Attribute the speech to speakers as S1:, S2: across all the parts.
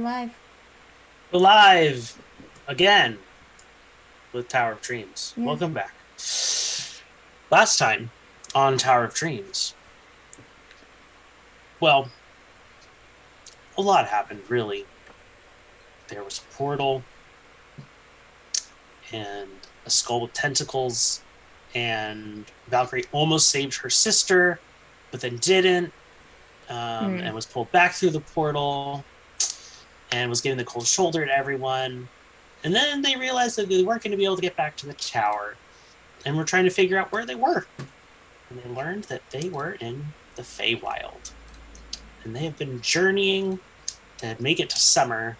S1: live.
S2: We're live again with Tower of Dreams.
S1: Yeah.
S2: Welcome back. Last time on Tower of Dreams, well, a lot happened, really. There was a portal and a skull with tentacles, and Valkyrie almost saved her sister, but then didn't, and was pulled back through the portal and was giving the cold shoulder to everyone. And then they realized that they weren't going to be able to get back to the tower, and were trying to figure out where they were. And they learned that they were in the Feywild. And they have been journeying to make it to summer,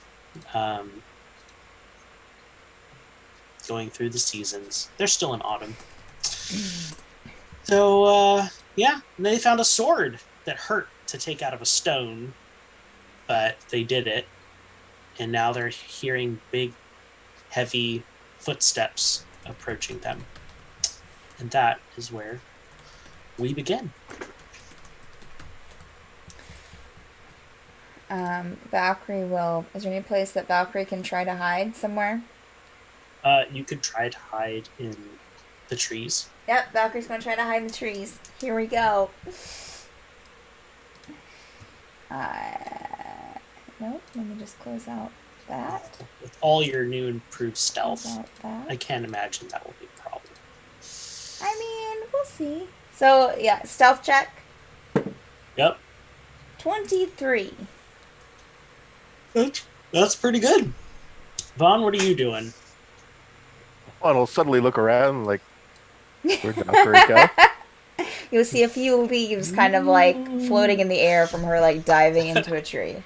S2: going through the seasons. They're still in autumn. So, yeah, and they found a sword that hurt to take out of a stone, but they did it. And now they're hearing big, heavy footsteps approaching them. And that is where we begin.
S1: Valkyrie will. Is there any place that Valkyrie can try to hide somewhere?
S2: You could try to hide in the trees.
S1: Yep, Valkyrie's gonna try to hide in the trees. Here we go. Nope, let me just close out that.
S2: With all your new improved stealth,
S1: Close out that.
S2: I can't imagine that will be a problem.
S1: I mean, we'll see. So, yeah, stealth check.
S2: Yep.
S1: 23.
S2: That's pretty good. Vaughn, what are you doing?
S3: Vaughn will suddenly look around like, where'd Valkyrie go?
S1: You'll see a few leaves kind of like floating in the air from her like diving into a tree.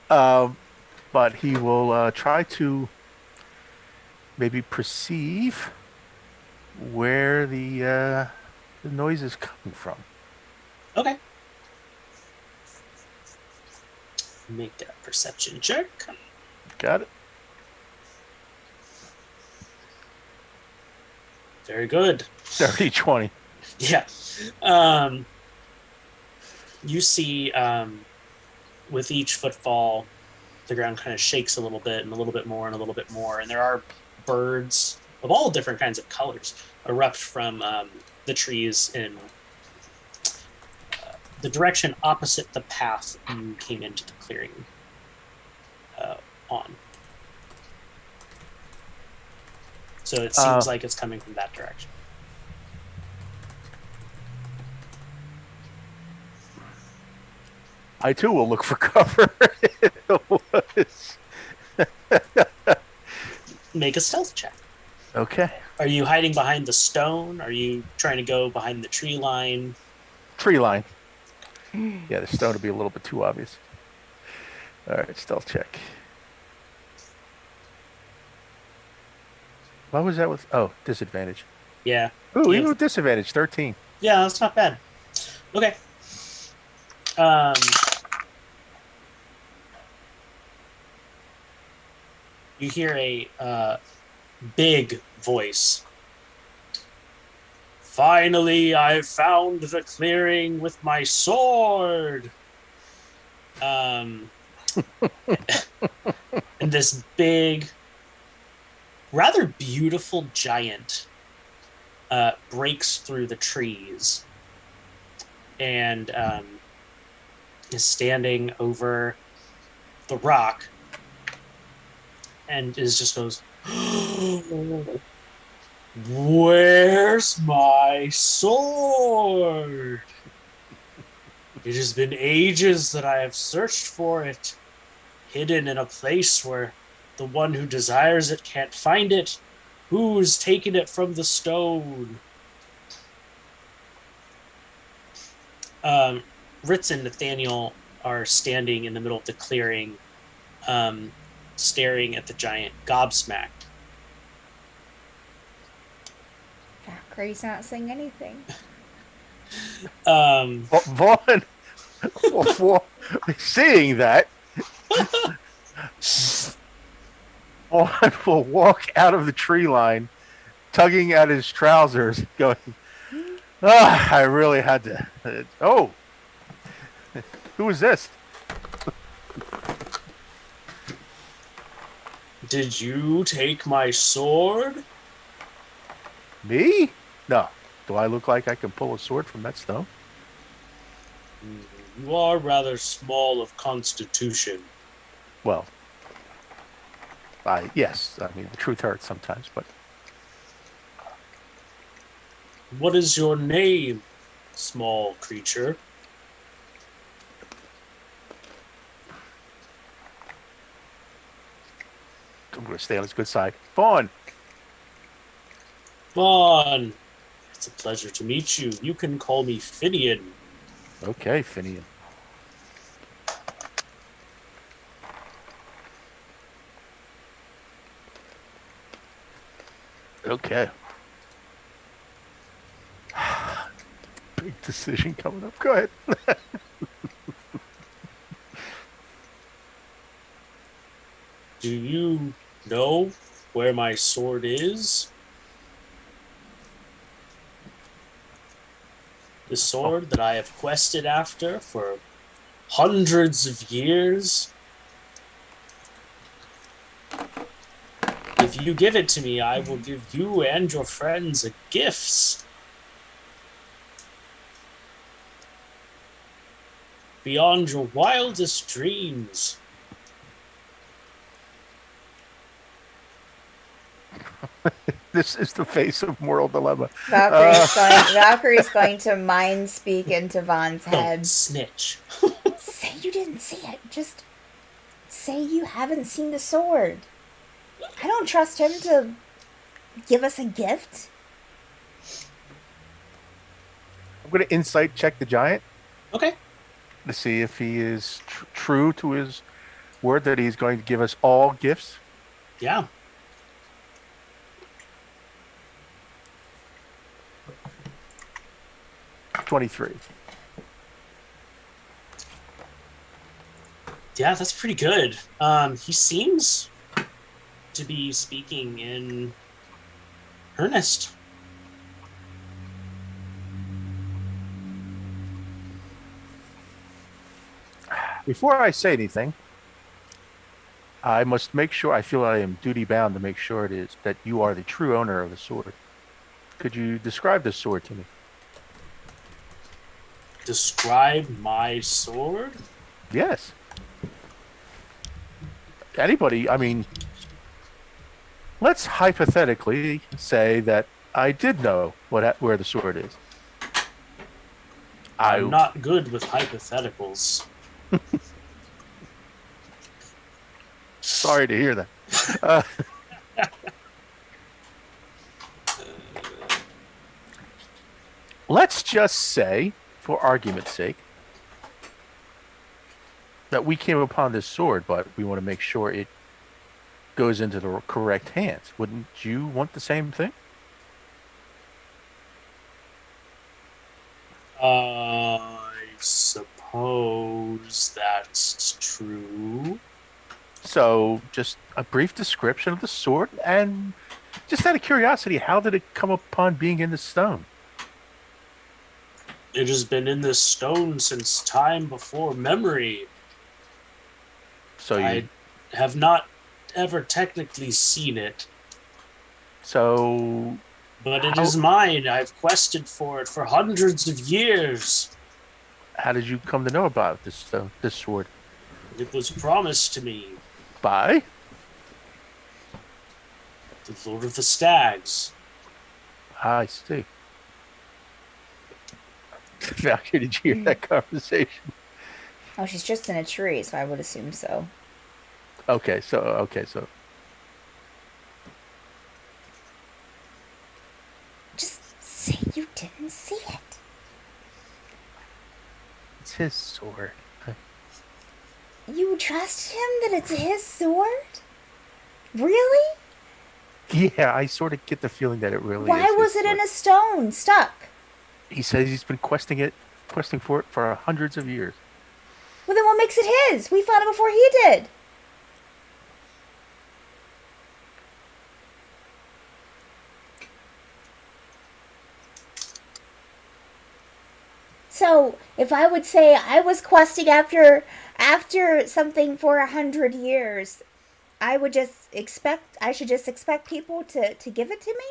S3: But he will try to maybe perceive where the noise is coming from.
S2: Okay. Make that perception check.
S3: Got it.
S2: Very good.
S3: 30-20.
S2: Yeah. You see, with each footfall, the ground kind of shakes a little bit and a little bit more and a little bit more. And there are birds of all different kinds of colors erupt from the trees in the direction opposite the path you came into the clearing on. So it seems like it's coming from that direction.
S3: I too will look for cover.
S2: Make a stealth check.
S3: Okay.
S2: Are you hiding behind the stone? Are you trying to go behind the tree line?
S3: Tree line. Yeah, the stone would be a little bit too obvious. All right, stealth check. What was that with? Oh, disadvantage.
S2: Yeah.
S3: Ooh, even with disadvantage, 13.
S2: Yeah, that's not bad. Okay. You hear a big voice. Finally, I found the clearing with my sword. And this big, rather beautiful giant breaks through the trees and is standing over the rock and just goes, "Where's my sword? It has been ages that I have searched for it, hidden in a place where the one who desires it can't find it. Who's taken it from the stone?" Ritz and Nathaniel are standing in the middle of the clearing, staring at the giant, gobsmacked.
S1: Valkyrie's not saying anything.
S3: Vaughn, seeing that, Vaughn will walk out of the tree line, tugging at his trousers, going, I really had to. Who is this?
S2: Did you take my sword?
S3: Me? No. Do I look like I can pull a sword from that stone?
S2: You are rather small of constitution.
S3: Well, yes. I mean, the truth hurts sometimes, but
S2: What is your name, small creature?
S3: I'm going to stay on his good side. Vaughn.
S2: Vaughn. It's a pleasure to meet you. You can call me Finian.
S3: Okay, Finian. Okay. Big decision coming up. Go ahead.
S2: Do you know where my sword is? The sword that I have quested after for hundreds of years? If you give it to me, I will give you and your friends gifts. Beyond your wildest dreams.
S3: This is the face of moral dilemma.
S1: Valkyrie's going to mind speak into Vaughn's head.
S2: Don't snitch.
S1: Say you didn't see it. Just say you haven't seen the sword. I don't trust him to give us a gift.
S3: I'm going to insight check the giant
S2: Okay.
S3: to see if he is true to his word that he's going to give us all gifts.
S2: Yeah.
S3: $23.
S2: Yeah, that's pretty good. He seems to be speaking in earnest.
S3: Before I say anything, I must make sure, I feel I am duty bound to make sure it is that you are the true owner of the sword. Could you describe the sword to me?
S2: Describe my sword?
S3: Yes. Anybody, I mean, let's hypothetically say that I did know where the sword is.
S2: I'm not good with hypotheticals.
S3: Sorry to hear that. Let's just say, for argument's sake, that we came upon this sword, but we want to make sure it goes into the correct hands. Wouldn't you want the same thing?
S2: I suppose that's true.
S3: So, just a brief description of the sword, and just out of curiosity, how did it come upon being in the stone?
S2: It has been in this stone since time before memory.
S3: So
S2: I have not ever technically seen it.
S3: So,
S2: but it is mine. I've quested for it for hundreds of years.
S3: How did you come to know about this sword?
S2: It was promised to me
S3: by
S2: the Lord of the Stags.
S3: I see. Valkyrie, did you hear that conversation?
S1: Oh, she's just in a tree, so I would assume so.
S3: Okay, so
S1: just say you didn't see it.
S3: It's his sword.
S1: You trust him that it's his sword? Really?
S3: Yeah, I sort of get the feeling that it really is.
S1: Why was it in a stone, stuck?
S3: He says he's been questing for it for hundreds of years.
S1: Well, then what makes it his? We found it before he did. So, if I would say I was questing after something for 100 years, I would just I should just expect people to give it to me?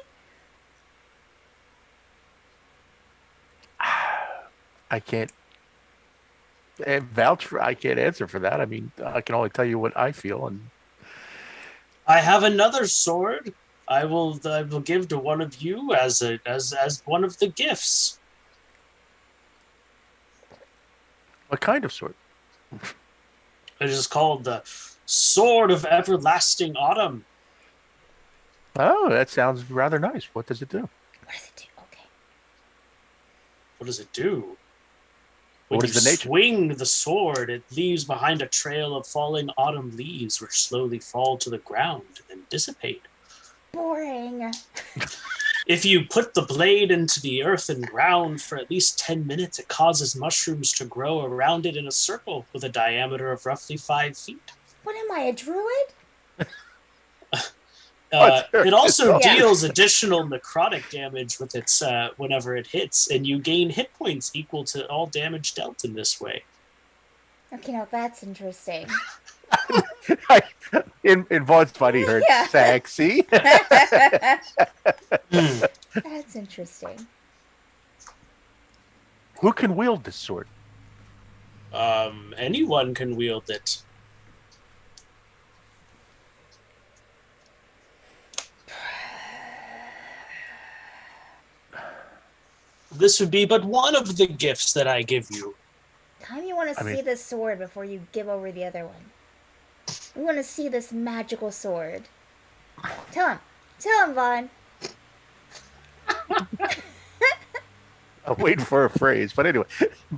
S3: I can't vouch for. I can't answer for that. I mean, I can only tell you what I feel, and
S2: I have another sword. I will give to one of you as one of the gifts.
S3: what kind of sword?
S2: It is called the Sword of Everlasting Autumn.
S3: Oh, that sounds rather nice. What does it do?
S1: What does it do? Okay.
S2: What does it do?
S3: What
S2: When
S3: is
S2: you
S3: the nature?
S2: swing the sword, it leaves behind a trail of falling autumn leaves which slowly fall to the ground and dissipate.
S1: Boring.
S2: If you put the blade into the earth and ground for at least 10 minutes, it causes mushrooms to grow around it in a circle with a diameter of roughly 5 feet.
S1: What am I, a druid?
S2: It also
S1: Yeah.
S2: deals additional necrotic damage with its whenever it hits, and you gain hit points equal to all damage dealt in this way.
S1: Okay, now that's interesting.
S3: In Vaughn's body, heard
S1: Yeah.
S3: sexy.
S1: That's interesting.
S3: Who can wield this sword?
S2: Anyone can wield it. This would be but one of the gifts that I give you.
S1: Time you want to see this sword before you give over the other one. We want to see this magical sword. Tell him, Vaughn.
S3: I'm waiting for a phrase, but anyway,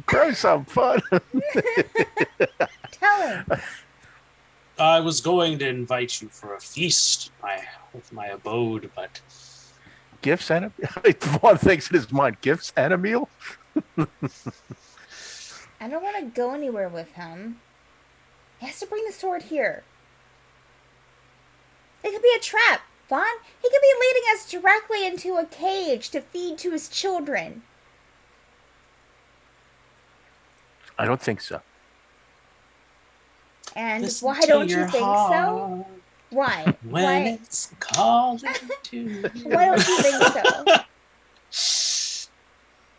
S3: grow some fun.
S1: Tell him.
S2: I was going to invite you for a feast with my abode, but
S3: Gifts and Vaughn thinks in his mind, gifts and a meal.
S1: I don't want to go anywhere with him. He has to bring the sword here. It could be a trap, Vaughn. He could be leading us directly into a cage to feed to his children.
S3: I don't think so.
S1: And
S2: listen
S1: why
S2: to
S1: don't you
S2: your
S1: think so?
S2: heart
S1: Why?
S2: when
S1: Why?
S2: it's calling to you.
S1: Why don't you think so?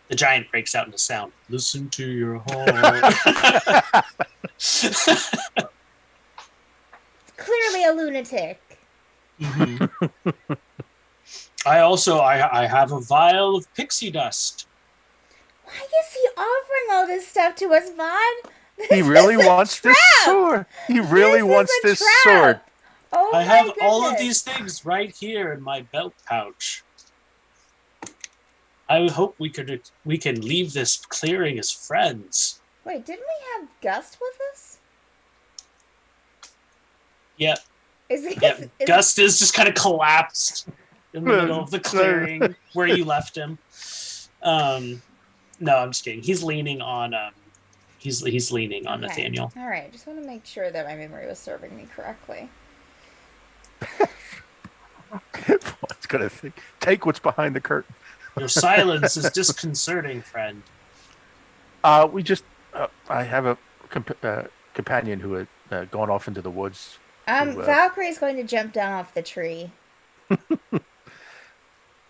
S2: The giant breaks out into sound. Listen to your heart.
S1: It's clearly a lunatic.
S2: Mm-hmm. I have a vial of pixie dust.
S1: Why is he offering all this stuff to us, Vaughn?
S3: He really
S1: is a
S3: wants this
S1: trap.
S3: sword. He really
S1: This
S3: wants
S1: is a
S3: this
S1: trap.
S3: sword.
S1: Oh
S2: I
S1: my
S2: have
S1: goodness.
S2: all of these things right here in my belt pouch. I hope we can leave this clearing as friends.
S1: Wait, didn't we have Gust with us?
S2: Yep.
S1: Is
S2: Gust is just kind of collapsed in the middle of the clearing where you left him. No, I'm just kidding. He's leaning on he's leaning on
S1: Okay.
S2: Nathaniel.
S1: All right, just want to make sure that my memory was serving me correctly.
S3: What's gonna think? Take what's behind the curtain.
S2: Your silence is disconcerting, friend.
S3: We just. I have a companion who had gone off into the woods.
S1: Valkyrie's going to jump down off the tree. And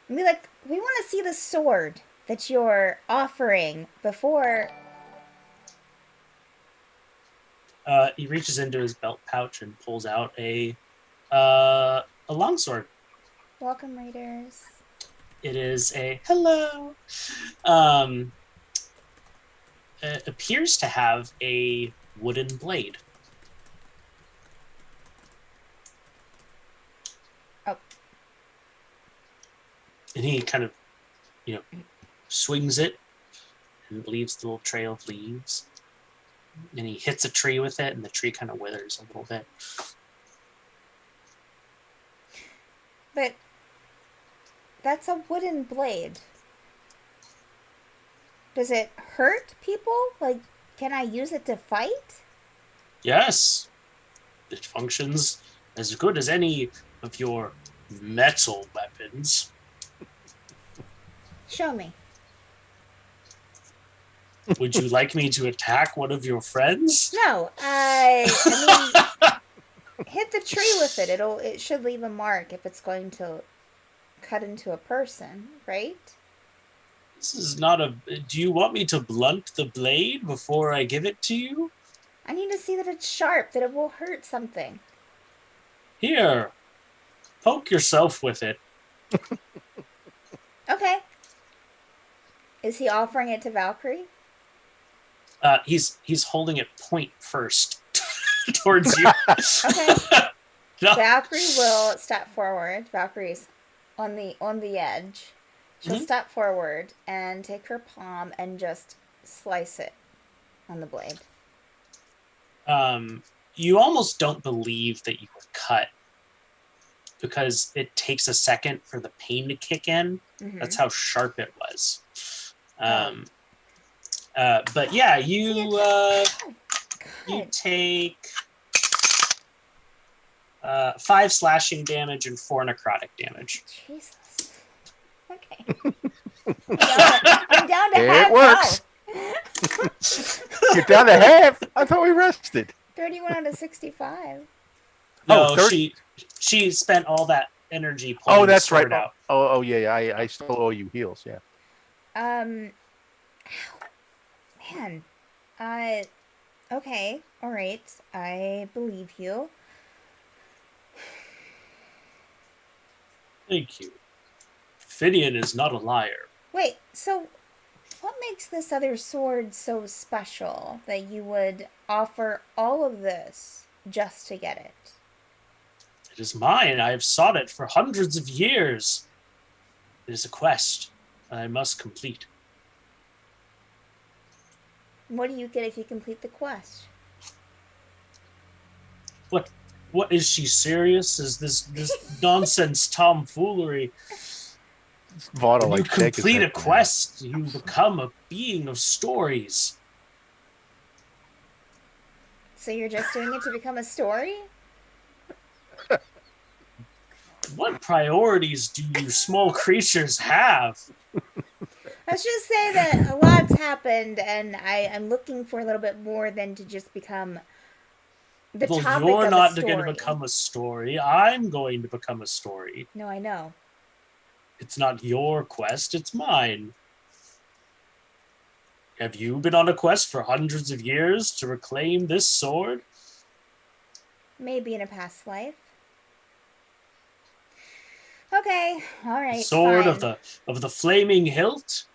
S1: be like, we want to see the sword that you're offering before.
S2: He reaches into his belt pouch and pulls out a longsword.
S1: Welcome, readers.
S2: It is a hello. It appears to have a wooden blade.
S1: Oh.
S2: And he kind of, swings it and leaves the little trail of leaves. And he hits a tree with it, and the tree kind of withers a little bit.
S1: But that's a wooden blade. Does it hurt people? Like, can I use it to fight?
S2: Yes, it functions as good as any of your metal weapons.
S1: Show me.
S2: Would you like me to attack one of your friends?
S1: No, I mean, hit the tree with it. It should leave a mark if it's going to cut into a person, right?
S2: This is not a. Do you want me to blunt the blade before I give it to you?
S1: I need to see that it's sharp, that it will hurt something.
S2: Here, poke yourself with it.
S1: Okay. Is he offering it to Valkyrie?
S2: He's holding it point first towards you.
S1: Okay.
S2: No.
S1: Valkyrie will step forward. Valkyrie's on the edge. She'll step forward and take her palm and just slice it on the blade.
S2: You almost don't believe that you were cut because it takes a second for the pain to kick in.
S1: Mm-hmm.
S2: That's how sharp it was. But yeah, you take 5 slashing damage and 4 necrotic damage.
S1: Jesus. Okay. I'm down to
S3: It
S1: half
S3: works.
S1: health.
S3: You're down to half. I thought we rested.
S1: 31 out of 65.
S2: No,
S3: 30?
S2: she spent all that energy pulling
S3: Oh, that's
S2: the sword
S3: right.
S2: out.
S3: Oh, yeah. I still owe you heals. Yeah.
S1: Man. Okay. All right. I believe you.
S2: Thank you. Finian is not a liar.
S1: Wait, so what makes this other sword so special that you would offer all of this just to get it?
S2: It is mine. I have sought it for hundreds of years. It is a quest I must complete.
S1: What do you get if you complete the quest?
S2: What is she serious? Is this nonsense tomfoolery?
S3: Vaughn,
S2: When you
S3: like, shake his
S2: complete a
S3: head.
S2: quest, you become a being of stories.
S1: So you're just doing it to become a story?
S2: What priorities do you small creatures have?
S1: Let's just say that a lot's happened, and I'm looking for a little bit more than to just become the
S2: Well,
S1: topic
S2: you're
S1: of
S2: not
S1: a
S2: going
S1: story.
S2: to become a story. I'm going to become a story.
S1: No, I know.
S2: It's not your quest, it's mine. Have you been on a quest for hundreds of years to reclaim this sword?
S1: Maybe in a past life. Okay, all right.
S2: The sword
S1: fine.
S2: of the flaming hilt?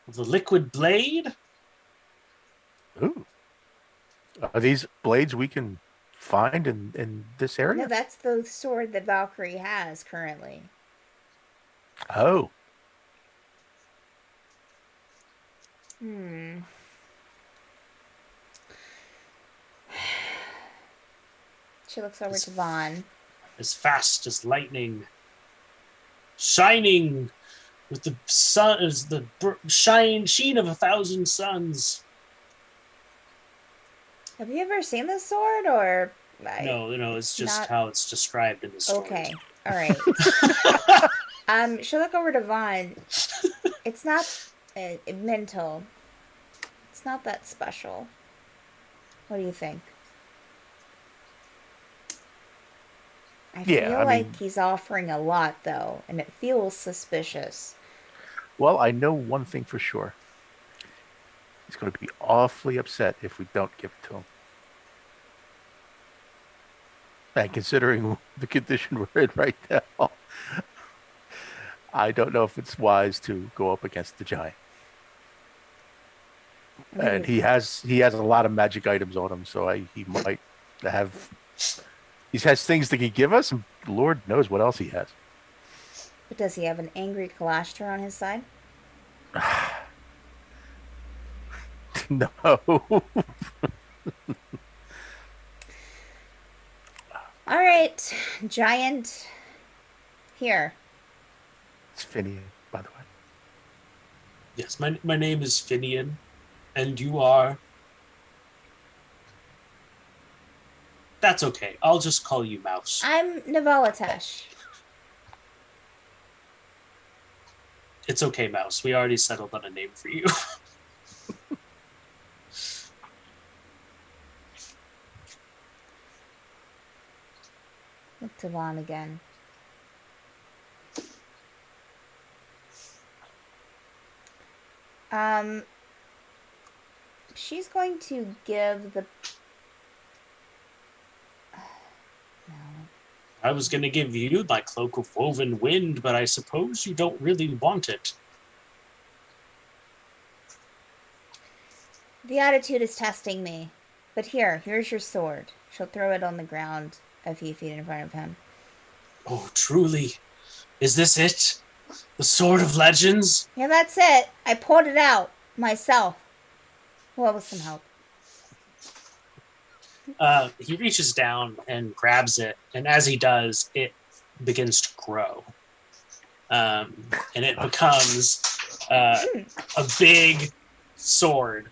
S2: Of the liquid blade?
S3: Ooh. Are these blades we can find in this area?
S1: No, that's the sword that Valkyrie has currently.
S3: Oh.
S1: She looks over to Vaughn.
S2: As fast as lightning, shining with the sun as the sheen of 1,000 suns.
S1: Have you ever seen this sword, or
S2: No, it's just
S1: not-
S2: how it's described in the story.
S1: Okay, all right. She'll look over to Vaughn. It's not mental. It's not that special. What do you think? I
S3: Yeah,
S1: feel
S3: I
S1: like
S3: mean-
S1: he's offering a lot, though, and it feels suspicious.
S3: Well, I know one thing for sure. He's going to be awfully upset if we don't give it to him. And considering the condition we're in right now, I don't know if it's wise to go up against the giant. And he has a lot of magic items on him, so he might have. He has things that he give us, and Lord knows what else he has.
S1: But does he have an angry Kalashtar on his side?
S3: No.
S1: All right, giant. Here.
S3: It's Finian, by the way.
S2: Yes, my name is Finian, and you are. That's okay. I'll just call you Mouse.
S1: I'm Navalatash.
S2: It's okay, Mouse. We already settled on a name for you.
S1: Look to Vaughn again. She's going to give the... No.
S2: I was going to give you my cloak of woven wind, but I suppose you don't really want it.
S1: The attitude is testing me. But here's your sword. She'll throw it on the ground a few feet in front of him.
S2: Oh, truly? Is this it? The Sword of Legends?
S1: Yeah, that's it. I pulled it out myself. Well, with some help.
S2: He reaches down and grabs it, and as he does, it begins to grow. And it becomes a big sword.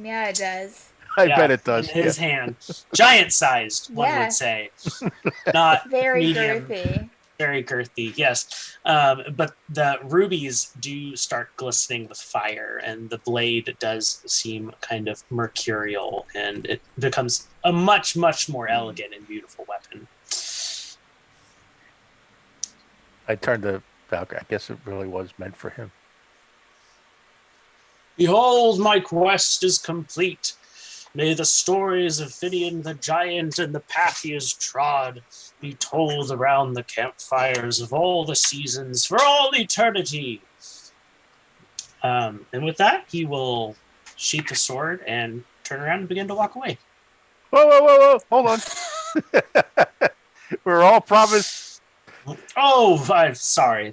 S1: Yeah, it does.
S3: I bet it does.
S2: In his hand. Giant-sized, one would say. Not
S1: very
S2: medium.
S1: girthy.
S2: Very girthy, yes. But the rubies do start glistening with fire, and the blade does seem kind of mercurial, and it becomes a much, much more elegant and beautiful weapon.
S3: I turned to Valkyrie. I guess it really was meant for him.
S2: Behold, my quest is complete. May the stories of Finian the Giant and the path he has trod be told around the campfires of all the seasons for all eternity. And with that, he will sheath the sword and turn around and begin to walk away.
S3: Whoa. Hold on. We're all promised.
S2: Oh, I'm sorry.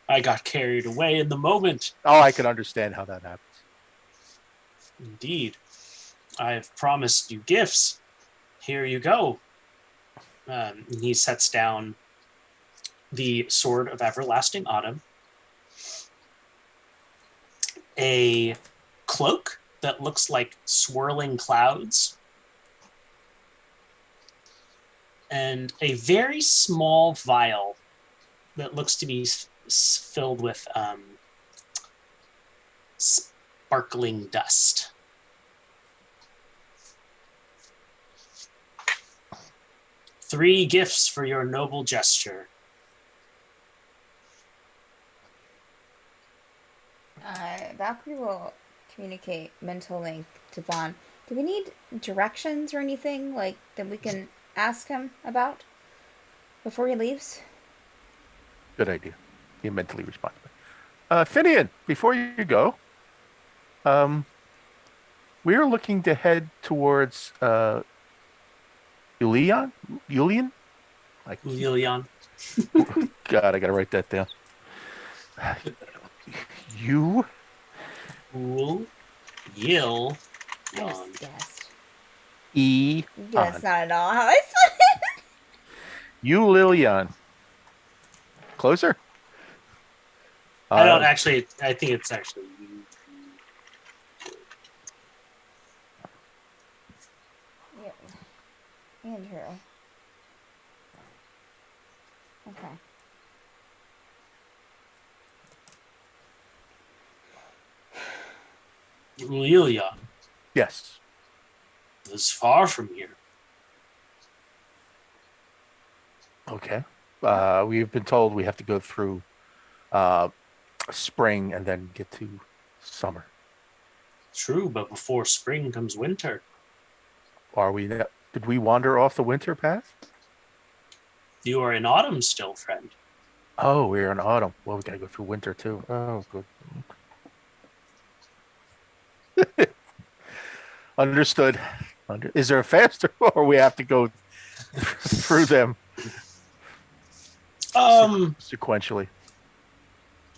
S2: I got carried away in the moment.
S3: Oh, I can understand how that happens.
S2: Indeed. I have promised you gifts. Here you go. He sets down the Sword of Everlasting Autumn, a cloak that looks like swirling clouds, and a very small vial that looks to be filled with sparkling dust. Three gifts for your noble gesture.
S1: Valkyrie will communicate mental link to Vaughn. Do we need directions or anything like that we can ask him about before he leaves?
S3: Good idea. He mentally responded. Finian, before you go, we are looking to head towards Julian?
S2: Julian.
S3: God, I gotta write that down. You?
S2: Yil.
S1: Yes.
S3: E.
S1: That's not at all how I said it.
S3: You, Lilian. Closer?
S2: I don't actually. I think it's actually you.
S1: Yeah. Andrew. Okay.
S2: Lilian.
S3: Yes.
S2: This far from here.
S3: Okay. We've been told we have to go through spring and then get to summer.
S2: True, but before spring comes winter.
S3: Are we? Did we wander off the winter path?
S2: You are in autumn still, friend.
S3: Oh, we're in autumn. Well, we gotta go through winter too. Oh, good. Understood. Is there a faster, or we have to go through them sequentially?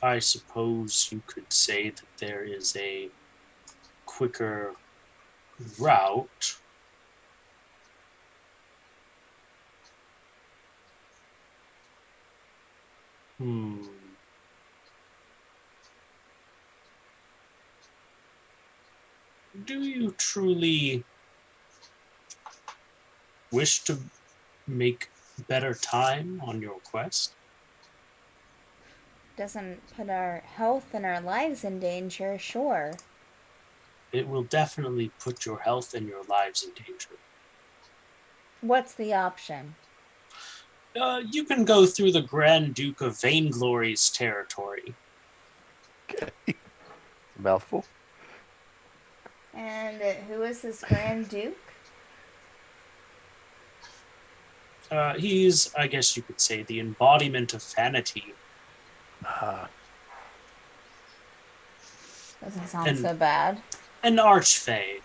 S2: I suppose you could say that there is a quicker route. Do you truly wish to make better time on your quest?
S1: Doesn't put our health and our lives in danger, sure.
S2: It will definitely put your health and your lives in danger.
S1: What's the option?
S2: You can go through the Grand Duke of Vainglory's territory.
S3: Mouthful.
S1: And who is this Grand Duke?
S2: He's, I guess you could say, the embodiment of vanity.
S1: Doesn't sound
S2: And-
S1: so bad.
S2: An archfey.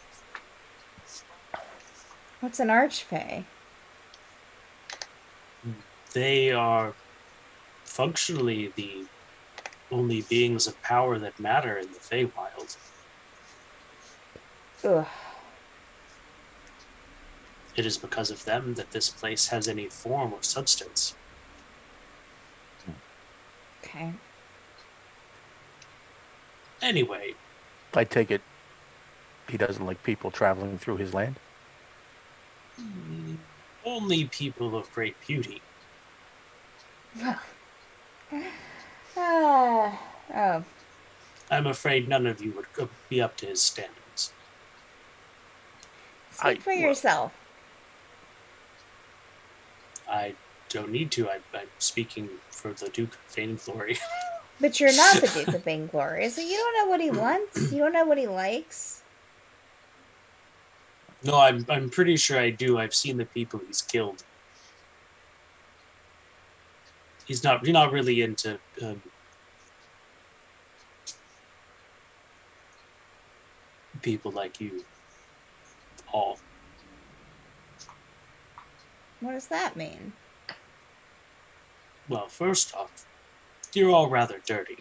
S1: What's an archfey?
S2: They are functionally the only beings of power that matter in the Feywild.
S1: Ugh.
S2: It is because of them that this place has any form or substance.
S1: Okay.
S2: Anyway,
S3: I take it he doesn't like people traveling through his land.
S2: only people of great beauty.
S1: Oh.
S2: I'm afraid none of you would be up to his standards.
S1: Speak for yourself.
S2: I don't need to. I'm speaking for the Duke of Vainglory.
S1: But you're not the Duke of Vainglory, so you don't know what he wants. You don't know what he likes.
S2: No, I'm pretty sure I do. I've seen the people he's killed. He's not really into people like you all.
S1: What does that mean?
S2: Well, first off, you're all rather dirty.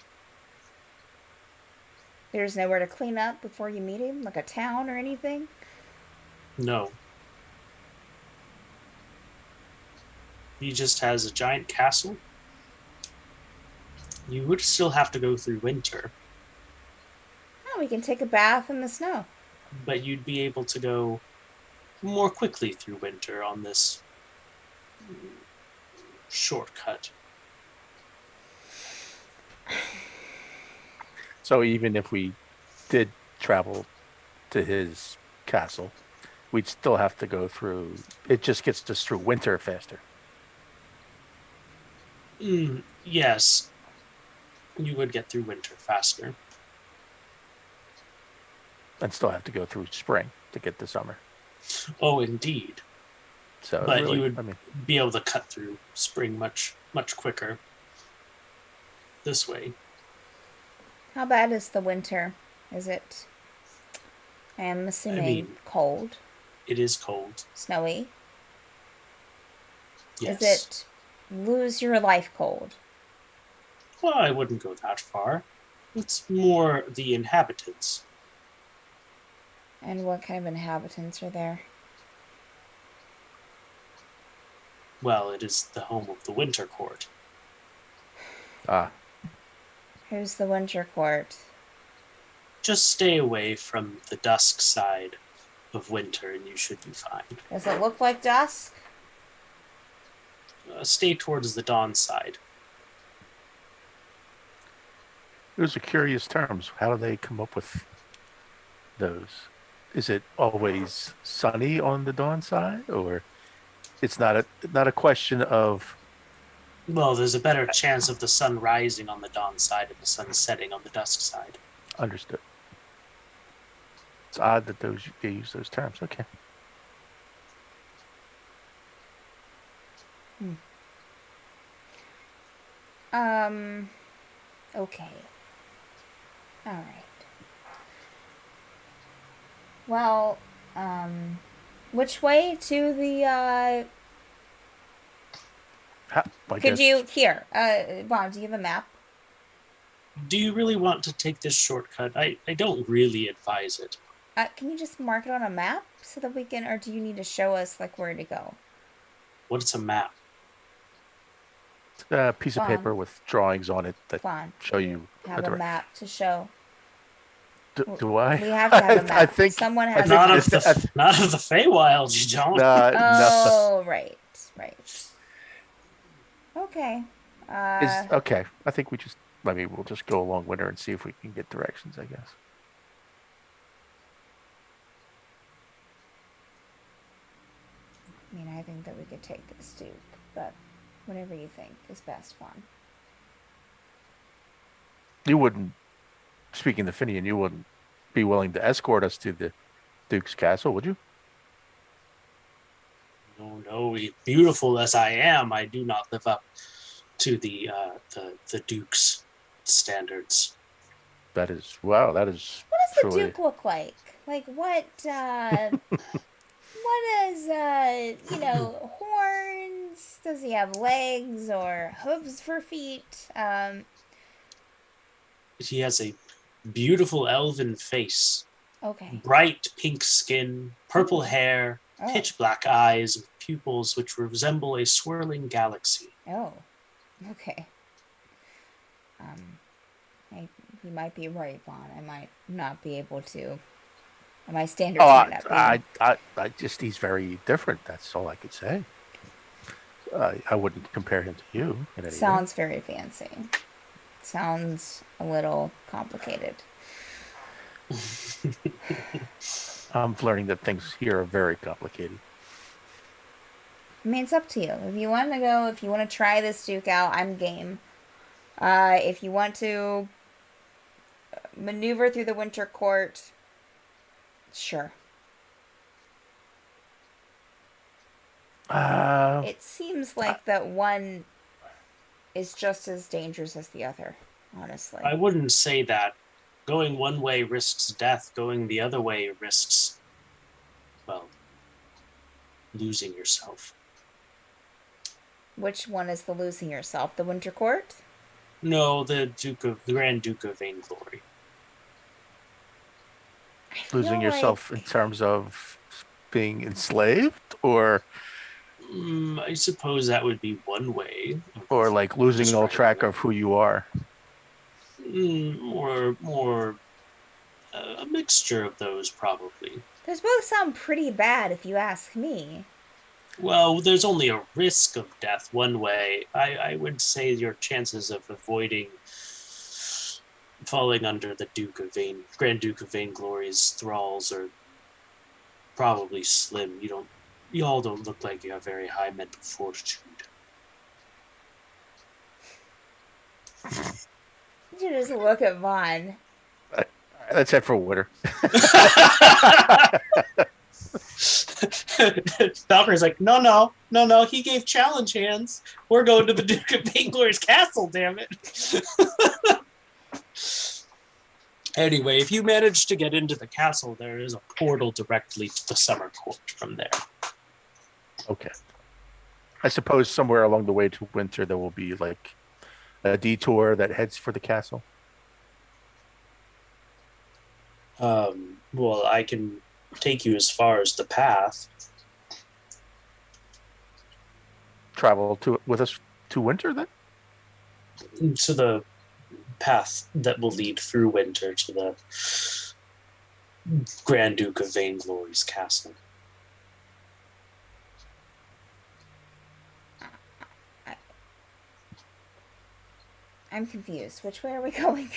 S1: There's nowhere to clean up before you meet him, like a town or anything?
S2: No. He just has a giant castle. You would still have to go through winter,
S1: Oh, we can take a bath in the snow.
S2: but you'd be able to go more quickly through winter on this shortcut.
S3: So even if we did travel to his castle, we'd still have to go through. It just gets us through winter faster.
S2: Yes, you would get through winter faster.
S3: And still have to go through spring to get to summer.
S2: Oh, indeed.
S3: So
S2: But
S3: really,
S2: you would
S3: I mean,
S2: be able to cut through spring much quicker this way.
S1: How bad is the winter? Is it, I am assuming, cold,
S2: It is cold.
S1: snowy?
S2: Yes.
S1: Is it lose your life cold?
S2: Well, I wouldn't go that far. It's more the inhabitants.
S1: And what kind of inhabitants are there?
S2: Well, it is the home of the Winter Court.
S1: Who's the Winter Court?
S2: Just stay away from the dusk side of winter and you should be fine.
S1: Does it look like dusk?
S2: Stay towards the dawn side.
S3: those are curious terms. How do they come up with those? Is it always sunny on the dawn side, or it's not a question of?
S2: Well, there's a better chance of the sun rising on the dawn side and the sun setting on the dusk side.
S3: Understood. It's odd that they use those terms. Okay.
S1: Okay. All right. Well, which way to the,
S3: I
S1: could
S3: guess-
S1: you, here, Bob, do you have a map?
S2: Do you really want to take this shortcut? I don't really advise it.
S1: Can you just mark it on a map so that we can, or do you need to show us, like, where to go?
S2: What's a map?
S3: a piece of
S1: Fine.
S3: paper with drawings on it that
S1: Fine.
S3: show you
S1: Have a
S3: direct-
S1: map to show.
S3: Do I?
S1: We have to have a map.
S3: I think
S1: Someone
S3: I
S1: has
S3: think
S1: a
S2: Not
S1: map.
S2: of the not of the Feywild, you don't.
S3: no.
S1: Oh, right. Okay.
S3: Okay. I think we'll just go along winter and see if we can get directions, I guess.
S1: I mean, I think that we could take this Duke, but Whatever you think is best, Vaughn.
S3: You wouldn't, speaking to Finian, you wouldn't be willing to escort us to the Duke's castle, would you?
S2: No, beautiful as I am, I do not live up to the Duke's standards.
S3: That is, wow, that is
S1: What does the
S3: truly.
S1: Duke look like? Like what? What is horns? Does he have legs or hooves for feet?
S2: He has a beautiful elven face,
S1: Okay.
S2: bright pink skin, purple hair,
S1: Oh.
S2: pitch black eyes with pupils which resemble a swirling galaxy.
S1: Oh. Okay. You might be right, Vaughn. I might not be able to. My standards might not be.
S3: I just, he's very different. That's all I could say. I wouldn't compare him to you in any way.
S1: Sounds very fancy. Sounds a little complicated.
S3: I'm learning that things here are very complicated.
S1: I mean, it's up to you. If you want to go, if you want to try this Duke out, I'm game. If you want to maneuver through the Winter Court, sure. It seems like that one is just as dangerous as the other, honestly.
S2: I wouldn't say that. Going one way risks death. Going the other way risks, well, losing yourself.
S1: Which one is the losing yourself? The Winter Court?
S2: No, the Grand Duke of Vainglory.
S3: Losing yourself in terms of being enslaved, or
S2: I suppose that would be one way.
S3: or like losing all track of who you are.
S2: More a mixture of those, probably.
S1: Those both sound pretty bad, if you ask me.
S2: Well, there's only a risk of death one way. I would say your chances of avoiding falling under the Grand Duke of Vainglory's thralls are probably slim. You all don't look like you have very high mental fortitude.
S1: You just look at Vaughn.
S3: That's it for Winter.
S2: Valkyrie's like, no. He gave challenge hands. We're going to the Duke of Vainglory's castle. Damn it. Anyway, if you manage to get into the castle, there is a portal directly to the summer court from there.
S3: Okay. I suppose somewhere along the way to Winter there will be like a detour that heads for the castle.
S2: Well, I can take you as far as the path.
S3: Travel with us to Winter then?
S2: To the path that will lead through Winter to the Grand Duke of Vainglory's castle.
S1: I'm confused. Which way are we going?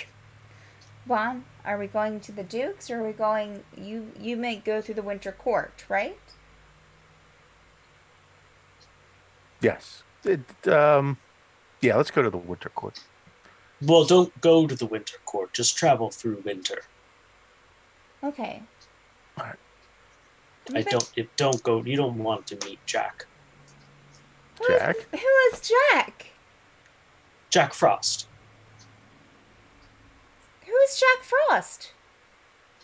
S1: Vaughn, are we going to the Duke's, or are we going... You may go through the Winter Court, right?
S3: Yes. Yeah, let's go to the Winter Court.
S2: Well, don't go to the Winter Court. Just travel through Winter.
S1: Okay.
S3: All right.
S2: Don't go. You don't want to meet Jack.
S3: Jack?
S1: Who is Jack?
S2: Jack Frost.
S1: Who is Jack Frost?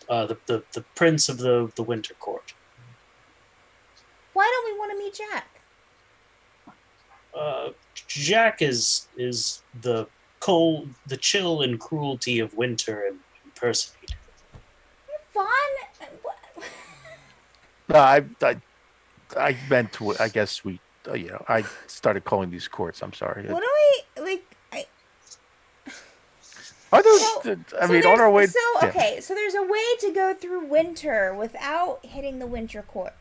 S2: The prince of the Winter Court.
S1: Why don't we want to meet Jack?
S2: Jack is the cold, the chill and cruelty of winter impersonated.
S1: Vaughn?
S3: No, I meant to. I guess we. I started calling these courts. I'm sorry.
S1: What do we like?
S3: Are those? I mean, on our way.
S1: Okay, so there's a way to go through Winter without hitting the Winter Court.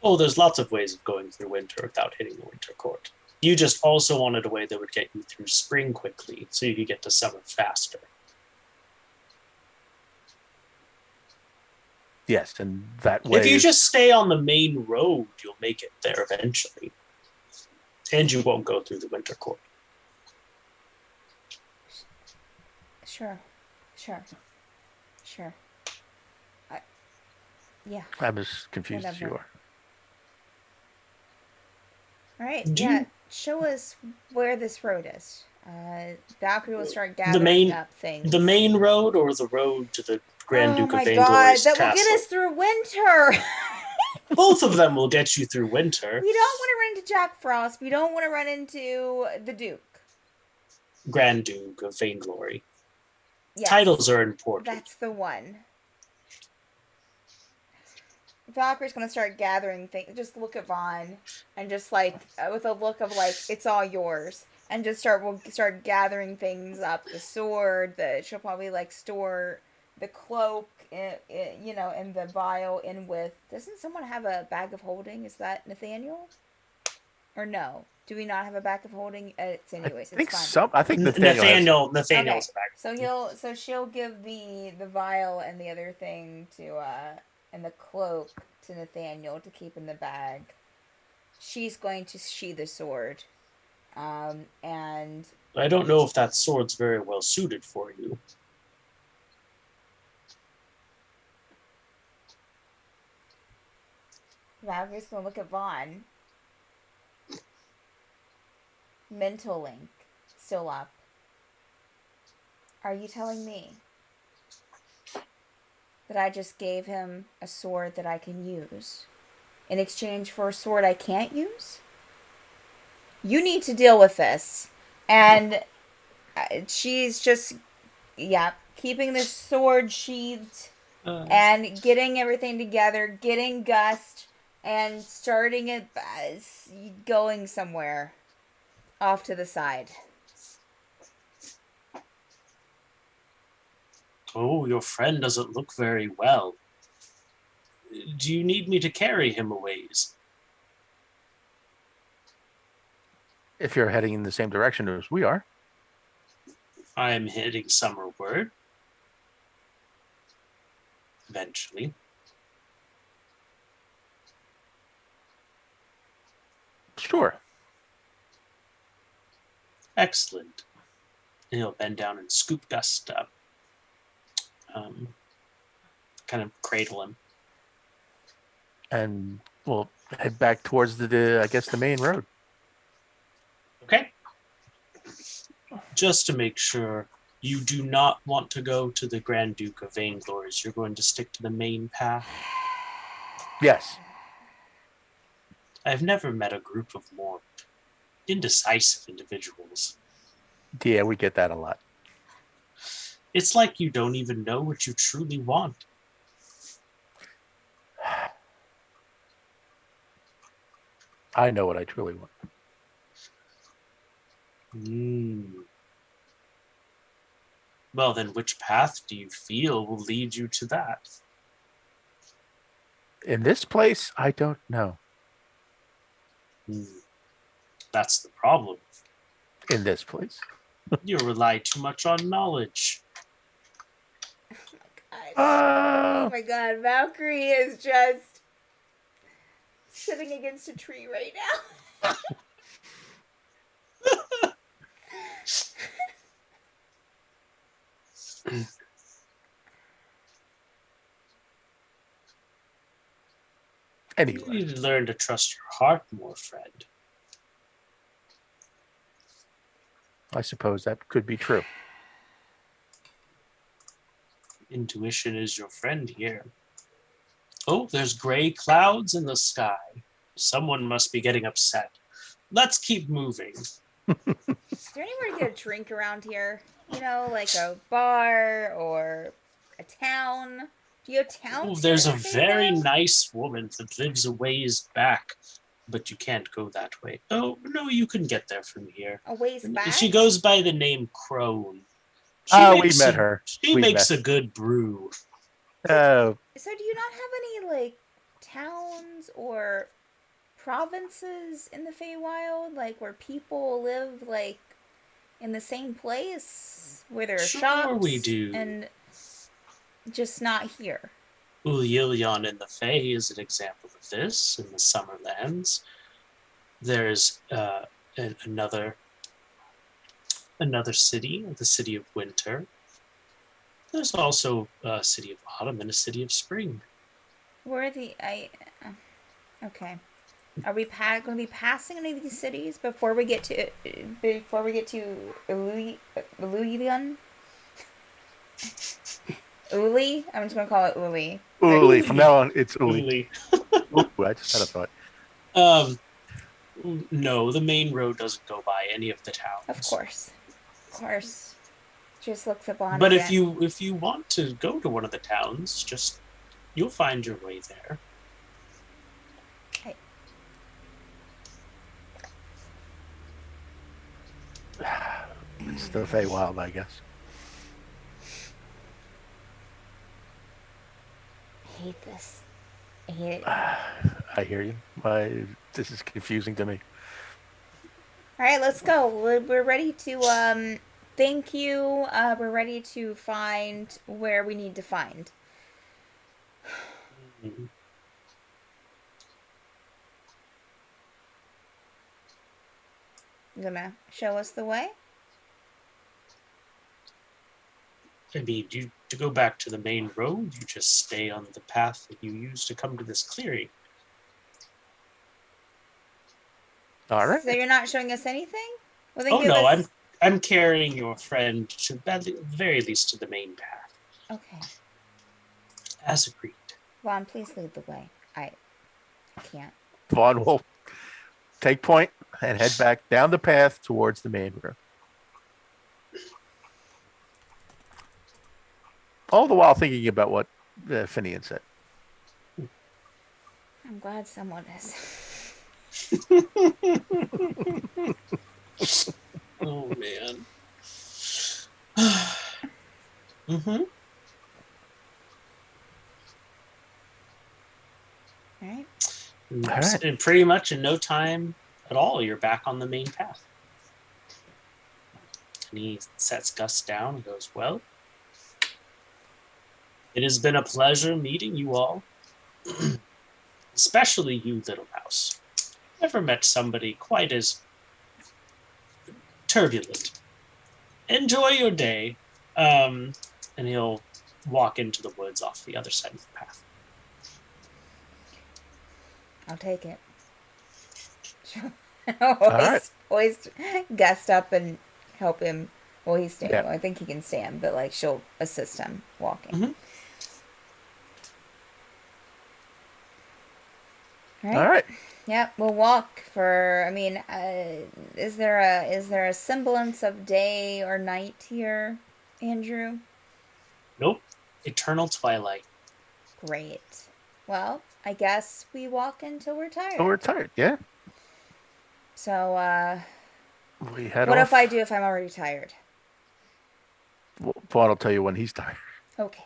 S2: Oh, there's lots of ways of going through Winter without hitting the Winter Court. You just also wanted a way that would get you through spring quickly, so you could get to summer faster.
S3: Yes, and that way.
S2: If you just stay on the main road, you'll make it there eventually. And you won't go through the winter court.
S1: Sure. Yeah.
S3: I'm as confused as you
S1: Whatever.
S3: are.
S1: All right.
S2: Do
S1: Yeah.
S2: you,
S1: Show us where this road is. Valkyrie will start
S2: the
S1: gathering
S2: main
S1: up
S2: the
S1: things.
S2: main road or the road to the Grand
S1: Oh
S2: Duke of
S1: my god,
S2: Vainglory's
S1: that will get
S2: castle?
S1: us through winter.
S2: Both of them will get you through winter.
S1: We don't want to run into Jack Frost. We don't want to run into the Duke.
S2: Grand Duke of Vainglory.
S1: Yes,
S2: Titles are important.
S1: that's the one. Valkyrie's gonna start gathering things. Just look at Vaughn, and just like with a look of like it's all yours, and just we'll start gathering things up. The sword, she'll probably like store the cloak, in the vial. In with, doesn't someone have a bag of holding? Is that Nathaniel? Or no? Do we not have a bag of holding? It's anyways. It's fine.
S3: I think Nathaniel has.
S2: Nathaniel's
S1: Okay.
S2: back.
S1: So she'll give the vial and the other thing to and the cloak to Nathaniel to keep in the bag. She's going to sheathe the sword. And
S2: I don't know if that sword's very well suited for you.
S1: Valkyrie's gonna look at Vaughn. Mental link still up. Are you telling me that I just gave him a sword that I can use in exchange for a sword I can't use? You need to deal with this. And she's just, keeping the sword sheathed and getting everything together, getting Gust, and starting it going somewhere off to the side.
S2: Oh, your friend doesn't look very well. Do you need me to carry him a ways?
S3: If you're heading in the same direction as we are.
S2: I am heading summerward. Eventually.
S3: Sure.
S2: Excellent. And he'll bend down and scoop Gust up. Kind of cradle him.
S3: And we'll head back towards the main road.
S2: Okay? Just to make sure, you do not want to go to the Grand Duke of Vainglory's. You're going to stick to the main path.
S3: Yes.
S2: I've never met a group of more indecisive individuals.
S3: Yeah, we get that a lot.
S2: It's like you don't even know what you truly want.
S3: I know what I truly want.
S2: Well, then which path do you feel will lead you to that?
S3: In this place, I don't know.
S2: That's the problem.
S3: In this place.
S2: You rely too much on knowledge.
S1: Oh my god, Valkyrie is just sitting against a tree right now.
S3: Anyway.
S2: You need to learn to trust your heart more, friend.
S3: I suppose that could be true.
S2: Intuition is your friend here. Oh, there's gray clouds in the sky. Someone must be getting upset. Let's keep moving.
S1: Is there anywhere to get a drink around here? You know, like a bar or a town? Do you have towns?
S2: Oh, there's a very nice woman that lives a ways back, but you can't go that way. Oh, no, you can get there from here.
S1: A ways back?
S2: She goes by the name Crone.
S3: We met her.
S2: She makes a good brew.
S3: Oh.
S1: So do you not have any, like, towns or provinces in the Feywild? Like, where people live, like, in the same place? Where there are shops?
S2: Sure we do.
S1: And just not here.
S2: Ulyilion in the Fae is an example of this in the Summerlands. There's another city, the city of winter. There's also a city of autumn and a city of spring.
S1: Where are the I? Okay. Are we going to be passing any of these cities before we get to Ululian? Uli? I'm just gonna call it Uli.
S3: Uli. From now on, it's Uli.
S2: Uli.
S3: Ooh, I just had a thought.
S2: Um, no, the main road doesn't go by any of the towns.
S1: Of course. Of course. Just looks at Bonnie
S2: But if
S1: again.
S2: you want to go to one of the towns, just you'll find your way there.
S3: It's the Feywild, I guess.
S1: I hate this. I hate it.
S3: I hear you. This is confusing to me.
S1: All right, let's go. We're ready to thank you. We're ready to find where we need to find.
S2: Mhm.
S1: You gonna show us the way?
S2: I mean, to go back to the main road, you just stay on the path that you used to come to this clearing.
S3: All right.
S1: So you're not showing us anything? Well, then
S2: Oh
S1: give
S2: no,
S1: us.
S2: I'm carrying your friend to at the very least to the main path,
S1: Okay.
S2: as agreed.
S1: Vaughn, please lead the way. I can't.
S3: Vaughn will take point and head back down the path towards the main road. All the while thinking about what Finian said.
S1: I'm glad someone is.
S2: Oh man. Mm-hmm.
S1: All right.
S3: All right.
S2: And pretty much in no time at all, you're back on the main path. And he sets Gus down and goes, "Well, it has been a pleasure meeting you all, especially you, Little Mouse. Never met somebody quite as turbulent. Enjoy your day." And he'll walk into the woods off the other side of the path.
S1: I'll take it.
S3: right.
S1: Always gust up and help him. Well, he's standing.
S3: Yeah.
S1: Well, I think he can stand, but like she'll assist him walking.
S2: Mhm.
S1: All
S3: All
S1: right.
S3: right.
S1: Yep, we'll walk for. I mean, is there a semblance of day or night here, Andrew?
S2: Nope. Eternal twilight.
S1: Great. Well, I guess we walk until we're tired.
S3: So we're tired. Yeah.
S1: So,
S3: We head
S1: what
S3: off.
S1: if I do if I'm already tired?
S3: Vaughn will tell you when he's tired.
S1: Okay.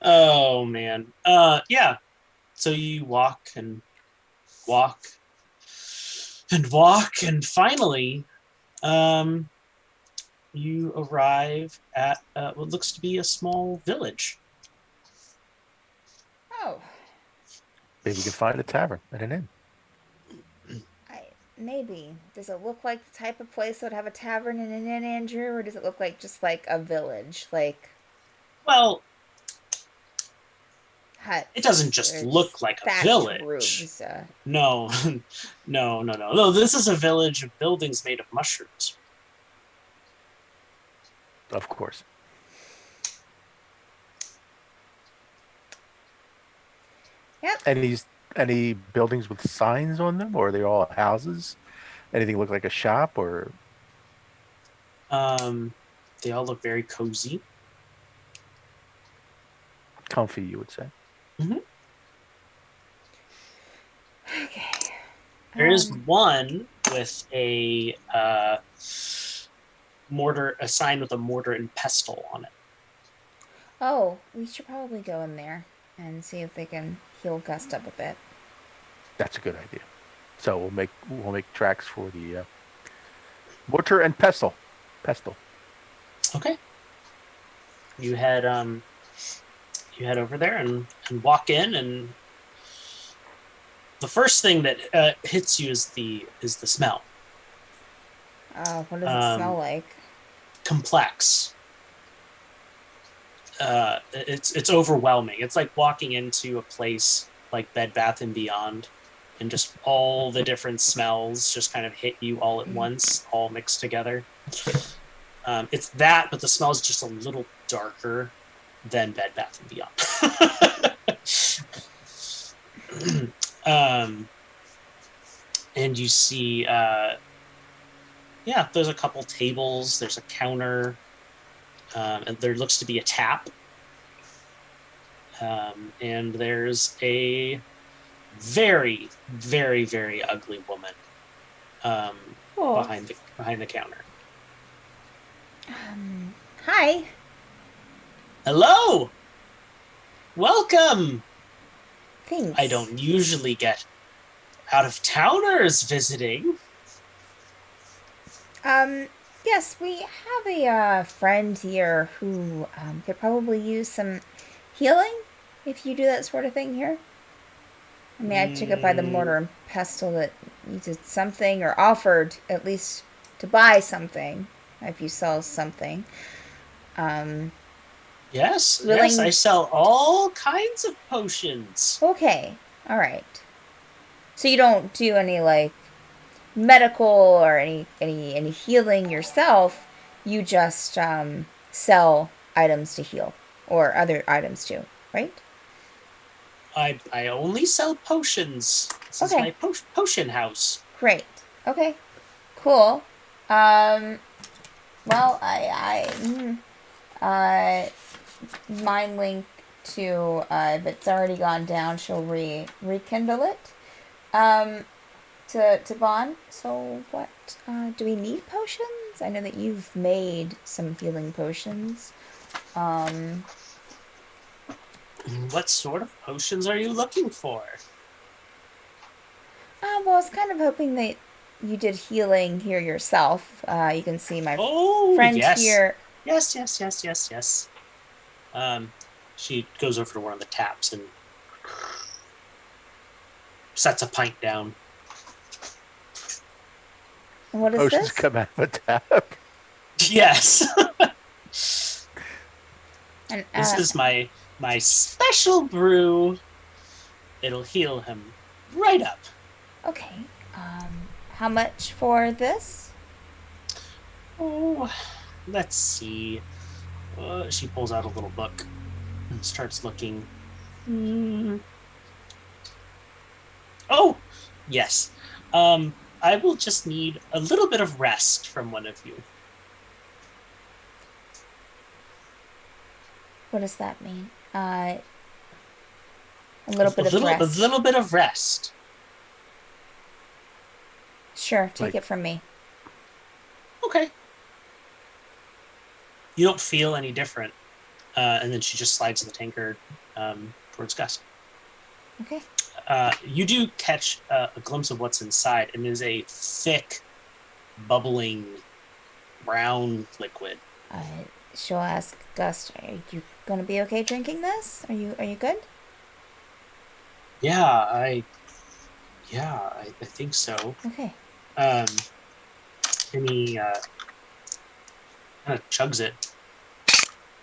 S2: Oh man. Yeah. So you walk and walk and walk, and finally, you arrive at what looks to be a small village.
S1: Oh,
S3: Maybe we can find a tavern and an inn.
S1: maybe. Does it look like the type of place that would have a tavern and an inn, Andrew, or does it look like just like a village, like
S2: Well,
S1: huts?
S2: it doesn't just
S1: or
S2: look like a
S1: thatched
S2: village.
S1: roofs,
S2: No, no. No, this is a village of buildings made of mushrooms.
S3: Of course.
S1: Yep.
S3: Any buildings with signs on them, or are they all houses? Anything look like a shop or?
S2: They all look very cozy.
S3: Comfy, you would say.
S1: Okay.
S2: There is one with a sign with a mortar and pestle on it.
S1: Oh, we should probably go in there and see if they can heal Gust up a bit.
S3: That's a good idea. So we'll make tracks for the mortar and pestle.
S2: Okay. You head over there and walk in, and the first thing that hits you is the smell.
S1: What does it smell like?
S2: Complex. It's overwhelming. It's like walking into a place like Bed Bath and Beyond, and just all the different smells just kind of hit you all at once, all mixed together. It's that, but the smell is just a little darker than Bed Bath and Beyond. And you see, there's a couple tables, there's a counter, and there looks to be a tap. And there's a very, very, very ugly woman behind the counter.
S1: Hi.
S2: Hello. Welcome.
S1: Thanks.
S2: I don't usually get out of towners visiting.
S1: Yes, we have a friend here who could probably use some healing if you do that sort of thing here. I mean, I took it by the mortar and pestle that you did something or offered at least to buy something if you sell something.
S2: Yes, I sell all kinds of potions.
S1: Okay, all right. So you don't do any like medical or any healing yourself. You just sell items to heal or other items too, right?
S2: I only sell potions. This is my potion house.
S1: Great. Okay. Cool. Well, mind link to if it's already gone down, she'll rekindle it. To Vaughn. So what? Do we need potions? I know that you've made some healing potions.
S2: What sort of potions are you looking for?
S1: Well, I was kind of hoping that you did healing here yourself. You can see my friend here.
S2: Yes. She goes over to one of the taps and sets a pint down.
S1: What is
S3: Potions
S1: this?
S3: come out of a tap.
S2: Yes.
S1: And,
S2: this is my special brew. It'll heal him right up.
S1: Okay. How much for this?
S2: Oh, let's see. She pulls out a little book and starts looking. Oh, yes. I will just need a little bit of rest from one of you.
S1: What does that mean? A little bit of rest.
S2: A little bit of rest.
S1: Sure, take it from me.
S2: Okay. You don't feel any different. And then she just slides the tankard towards Gus.
S1: Okay.
S2: You do catch a glimpse of what's inside, and it is a thick, bubbling, brown liquid.
S1: She'll ask Gus, "Are you going to be okay drinking this? Are you good?"
S2: Yeah, I think so.
S1: Okay.
S2: And he kind of chugs it.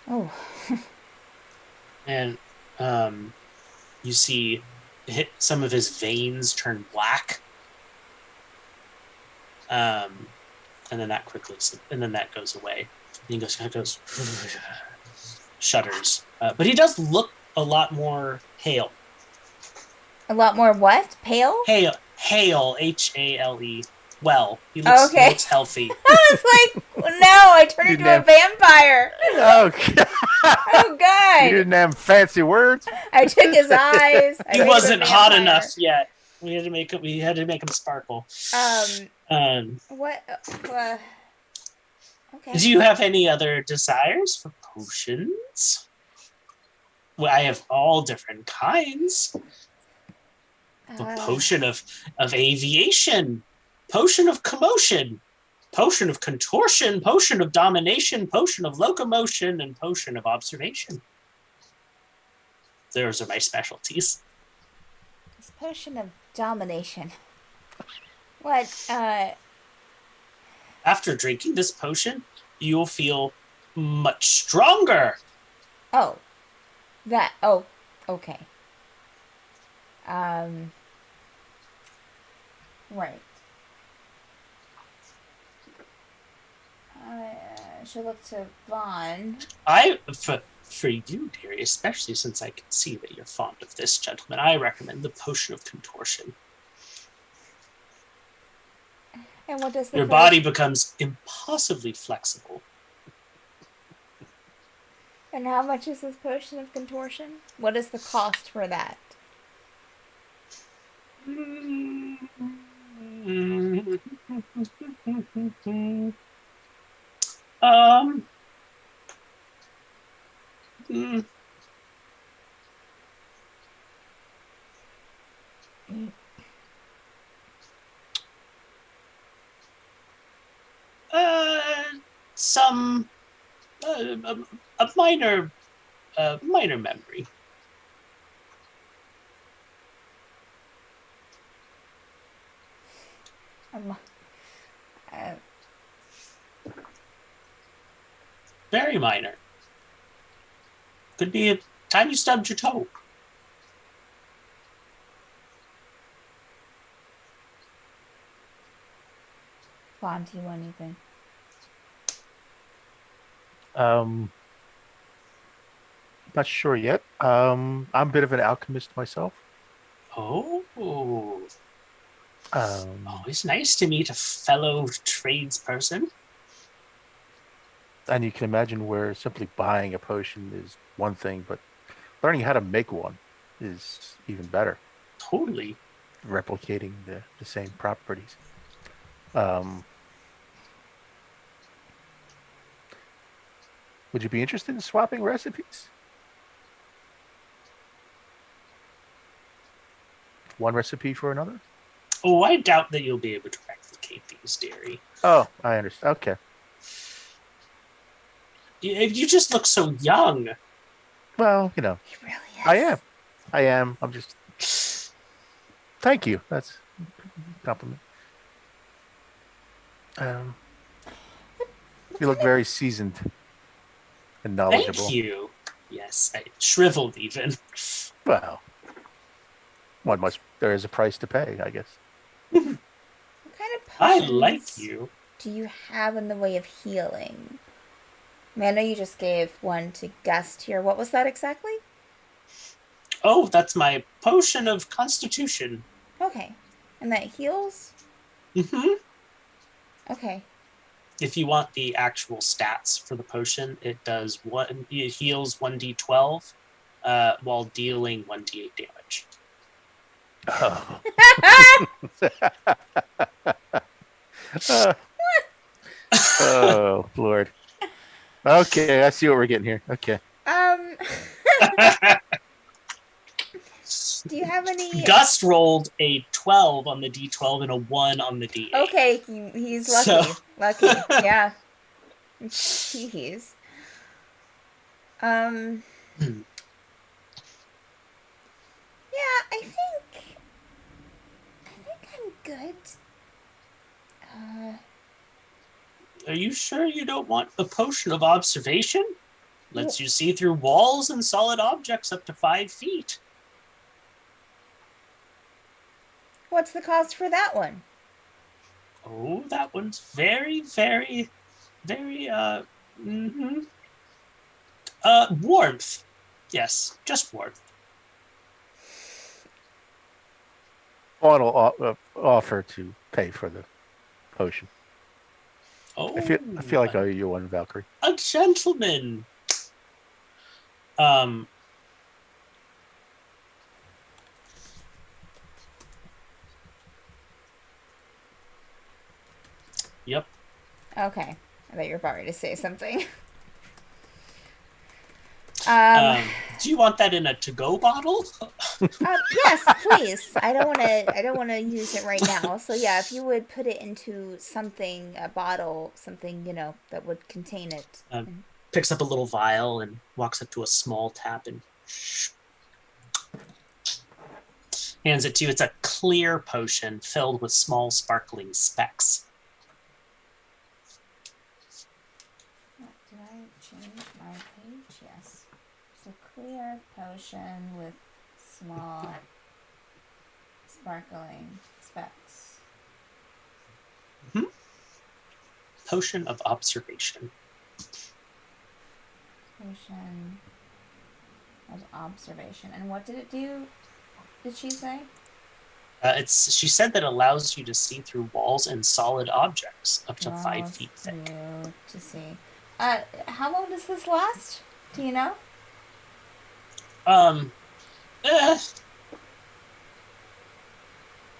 S1: Oh.
S2: And you see some of his veins turn black. And then that goes away. And he goes shudders. But he does look a lot more hale.
S1: A lot more what? Pale?
S2: Hale, Hale. Well, he looks healthy.
S1: I was like, no, I turned into a vampire.
S3: Oh, God.
S1: Oh, God.
S3: You didn't have fancy words?
S1: I took his eyes.
S2: He wasn't hot enough yet. We had to make him sparkle.
S1: What? Okay.
S2: Do you have any other desires for potions? Well, I have all different kinds. A potion of aviation, potion of commotion, potion of contortion, potion of domination, potion of locomotion, and potion of observation. Those are my specialties.
S1: Potion of domination. What?
S2: After drinking this potion, you'll feel much stronger.
S1: Oh, that. Oh, okay. Right. I should look to Vaughn.
S2: For you, dearie, especially since I can see that you're fond of this gentleman, I recommend the potion of contortion.
S1: And what does the
S2: Your body becomes impossibly flexible.
S1: And how much is this potion of contortion? What is the cost for that?
S2: Mm, some a minor memory.
S1: Uh,
S2: Very minor. Could be a time you stubbed your toe.
S1: Vaughn, do you want anything?
S3: Not sure yet. I'm a bit of an alchemist myself.
S2: Oh.
S3: Um,
S2: Always nice to meet a fellow tradesperson.
S3: and you can imagine where simply buying a potion is one thing, but learning how to make one is even better.
S2: Totally.
S3: Replicating the same properties. Would you be interested in swapping recipes? One recipe for another?
S2: Oh, I doubt that you'll be able to replicate these, dearie.
S3: Oh, I understand. Okay.
S2: You just look so young.
S3: Well, you know,
S1: He really is.
S3: I am. I'm just. Thank you. That's a compliment. You look very seasoned and knowledgeable.
S2: Thank you. Yes, I shriveled even.
S3: Well, there is a price to pay, I guess.
S1: What kind of
S2: I
S1: potions
S2: like you.
S1: do you have in the way of healing? I mean, I know you just gave one to Gust here. What was that exactly?
S2: Oh, that's my potion of constitution.
S1: Okay. And that heals?
S2: Mm-hmm.
S1: Okay.
S2: If you want the actual stats for the potion, it heals 1d12 while dealing 1d8 damage.
S3: Oh. Oh, Lord. Okay, I see what we're getting here. Okay.
S1: Do you have any?
S2: Gust rolled a 12 on the d12 and a 1 on the d8.
S1: Okay, he's lucky.
S2: So...
S1: Lucky, yeah. Jeez. Yeah, I think I'm good.
S2: Are you sure you don't want the potion of observation? Lets you see through walls and solid objects up to 5 feet.
S1: What's the cost for that one?
S2: Oh, that one's very, very, very, warmth. Yes, just warmth.
S3: Vaughn will offer to pay for the potion.
S2: Oh,
S3: I feel like I owe you one, Valkyrie.
S2: A gentleman. Yep.
S1: Okay. I thought you were about ready to say something.
S2: Do you want that in a to-go bottle?
S1: Yes, please. I don't want to use it right now. So yeah, if you would put it into something, a bottle, something, that would contain it.
S2: Picks up a little vial and walks up to a small tap and Hands it to you. It's a clear potion filled with small sparkling specks.
S1: Did I change my page? Yes. It's a clear potion with small sparkling specks.
S2: Potion of observation.
S1: Potion of observation. And what did it do? Did she say?
S2: She said that allows you to see through walls and solid objects up to 5
S1: Allows
S2: feet thick.
S1: you to see. How long does this last? Do you know?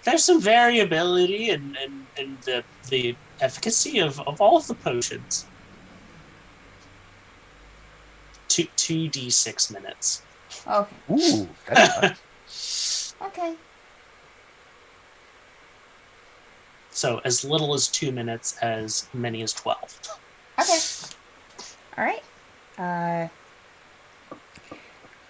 S2: There's some variability in the efficacy of all of the potions. 2d6 minutes.
S1: Okay.
S3: Ooh, that's nice.
S1: Okay.
S2: So as little as 2 minutes, as many as 12.
S1: Okay. All right.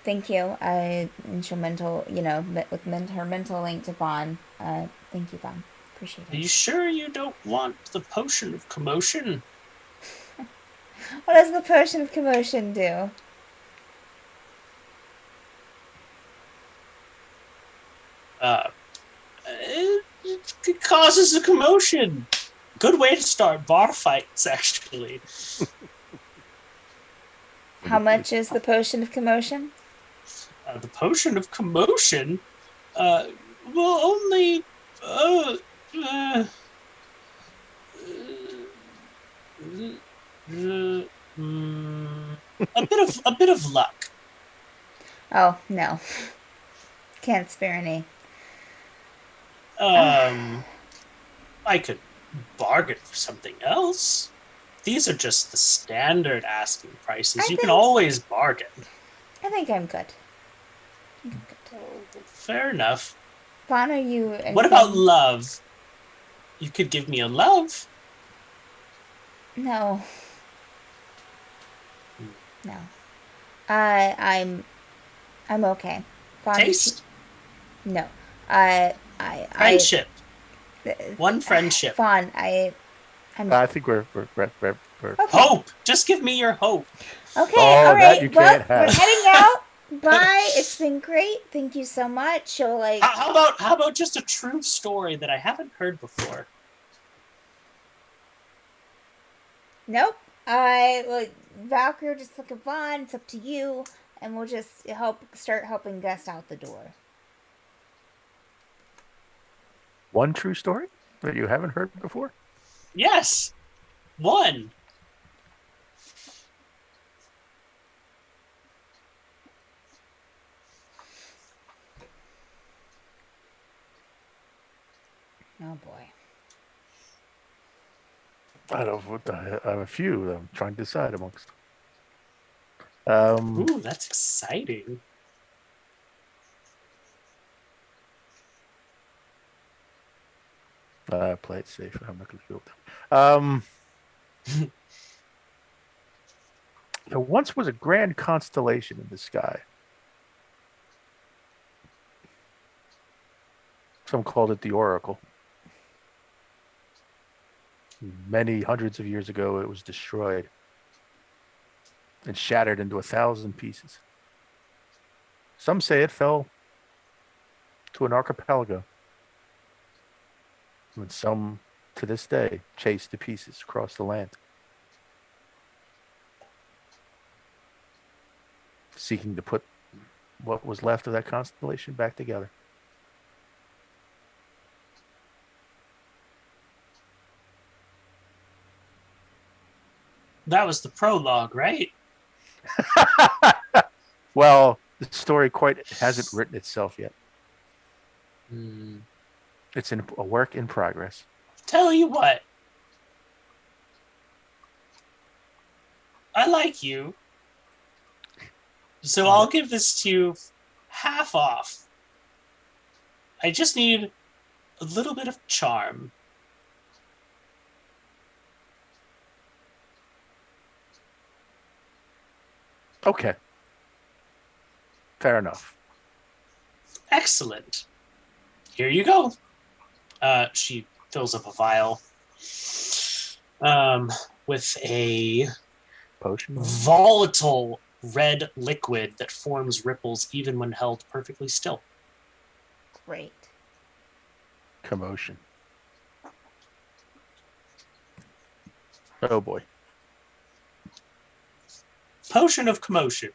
S1: Thank you. And she'll mental, with her mental link to Vaughn. Thank you, Vaughn. Appreciate
S2: Are
S1: it.
S2: you sure you don't want the potion of commotion?
S1: What does the potion of commotion do?
S2: It causes a commotion. Good way to start bar fights, actually.
S1: How much is the potion of commotion?
S2: The potion of commotion will only a bit of luck.
S1: Oh, no. Can't spare any.
S2: I could bargain for something else. These are just the standard asking prices. You can always bargain.
S1: I think I'm good.
S2: Fair enough.
S1: Vaughn, are you...
S2: What about love? You could give me a love.
S1: No. No. I'm okay. Vaughn,
S2: Taste?
S1: No.
S2: Friendship. One friendship.
S1: Vaughn,
S3: I think we're
S1: Okay.
S2: Hope. Just give me your hope.
S1: Okay,
S3: Oh,
S1: all
S3: that
S1: right.
S3: you
S1: Well,
S3: can't have.
S1: we're heading out. Bye. It's been great. Thank you so much. She'll
S2: How about just a true story that I haven't heard before?
S1: Nope. Valkyrie, just look at Vaughn. It's up to you, and we'll just start helping Gus out the door.
S3: One true story that you haven't heard before?
S2: Yes. One.
S1: Oh boy.
S3: I don't know. I have a few that I'm trying to decide amongst.
S2: Ooh, that's exciting.
S3: Play it safe. I'm not going to feel them. There once was a grand constellation in the sky. Some called it the Oracle. Many hundreds of years ago, it was destroyed and shattered into 1,000 pieces. Some say it fell to an archipelago, and some, to this day, chase the pieces across the land, seeking to put what was left of that constellation back together.
S2: That was the prologue, right?
S3: Well, the story quite hasn't written itself yet. It's in a work in progress.
S2: Tell you what. I like you. So I'll give this to you half off. I just need a little bit of charm.
S3: Okay. Fair enough.
S2: Excellent. Here you go. She fills up a vial with a
S3: Potion.
S2: volatile red liquid that forms ripples even when held perfectly still.
S1: Great.
S3: Commotion. Oh boy.
S2: Potion of commotion.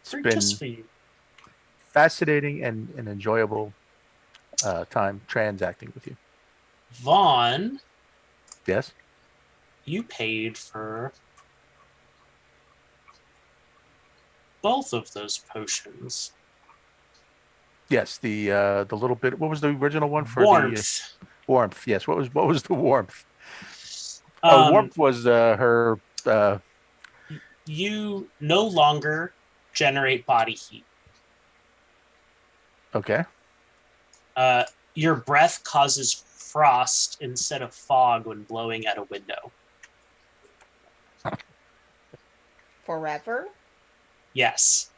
S3: It's been
S2: Just for you.
S3: fascinating and an enjoyable time transacting with you.
S2: Vaughn,
S3: Yes.
S2: you paid for both of those potions.
S3: Yes. The little bit. What was the original one for
S2: Warmth.
S3: the warmth? Yes. What was the warmth? Warmth was her.
S2: You no longer generate body heat.
S3: Okay.
S2: Your breath causes frost instead of fog when blowing at a window.
S1: Forever?
S2: Yes.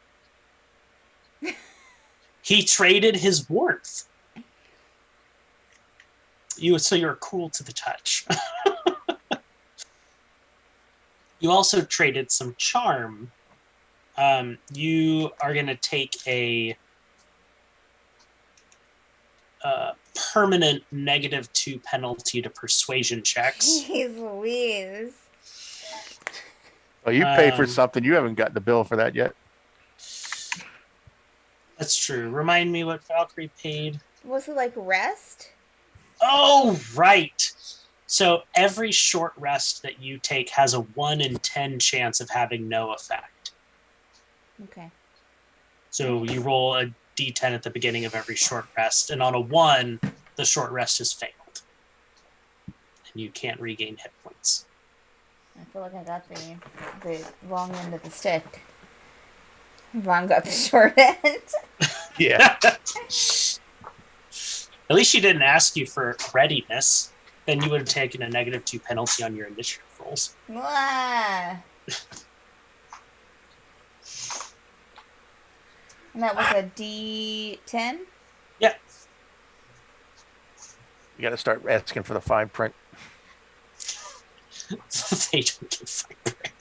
S2: He traded his warmth. So you're cool to the touch. You also traded some charm. You are going to take a permanent -2 penalty to persuasion checks.
S1: Jeez Louise.
S3: Well, you paid for something. You haven't gotten the bill for that yet.
S2: That's true. Remind me what Valkyrie paid.
S1: Was it like rest?
S2: Oh, right. So every short rest that you take has a 1 in 10 chance of having no effect.
S1: Okay.
S2: So you roll a d10 at the beginning of every short rest, and on a 1, the short rest has failed. And you can't regain hit points.
S1: I feel like I got the wrong end of the stick. Vaughn got the short end.
S3: Yeah.
S2: At least she didn't ask you for readiness. Then you would have taken a -2 penalty on your initiative rolls.
S1: Mwah. And that was a D10?
S2: Yeah.
S3: You got to start asking for the fine print.
S2: They don't give fine print.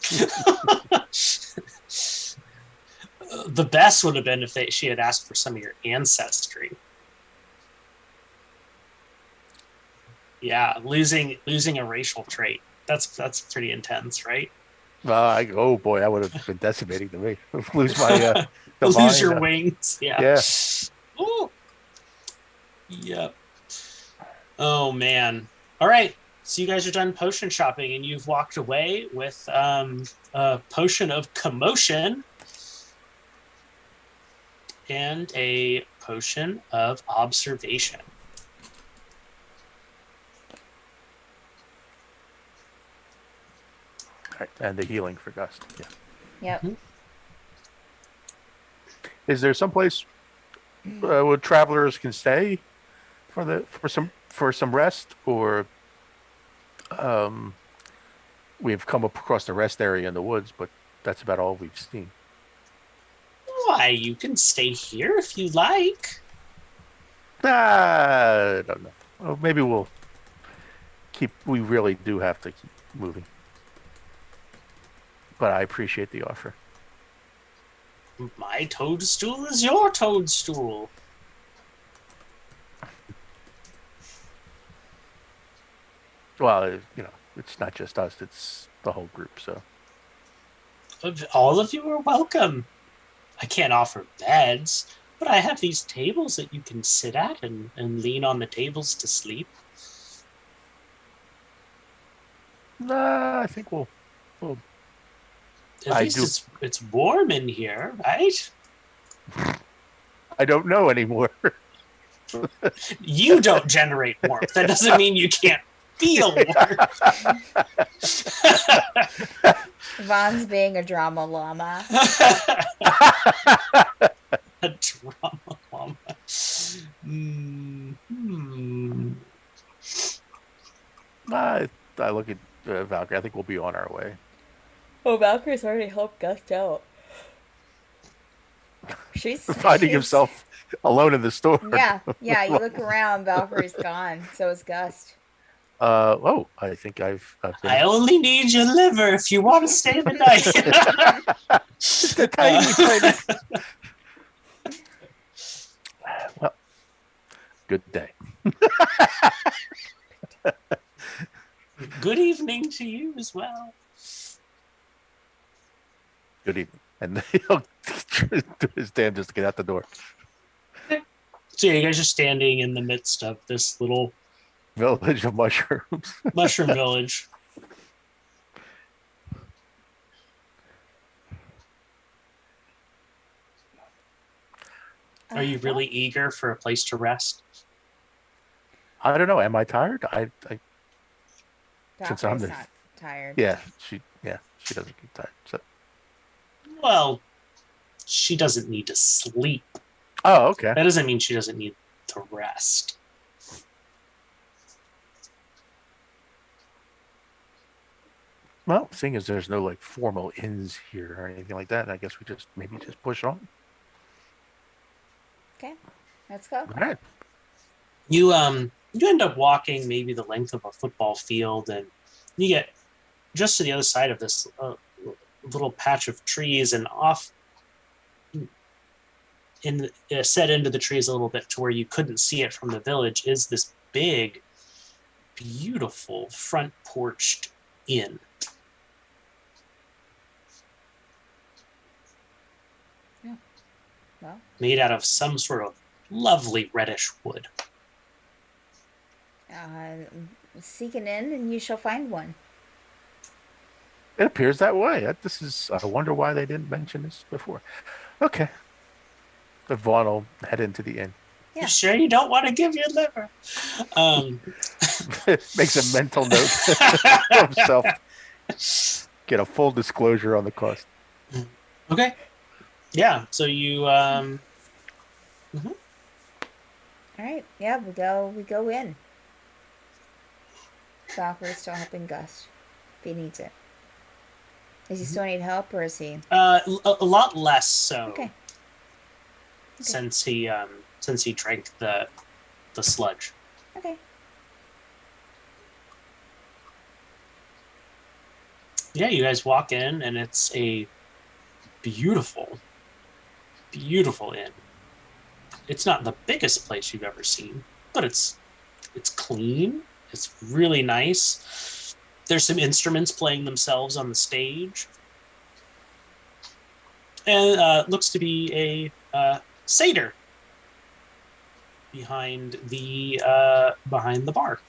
S2: The best would have been if she had asked for some of your ancestry. Yeah, losing a racial trait. That's pretty intense, right?
S3: Oh boy, that would have been decimating to me. Lose my
S2: lose your wings. Yeah.
S3: Yeah.
S2: Ooh. Yep. Oh man. All right. So you guys are done potion shopping, and you've walked away with a potion of commotion and a potion of observation.
S3: Right, and the healing for Gust. Yeah.
S1: Yep.
S2: Mm-hmm.
S3: Is there someplace where travelers can stay for some rest, or we've come up across the rest area in the woods, but that's about all we've seen.
S2: Why, you can stay here if you like.
S3: I don't know. Well, maybe we'll keep. We really do have to keep moving, but I appreciate the offer.
S2: My toadstool is your toadstool.
S3: Well, it's not just us; it's the whole group. So
S2: all of you are welcome. I can't offer beds, but I have these tables that you can sit at and lean on the tables to sleep.
S3: Nah, I think we'll
S2: At least it's warm in here, right?
S3: I don't know anymore.
S2: You don't generate warmth. That doesn't mean you can't feel warmth.
S1: Vaughn's being a drama llama.
S2: A drama llama.
S3: I look at Valkyrie. I think we'll be on our way.
S1: Oh, Valkyrie's already helped Gust out.
S3: finding
S1: she's
S3: himself alone in the store.
S1: yeah, yeah. You look around, Valkyrie's gone. So is Gust.
S3: Oh, I think I've
S2: I
S3: been.
S2: only need your liver if you want to stay the night.
S3: Just a tiny. Well, good day.
S2: Good evening to you as well.
S3: Good evening. And he'll do his damnedest to get out the door.
S2: So you guys are standing in the midst of this little
S3: Village of mushrooms.
S2: mushroom village. Are you really eager for a place to rest?
S3: I don't know. Am I tired? Since I'm
S1: Valkyrie's
S3: the-
S1: not tired.
S3: Yeah, she doesn't get tired. So.
S2: Well, she doesn't need to sleep.
S3: Oh, okay.
S2: That doesn't mean she doesn't need to rest.
S3: Well, seeing as there's no like formal inns here or anything like that, I guess we just push on.
S1: Okay, let's go.
S3: All right.
S2: You end up walking maybe the length of a football field, and you get just to the other side of this little patch of trees, and off in set into the trees a little bit to where you couldn't see it from the village is this big, beautiful front porched inn.
S1: Yeah. Well,
S2: made out of some sort of lovely reddish wood.
S1: seek an inn and you shall find one.
S3: It appears that way. I wonder why they didn't mention this before. Okay. The Vaughn will head into the inn.
S1: Yeah.
S2: You sure you don't want to give your liver?
S3: Makes a mental note for himself. Get a full disclosure on the cost.
S2: Okay. Yeah. So you.
S1: All right. Yeah, we go in. Valkyrie's still helping Gus if he needs it. Does he still need help, or is he?
S2: A lot less so.
S1: Okay.
S2: Since he drank the sludge.
S1: Okay.
S2: Yeah, you guys walk in, and it's a beautiful, beautiful inn. It's not the biggest place you've ever seen, but it's clean. It's really nice. There's some instruments playing themselves on the stage, and looks to be a satyr behind the bar.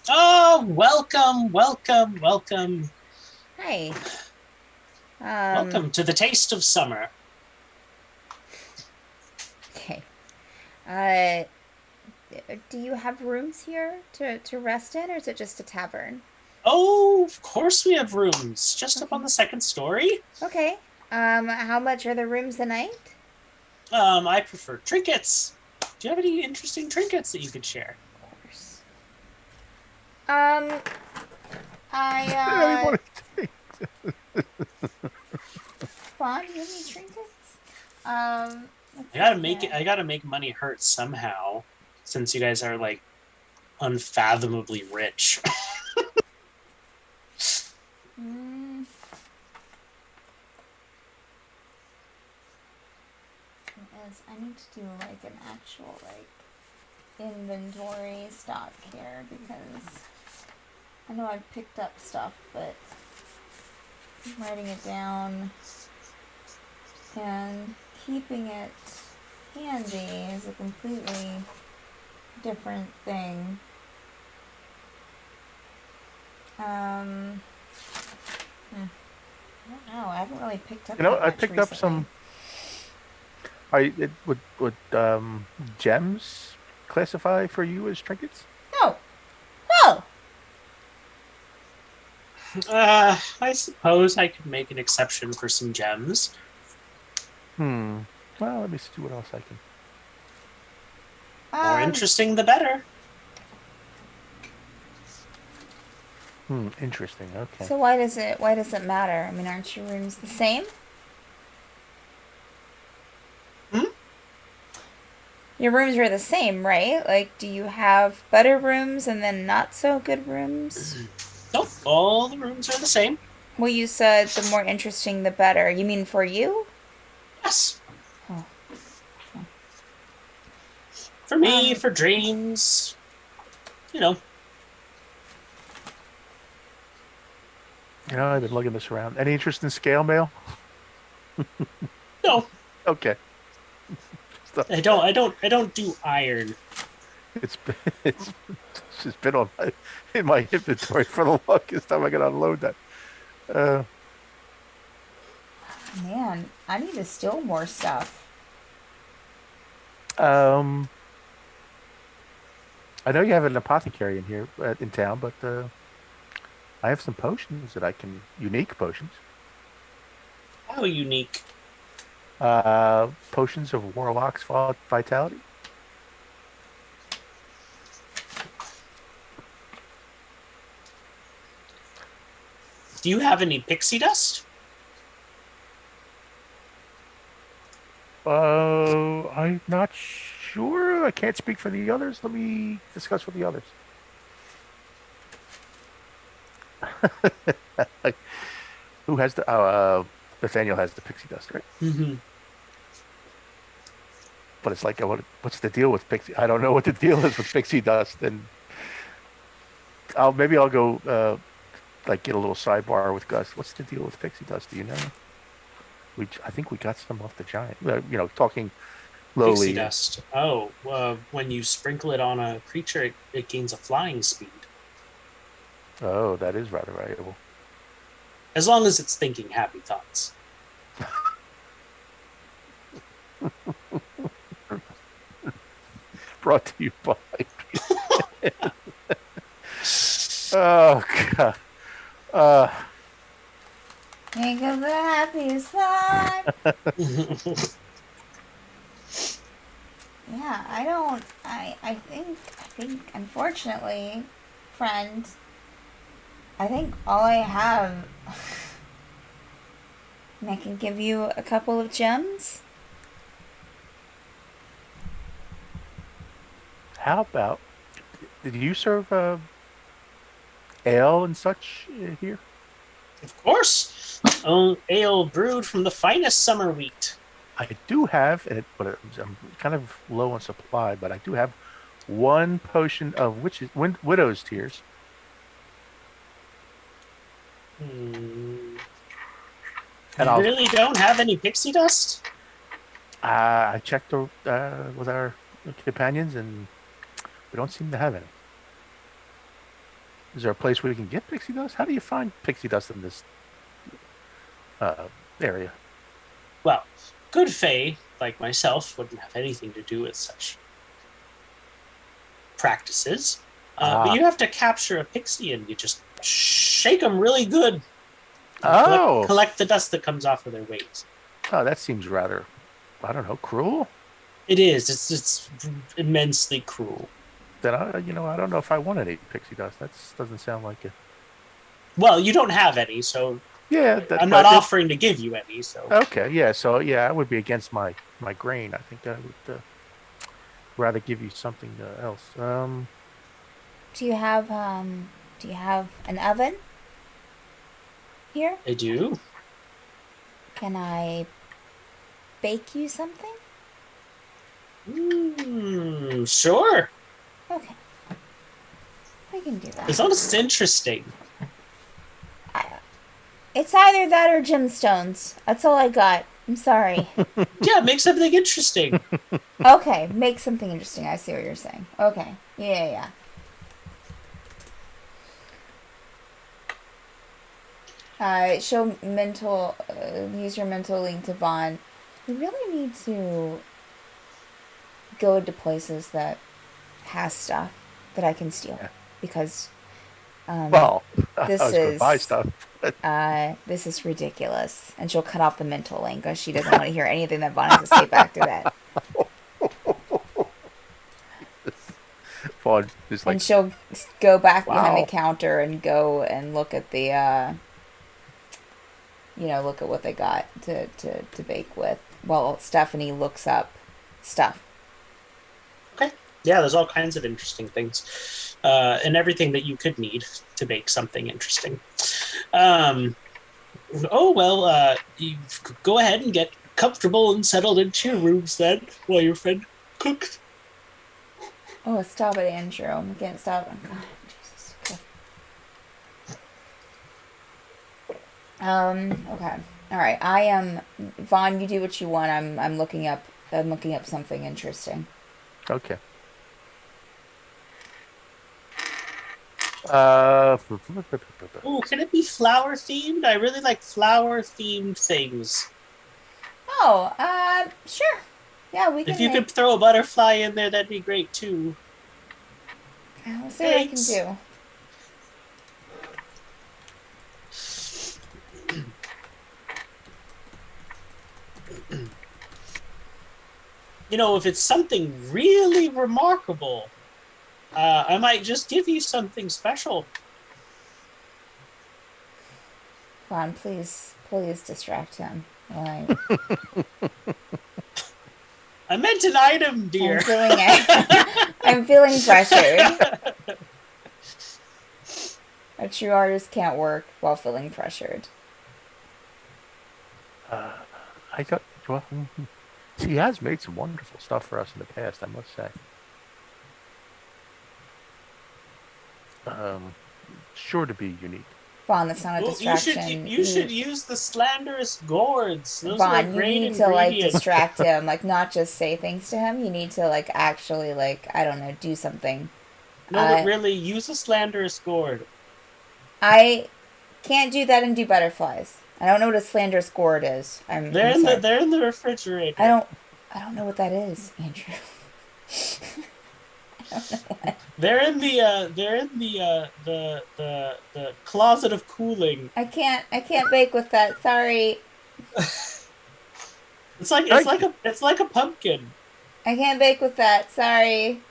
S2: Oh, welcome.
S1: Hi.
S2: Welcome to the taste of summer.
S1: Okay. Do you have rooms here to rest in, or is it just a tavern?
S2: Oh, of course we have rooms. Just up on the second story.
S1: Okay. How much are the rooms a night?
S2: I prefer trinkets. Do you have any interesting trinkets that you could share?
S1: Of course. Fawn, do you have any trinkets?
S2: I gotta make money hurt somehow, since you guys are like unfathomably rich.
S1: I need to do like an actual inventory stock here, because I know I've picked up stuff, but writing it down and keeping it handy is a completely different thing. I don't know. I haven't really picked up.
S3: I picked up some. Would gems classify for you as trinkets?
S1: No.
S2: I suppose I could make an exception for some gems.
S3: Well, let me see what else I can.
S2: More interesting, the better.
S3: Interesting. Okay.
S1: So why does it matter? I mean, aren't your rooms the same?
S2: Hmm?
S1: Your rooms are the same, right? Like, do you have better rooms and then not so good rooms?
S2: Nope, all the rooms are the same.
S1: Well, you said the more interesting, the better. You mean for you?
S2: Yes.
S1: Oh.
S2: For me,
S1: Um,
S2: for dreams, you know.
S3: I've been looking this around. Any interest in scale mail?
S2: No,
S3: Okay.
S2: I don't do iron.
S3: It's been, it's just been in my inventory for the longest time. I got to unload that. Uh,
S1: Man, I need to steal more stuff.
S3: um, I know you have an apothecary in here in town, but I have some potions that I can unique potions.
S2: How unique.
S3: Potions of Warlock's Vitality.
S2: Do you have any pixie dust?
S3: I'm not sure. I can't speak for the others. Let me discuss with the others. Who has the? Nathaniel has the pixie dust, right?
S2: Mm-hmm.
S3: But it's like, what's the deal with pixie? I don't know what the deal is with pixie dust, and maybe I'll go like get a little sidebar with Gus. What's the deal with pixie dust? Do you know? I think we got some off the giant. Talking lowly.
S2: Pixie dust. Oh, when you sprinkle it on a creature, it gains a flying speed.
S3: Oh, that is rather valuable.
S2: As long as it's thinking happy thoughts.
S3: Brought to you by. Oh God.
S1: Think of the happiest time. Yeah, I don't. I think, unfortunately, friend, I think all I have. And I can give you a couple of gems.
S3: How about? Did you serve ale and such here?
S2: Of course. Ale brewed from the finest summer wheat.
S3: I do have, but I'm kind of low on supply. But I do have one potion of widow's tears.
S2: Hmm.
S3: And
S2: You really don't have any pixie dust?
S3: I checked with our companions, and we don't seem to have any. Is there a place where we can get pixie dust? How do you find pixie dust in this area?
S2: Well, good fae, like myself, wouldn't have anything to do with such practices. But you have to capture a pixie and you just shake them really good. Collect the dust that comes off of their wings.
S3: Oh, that seems rather, I don't know, cruel.
S2: It is. It's immensely cruel.
S3: Then I don't know if I want any pixie dust. That doesn't sound like it.
S2: Well, you don't have any, so
S3: yeah,
S2: I'm not offering to give you any. So
S3: okay, yeah, so yeah, I would be against my grain. I think I would rather give you something else.
S1: Do you have an oven here?
S2: I do.
S1: Can I bake you something?
S2: Sure.
S1: Okay. I can do that.
S2: As long as it's interesting.
S1: It's either that or gemstones. That's all I got. I'm sorry.
S2: Yeah, make something interesting.
S1: Okay, make something interesting. I see what you're saying. Okay. Yeah. Use your mental link to Vaughn. We really need to go to places that has stuff that I can steal. Yeah. Because
S3: this I was gonna buy stuff.
S1: This is ridiculous. And she'll cut off the mental link because she doesn't want to hear anything that Vaughn has to say back to that.
S3: Vaughn is like,
S1: And she'll go back behind the
S3: wow.
S1: counter and go and look at the, look at what they got to bake with. While Stephanie looks up stuff.
S2: Okay. Yeah, there's all kinds of interesting things, and everything that you could need to bake something interesting. You go ahead and get comfortable and settled into your rooms then, while your friend cooks.
S1: Oh, stop it, Andrew. I can't stop. Oh, God, Jesus. Okay. Okay. All right. I am Vaughn. You do what you want. I'm looking up. I'm looking up something interesting.
S3: Okay. Uh,
S2: Oh, can it be flower themed? I really like flower themed things.
S1: Oh, sure. Yeah, we
S2: If
S1: can
S2: you
S1: make.
S2: could throw a butterfly in there, that'd be great too.
S1: I'll see what I can
S2: Thanks.
S1: do.
S2: If it's something really remarkable, I might just give you something special.
S1: Vaughn, please distract him. Like,
S2: I meant an item, dear.
S1: I'm feeling it. I'm feeling pressured. A true artist can't work while feeling pressured.
S3: I got, well, he has made some wonderful stuff for us in the past, I must say. Sure to be unique.
S1: Vaughn, that's not a
S2: Well,
S1: distraction.
S2: you should use the slanderous gourds. Those are a
S1: Vaughn, you
S2: great
S1: need to like
S2: ingredient.
S1: distract him, like not just say things to him. You need to like actually like I don't know, do something.
S2: No, but really, use a slanderous gourd.
S1: I can't do that and do butterflies. I don't know what a slanderous gourd is. I'm sorry.
S2: They're in the refrigerator.
S1: I don't know what that is, Andrew. I don't know what.
S2: They're in the closet of cooling.
S1: I can't bake with that. Sorry.
S2: It's like a pumpkin.
S1: I can't bake with that. Sorry.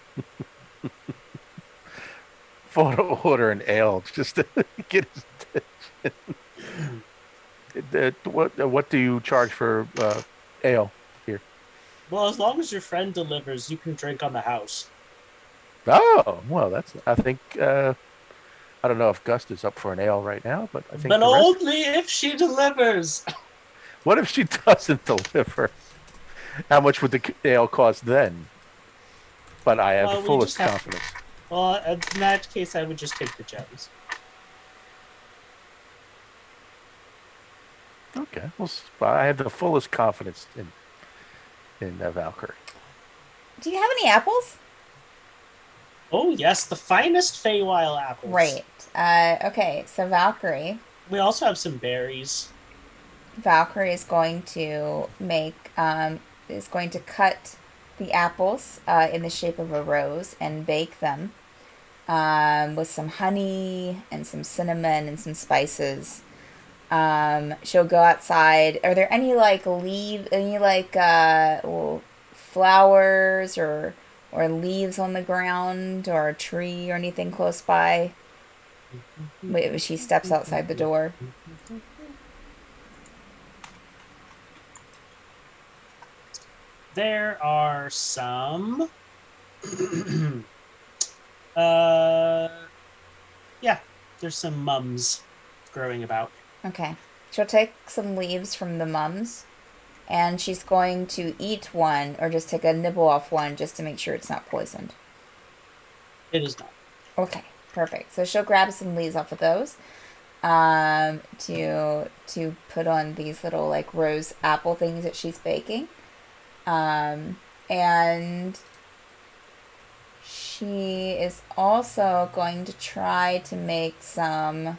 S3: For to order an ale just to get his attention. What do you charge for ale here?
S2: Well, as long as your friend delivers, you can drink on the house.
S3: Oh, well, that's, I think, I don't know if Gust is up for an ale right now, but I think
S2: But
S3: the rest.
S2: only if she delivers.
S3: What if she doesn't deliver? How much would the ale cost then? But I have
S2: Well,
S3: the
S2: we
S3: fullest
S2: just have-
S3: confidence.
S2: Well, in that case, I would just take the gems.
S3: Okay, well, I have the fullest confidence in Valkyrie.
S1: Do you have any apples?
S2: Oh yes, the finest Feywild apples.
S1: Right. Okay, so Valkyrie
S2: We also have some berries.
S1: is going to is going to cut the apples in the shape of a rose and bake them with some honey and some cinnamon and some spices. She'll go outside. Are there any flowers or leaves on the ground or a tree or anything close by? Wait, she steps outside the door.
S2: There are some. Yeah, there's some mums growing about.
S1: Okay. She'll take some leaves from the mums and she's going to eat one or just take a nibble off one just to make sure it's not poisoned.
S2: It is not.
S1: Okay, perfect. So she'll grab some leaves off of those to put on these little like rose apple things that she's baking. And she is also going to try to make some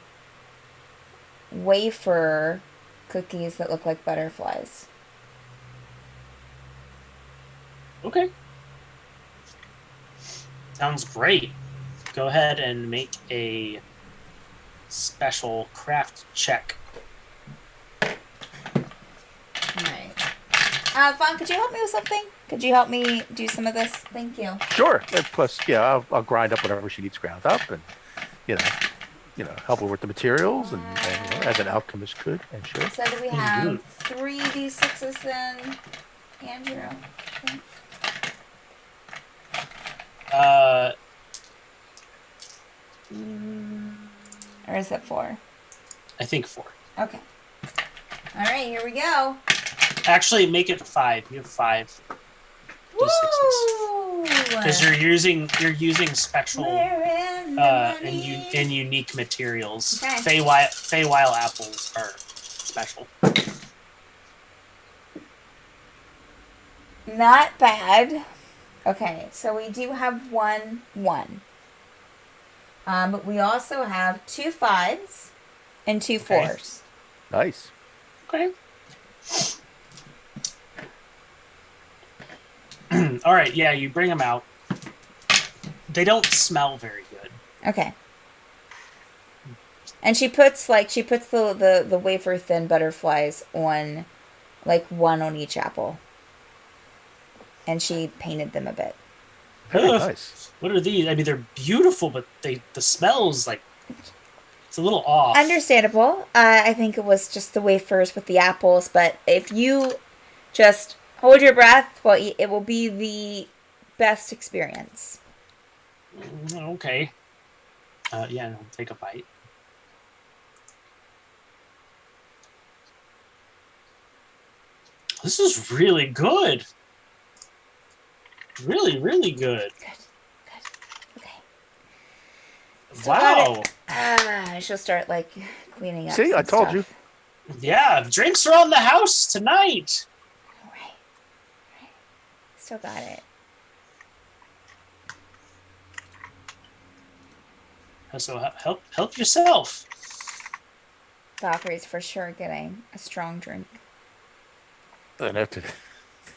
S1: wafer cookies that look like butterflies.
S2: Okay. Sounds great. Go ahead and make a special craft check.
S1: Right. Fawn, could you help me with something? Could you help me do some of this? Thank you.
S3: Sure. And plus, yeah, I'll grind up whatever she needs ground up, and you know, help her with the materials, and as an alchemist could and should.
S1: So do we have 3d6s then, Andrew? Or is it 4?
S2: I think 4.
S1: Okay. All right, here we go.
S2: Actually, make it 5. You have 5 d6s because you're using special and unique materials.
S1: Okay.
S2: Feywild apples are special.
S1: Not bad. Okay, so we do have 1. But we also have 2 5s and 2 4s.
S3: Nice.
S2: Okay. All right. Yeah, you bring them out. They don't smell very good.
S1: Okay. And she puts the wafer thin butterflies on, like, 1 on each apple. And she painted them a bit.
S3: Very nice.
S2: What are these? I mean, they're beautiful, but the smell's like it's a little off.
S1: Understandable. I think it was just the wafers with the apples, but if you just hold your breath, well, it will be the best experience.
S2: Okay. Yeah, no, take a bite. This is really good. Really, really good.
S1: Good. Okay.
S2: Wow.
S1: She'll start, like, cleaning up.
S3: See, I told you.
S2: Yeah, drinks are on the house tonight.
S1: All right. Still got it.
S2: So help yourself.
S1: Valkyrie's for sure getting a strong drink.
S3: And after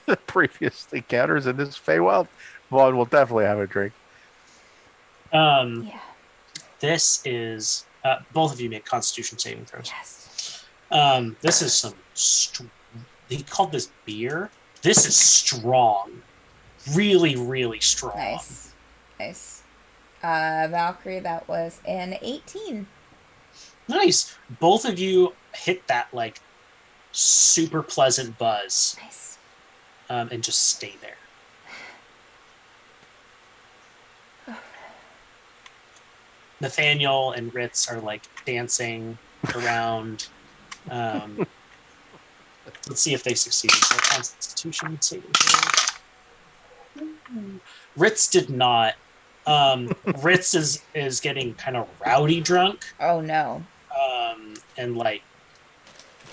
S3: the previous encounters in this Feywild, Vaughn will definitely have a drink.
S1: Yeah.
S2: This is both of you make Constitution saving throws.
S1: Yes.
S2: This is some. They called this beer. This is strong, really, really strong.
S1: Nice. Valkyrie, that was an 18.
S2: Nice. Both of you hit that like super pleasant buzz.
S1: Nice.
S2: And just stay there. Nathaniel and Ritz are like dancing around. Let's see if they succeeded. So Constitution saving throw. Ritz did not. Ritz is getting kind of rowdy drunk.
S1: Oh no.
S2: And like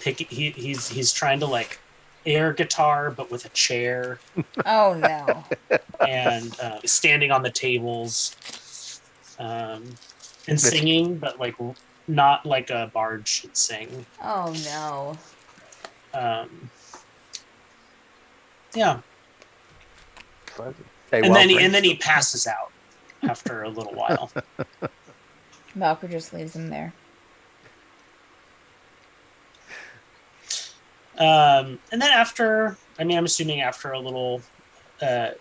S2: he's trying to like air guitar but with a chair.
S1: Oh no.
S2: And standing on the tables. And singing, but like not like a bard should sing.
S1: Oh no.
S2: Yeah. And then he passes out after a little while.
S1: Valkyrie just leaves him there.
S2: And then after, I'm assuming after a little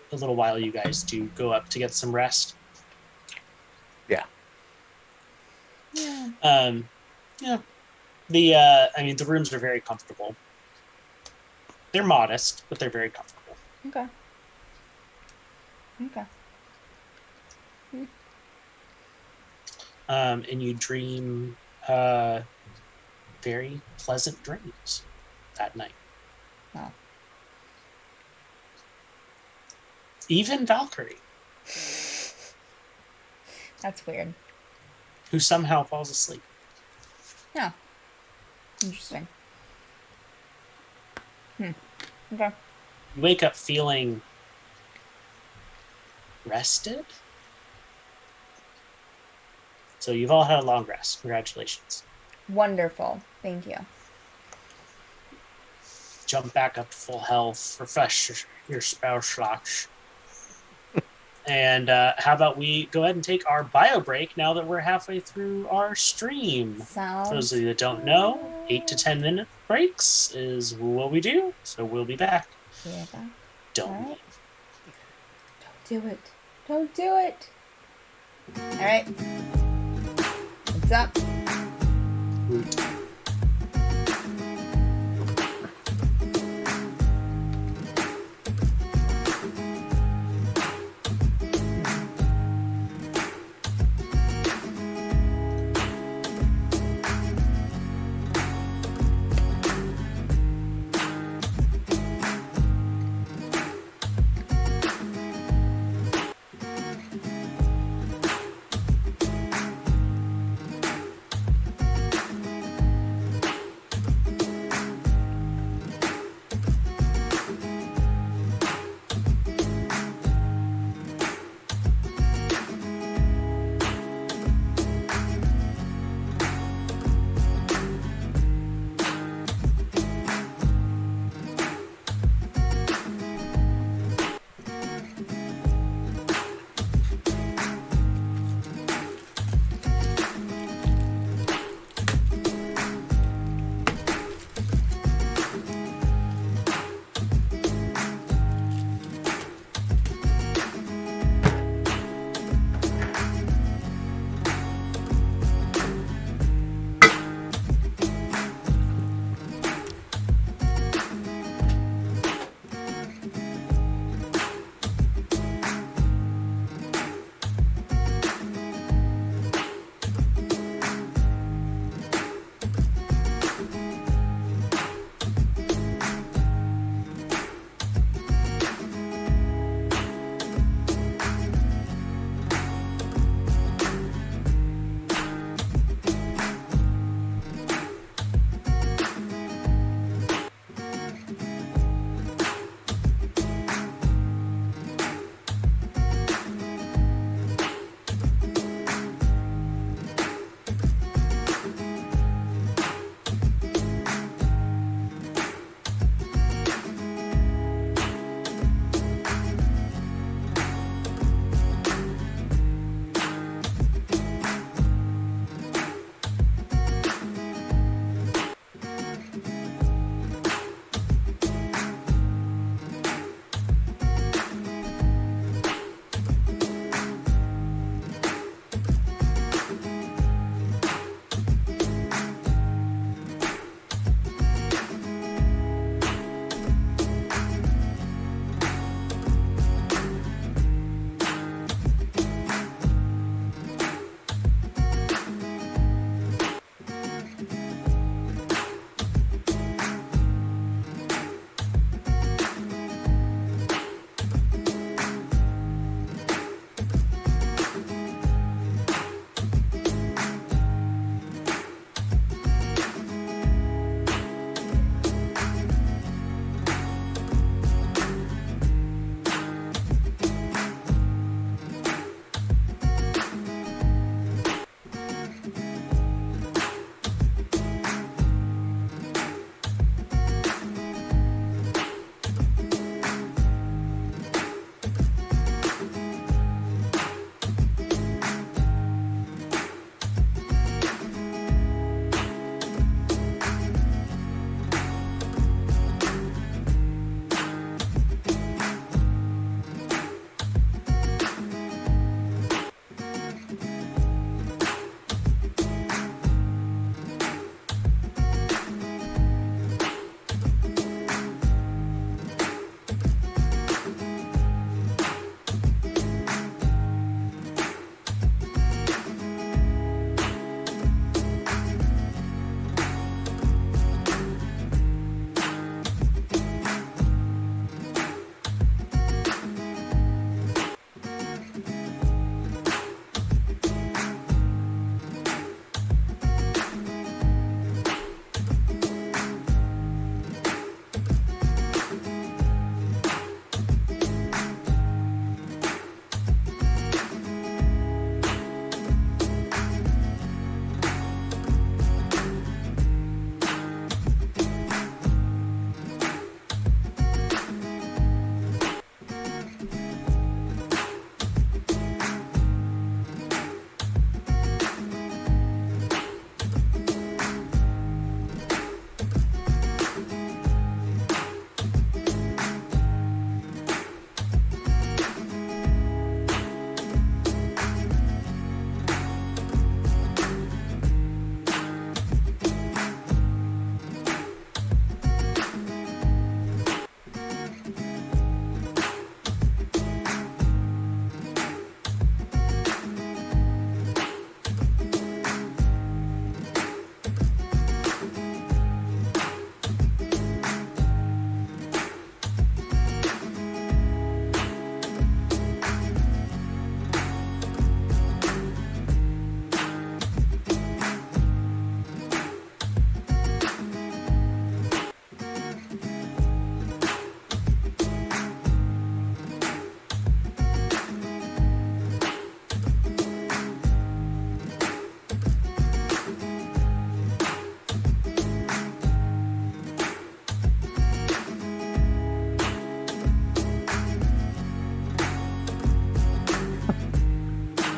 S2: while, you guys do go up to get some rest.
S3: Yeah.
S1: Yeah.
S2: Yeah. The rooms are very comfortable. They're modest, but they're very comfortable.
S1: Okay.
S2: And you dream very pleasant dreams that night.
S1: Wow.
S2: Even Valkyrie.
S1: That's weird.
S2: Who somehow falls asleep.
S1: Yeah. Interesting. Okay.
S2: You wake up feeling rested. So you've all had a long rest. Congratulations.
S1: Wonderful. Thank you.
S2: Jump back up to full health. Refresh your spell slots. And how about we go ahead and take our bio break now that we're halfway through our stream.
S1: Sounds
S2: For those of you that don't know, 8 to 10 minute breaks is what we do. So we'll be back.
S1: Yeah.
S2: Don't
S1: Alright.
S2: leave.
S1: Don't do it. Don't do it. All right. What's up?
S2: Woot.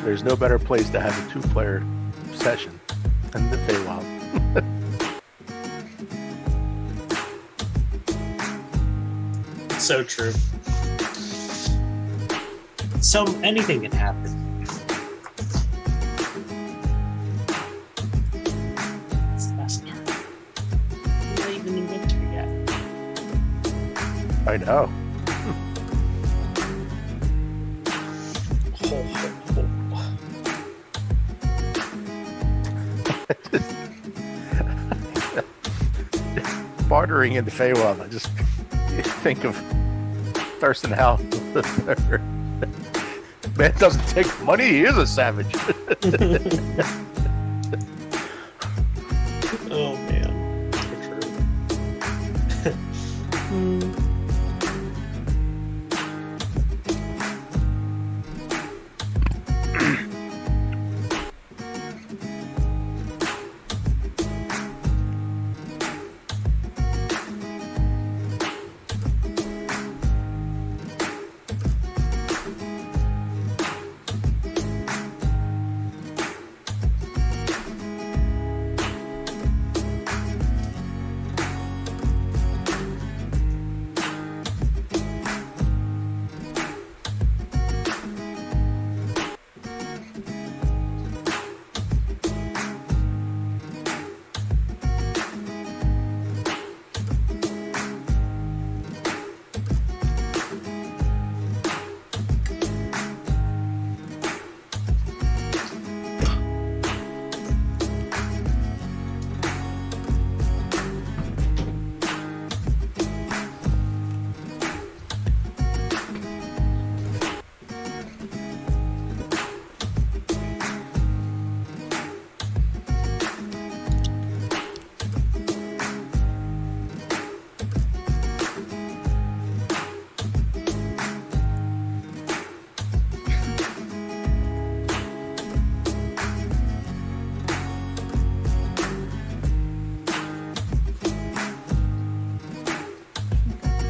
S3: there's no better place to have a 2-player session than the Feywild.
S2: So true. So anything can happen. It's the best part. We're not even in winter yet.
S3: I know.
S2: Ho, ho, ho.
S3: Bartering in the Feywild, I just think of Thurston Howell the Third. Man doesn't take money, he is a savage.
S2: Oh man, so true.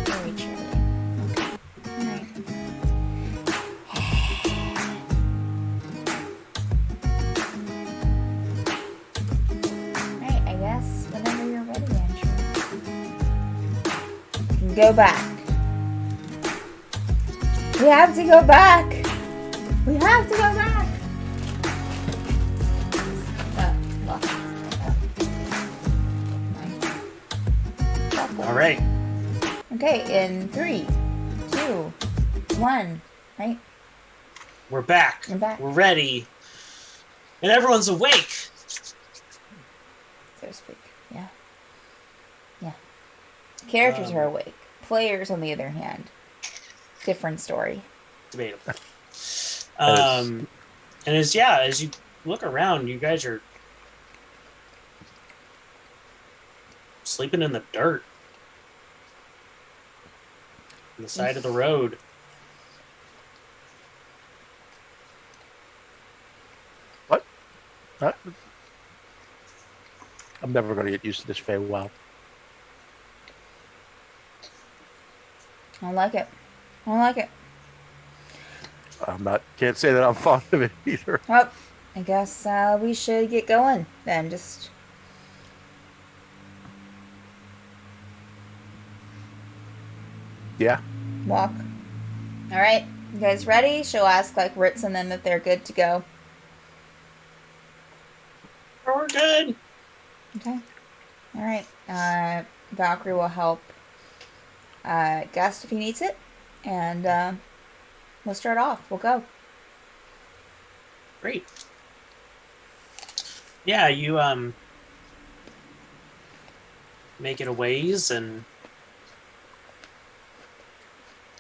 S1: Very chilly. Okay. Alright, I guess whenever you're ready, Andrew. You can go back. We have to go back. We have to go back. Look.
S2: All right.
S1: Okay, in 3, 2, 1, right?
S2: We're back.
S1: We're back.
S2: We're ready. And everyone's awake.
S1: So to speak. Yeah. Yeah. Characters are awake. Players, on the other hand, different story.
S2: Debatable. And as you look around, you guys are sleeping in the dirt. On the side of the road.
S3: What? I'm never going to get used to this Feywild.
S1: I don't like it. I don't like it.
S3: Can't say that I'm fond of it either.
S1: Well, I guess we should get going then. Just
S3: Yeah.
S1: walk. All right, you guys ready? She'll ask like Ritz and them if they're good to go.
S2: We're good.
S1: Okay. All right. Valkyrie will help Gust if he needs it, and we'll start off. We'll go.
S2: Great. Yeah, you make it a ways, and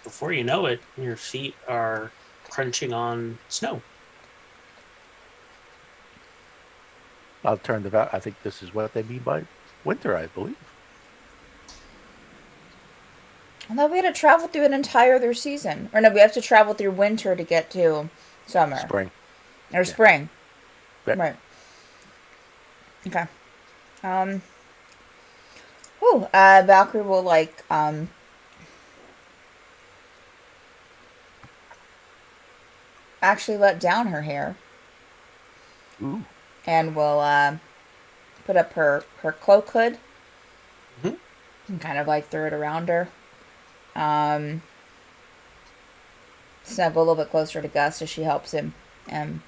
S2: before you know it, your feet are crunching on snow.
S3: I'll turn to that. I think this is what they mean by winter, I believe.
S1: I thought we had to travel through an entire other season. Or no, we have to travel through winter to get to summer.
S3: Spring.
S1: Or spring.
S3: Yeah.
S1: Right. Okay. Valkyrie will like actually let down her hair
S3: Ooh.
S1: and will put up her cloak hood
S2: Mhm.
S1: and kind of like throw it around her. Um, Snuggle a little bit closer to Gus as she helps him. Um,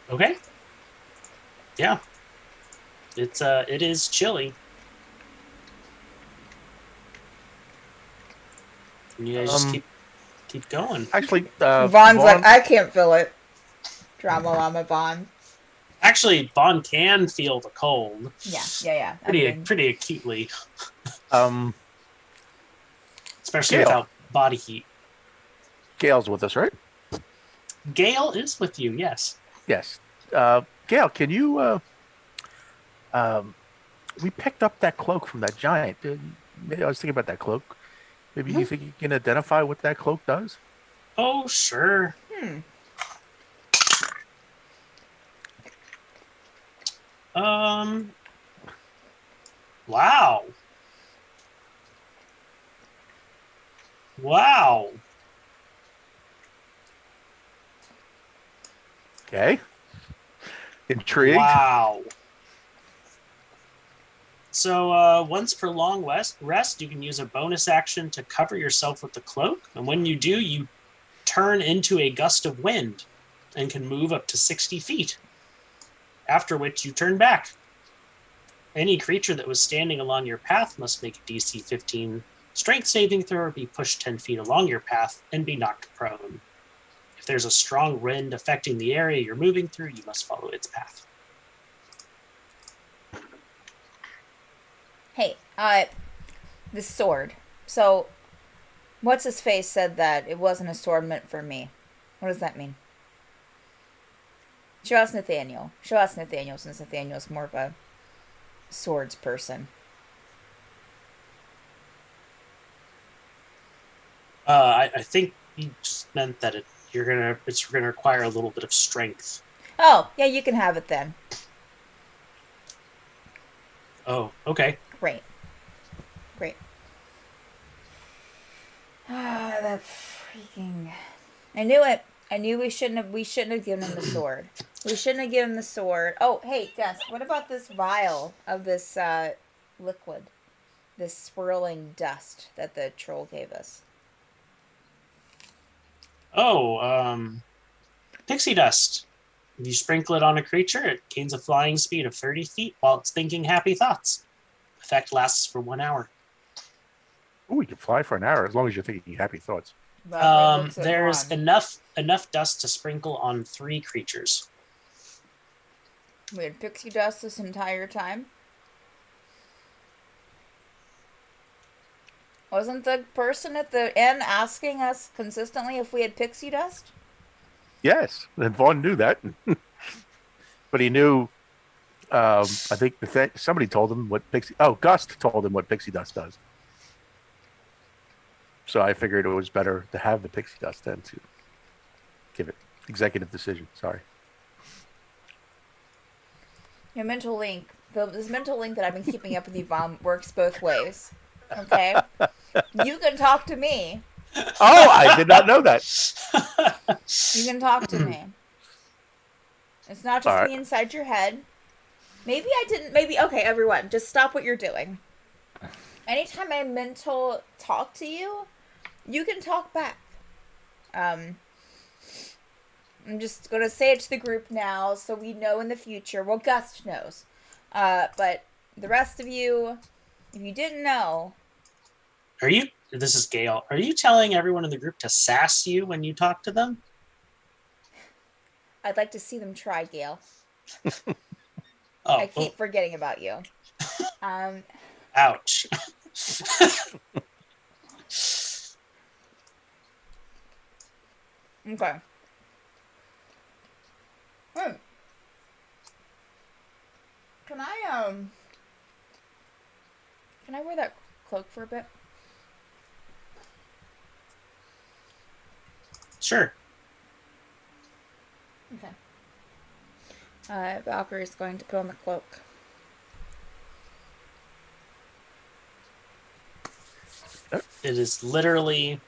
S2: Okay. Yeah. It is chilly. And you guys just
S3: Um,
S2: keep going.
S3: actually,
S1: Vaughn's like,
S3: Vaughn,
S1: I can't feel it. Drama llama Vaughn.
S2: Actually, Vaughn can feel the cold
S1: Yeah. I mean,
S2: pretty acutely,
S3: um,
S2: especially
S3: Gail.
S2: without body heat.
S3: Gail's with us, right?
S2: Gale is with you, yes.
S3: Yes. Gail, can you, um, we picked up that cloak from that giant. Maybe I was thinking about that cloak. Maybe you
S2: Mhm.
S3: think you can identify what that cloak does?
S2: Oh, sure.
S1: hmm.
S2: Um, wow. Wow.
S3: Okay. Intrigued.
S2: Wow. So, once per long rest, you can use a bonus action to cover yourself with the cloak. And when you do, you turn into a gust of wind and can move up to 60 feet, after which you turn back. Any creature that was standing along your path must make a DC 15 strength saving throw or be pushed 10 feet along your path and be knocked prone. If there's a strong wind affecting the area you're moving through, you must follow its path.
S1: Hey, the sword. So, what's his face said that it wasn't a sword meant for me. What does that mean? Show us Nathaniel. Show us Nathaniel, since Nathaniel's more of a swords person.
S2: I think he just meant that it's gonna require a little bit of strength.
S1: Oh, yeah, you can have it then.
S2: Oh, okay.
S1: Great. Great. Ah, that freaking. I knew it. I knew we shouldn't have given him the sword. We shouldn't have given him the sword. Oh, hey, Gus, what about this vial of this liquid? This swirling dust that the troll gave us.
S2: Oh, pixie dust. If you sprinkle it on a creature, it gains a flying speed of 30 feet while it's thinking happy thoughts. Effect lasts for 1 hour.
S3: Oh, we can fly for an hour as long as you're thinking happy thoughts.
S1: Valkyrie looks at
S2: There's
S1: Vaughn.
S2: enough dust to sprinkle on 3 creatures.
S1: We had pixie dust this entire time. Wasn't the person at the inn asking us consistently if we had pixie dust?
S3: Yes, and Vaughn knew that, but he knew. I think somebody told him what pixie. Oh, Gust told him what pixie dust does. So I figured it was better to have the pixie dust than to give it executive decision. Sorry.
S1: Your mental link. This mental link that I've been keeping up with you, Vaughn, works both ways. Okay? You can talk to me.
S3: Oh, I did not know that.
S1: You can talk to me. It's not
S3: All
S1: just
S3: right.
S1: me inside your head. Maybe I didn't. Maybe. Okay, everyone, just stop what you're doing. Anytime I mental talk to you, you can talk back. Um, I'm just gonna say it to the group now, so we know in the future. Well, Gust knows, but the rest of you, if you didn't know,
S2: Are you? This is Gale. Are you telling everyone in the group to sass you when you talk to them?
S1: I'd like to see them try, Gail.
S2: Oh,
S1: I keep forgetting about you.
S2: Ouch.
S1: Okay. Can I wear that cloak for a bit?
S2: Sure.
S1: Okay. Valkyrie's going to put on the cloak.
S2: It is literally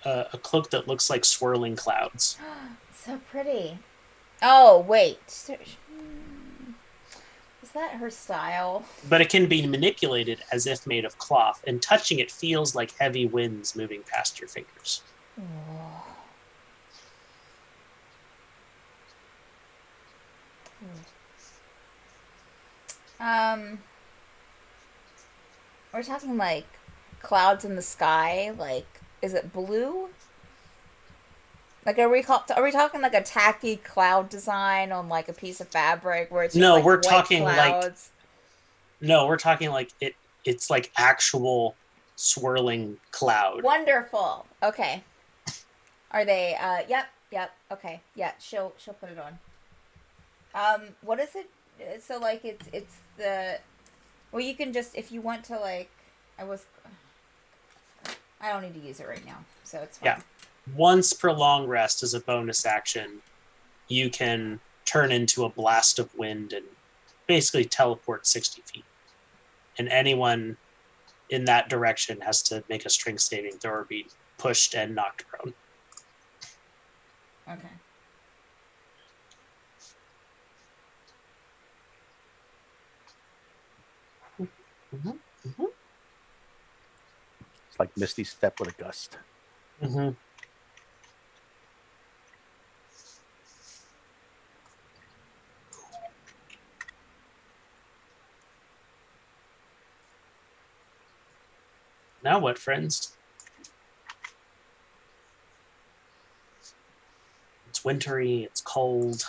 S2: a cloak that looks like swirling clouds.
S1: So pretty. Oh, wait. Is that her style?
S2: But it can be manipulated as if made of cloth, and touching it feels like heavy winds moving past your fingers.
S1: Oh. We're talking like clouds in the sky. Like, is it blue? Like, are we talking like a tacky cloud design on like a piece of fabric where it's just
S2: No,
S1: like
S2: we're
S1: white
S2: talking
S1: clouds?
S2: No, we're talking like it's like actual swirling cloud.
S1: Wonderful. Okay. Are they? Yep. Okay. Yeah. She'll put it on. What is it? So like it's the. Well, you can just if you want to like. I don't need to use it right now, so it's fine.
S2: Yeah. Once per long rest as a bonus action, you can turn into a blast of wind and basically teleport 60 feet. And anyone in that direction has to make a strength saving throw or be pushed and knocked prone.
S1: Okay.
S2: Mm-hmm. Mm-hmm.
S3: It's like Misty Step with a gust.
S2: Mm-hmm. Now what, friends? It's wintry, it's cold.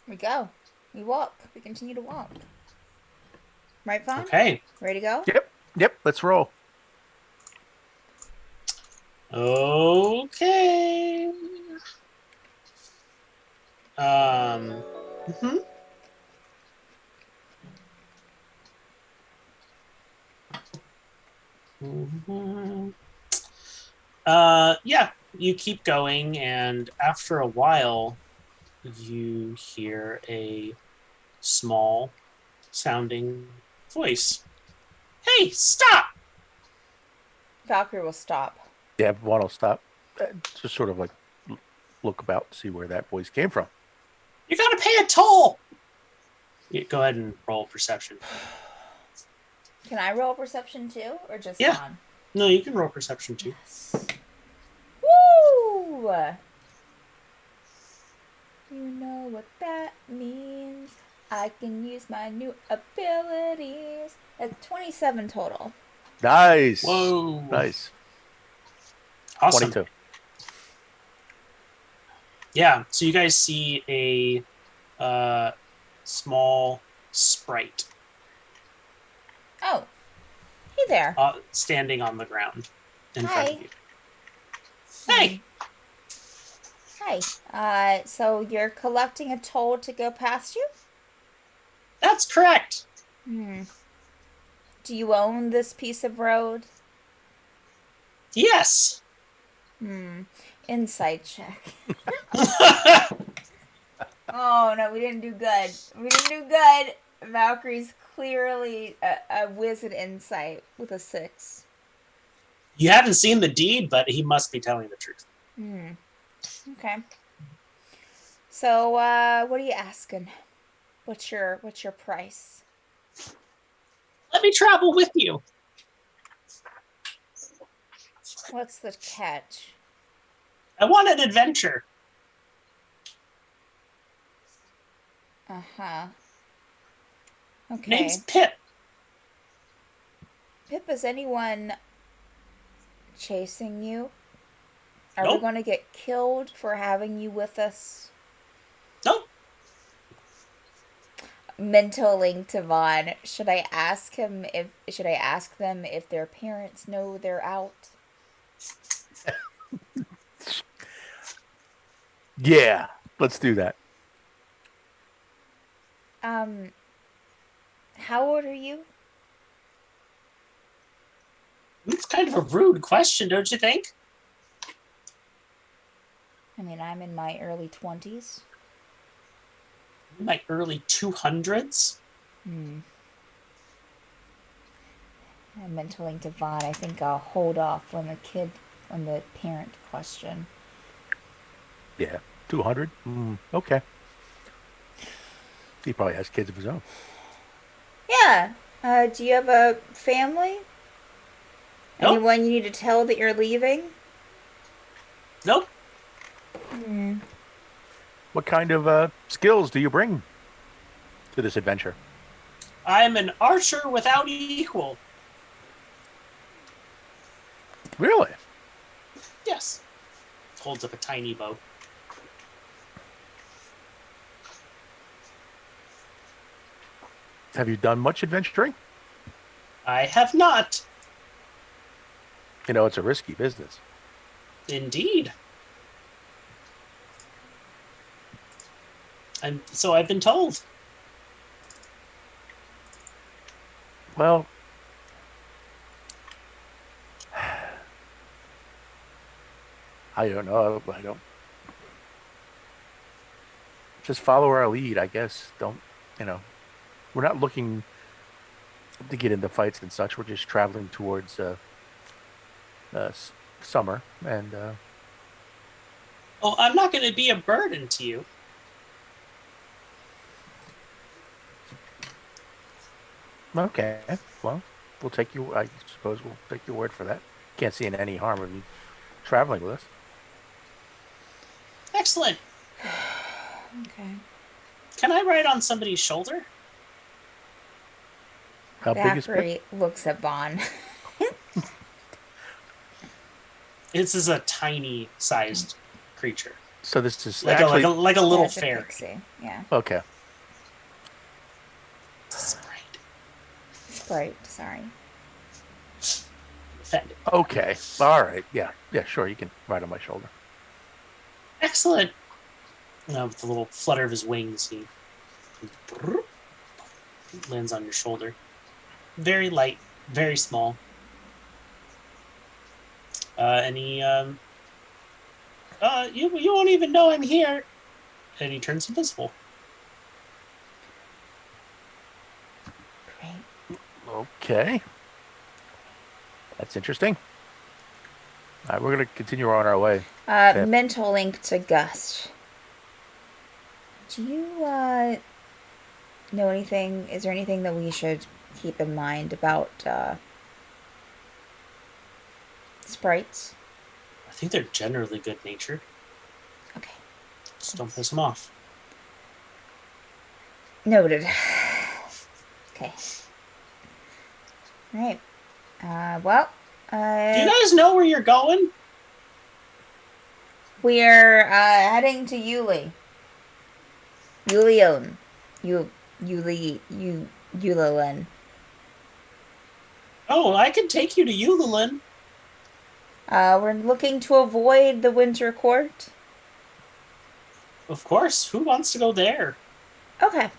S1: We go. We walk. We continue to walk. Right, Vaughn?
S2: Okay.
S1: Ready to go?
S3: Yep, let's roll.
S2: Okay. Mhm. Mhm. Yeah, you keep going, and after a while, you hear a small sounding voice. Hey, stop!
S1: Valkyrie will stop.
S3: Yeah, one will stop. Just sort of like look about, see where that voice came from.
S2: You gotta pay a toll! Yeah, go ahead and roll perception.
S1: Can I roll perception too, or just
S2: Yeah.
S1: Vaughn?
S2: No, you can roll perception too.
S1: Yes. Woo! You know what that means. I can use my new abilities. That's 27 total.
S3: Nice.
S2: Whoa.
S3: Nice.
S2: Awesome.
S3: 22.
S2: Yeah, so you guys see a small sprite
S1: Oh. Hey there.
S2: standing on the ground in
S1: Hi.
S2: front of you. Hey!
S1: Hi. So you're collecting a toll to go past you?
S2: That's correct!
S1: Hmm. Do you own this piece of road?
S2: Yes!
S1: Insight check. Oh, no, we didn't do good. Valkyrie's clearly a whiz at insight with a 6.
S2: You haven't seen the deed, but he must be telling the truth.
S1: Okay. So, what are you asking? What's your price?
S2: Let me travel with you.
S1: What's the catch?
S2: I want an adventure.
S1: Uh-huh. Okay.
S2: Name's Pip.
S1: Pip, is anyone chasing you? Are
S2: Nope.
S1: we going to get killed for having you with us?
S2: Nope.
S1: Mental link to Vaughn. Should I ask them if their parents know they're out?
S3: Yeah, let's do that.
S1: How old are you?
S2: It's kind of a rude question, don't you think?
S1: I mean, I'm in my early 20s.
S2: my early 200s.
S1: Hmm. I meant to link to Vaughn. I think I'll hold off on the parent question.
S3: Yeah, 200. Okay, he probably has kids of his own.
S1: Yeah. Do you have a family?
S2: Nope,
S1: Anyone you need to tell that you're leaving?
S2: nope.
S1: Hmm.
S3: What kind of skills do you bring to this adventure?
S2: I'm an archer without equal.
S3: Really?
S2: Yes. Holds up a tiny bow.
S3: Have you done much adventuring?
S2: I have not.
S3: You know, it's a risky business.
S2: Indeed. So I've been told.
S3: Well, I don't know. I don't. Just follow our lead, I guess. Don't, you know, we're not looking to get into fights and such. We're just traveling towards summer. And
S2: Oh, I'm not going to be a burden to you.
S3: okay, well, we'll take you. I suppose we'll take your word for that. Can't see any harm of you traveling with us.
S2: Excellent.
S1: Okay.
S2: Can I ride on somebody's shoulder?
S3: How big is Pip?
S1: Zachary looks at Vaughn.
S2: This is a tiny sized creature.
S3: So this is
S2: Like
S3: actually
S2: a little
S1: Yeah, it's a
S2: fairy.
S1: pixie. Yeah.
S3: okay.
S2: Sprite.
S1: Sprite, sorry.
S2: Offended.
S3: Okay. All right. Yeah. Yeah. Sure. You can ride on my shoulder.
S2: Excellent. With the little flutter of his wings, he lands on your shoulder. Very light, very small. And he, you won't even know I'm here. And he turns invisible.
S1: Great.
S3: Okay. That's interesting. All right. We're going to continue on our way. Pip.
S1: Mental link to Gust. Do you know anything? Is there anything that we should keep in mind about sprites?
S2: I think they're generally good natured.
S1: Okay.
S2: Just don't piss them off.
S1: Noted. Okay. All right. Well,
S2: Do you guys know where you're going?
S1: we are heading to Yuli. Yulion. Yulilin.
S2: Oh, I can take you to Eulilin.
S1: We're looking to avoid the Winter Court.
S2: Of course. Who wants to go there?
S1: Okay.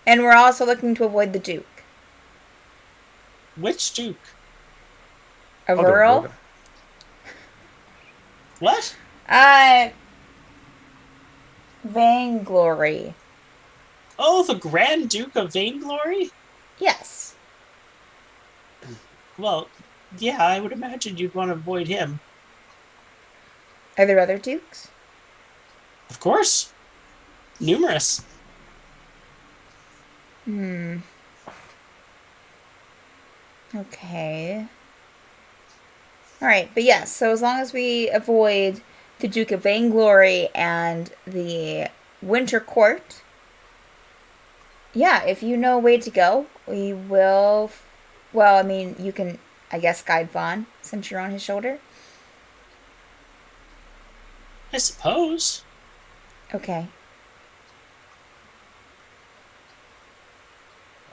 S1: And we're also looking to avoid the Duke.
S2: Which Duke?
S1: A
S3: I'll go
S1: rural?
S3: with it.
S2: What?
S1: Vainglory.
S2: Oh, the Grand Duke of Vainglory?
S1: Yes.
S2: Well, yeah, I would imagine you'd want to avoid him.
S1: Are there other dukes?
S2: Of course. Numerous.
S1: Okay. Alright, but yes, so as long as we avoid the Duke of Vainglory and the Winter Court, yeah, if you know a way to go, we will. Well, I mean, you can, I guess, guide Vaughn since you're on his shoulder.
S2: I suppose.
S1: Okay.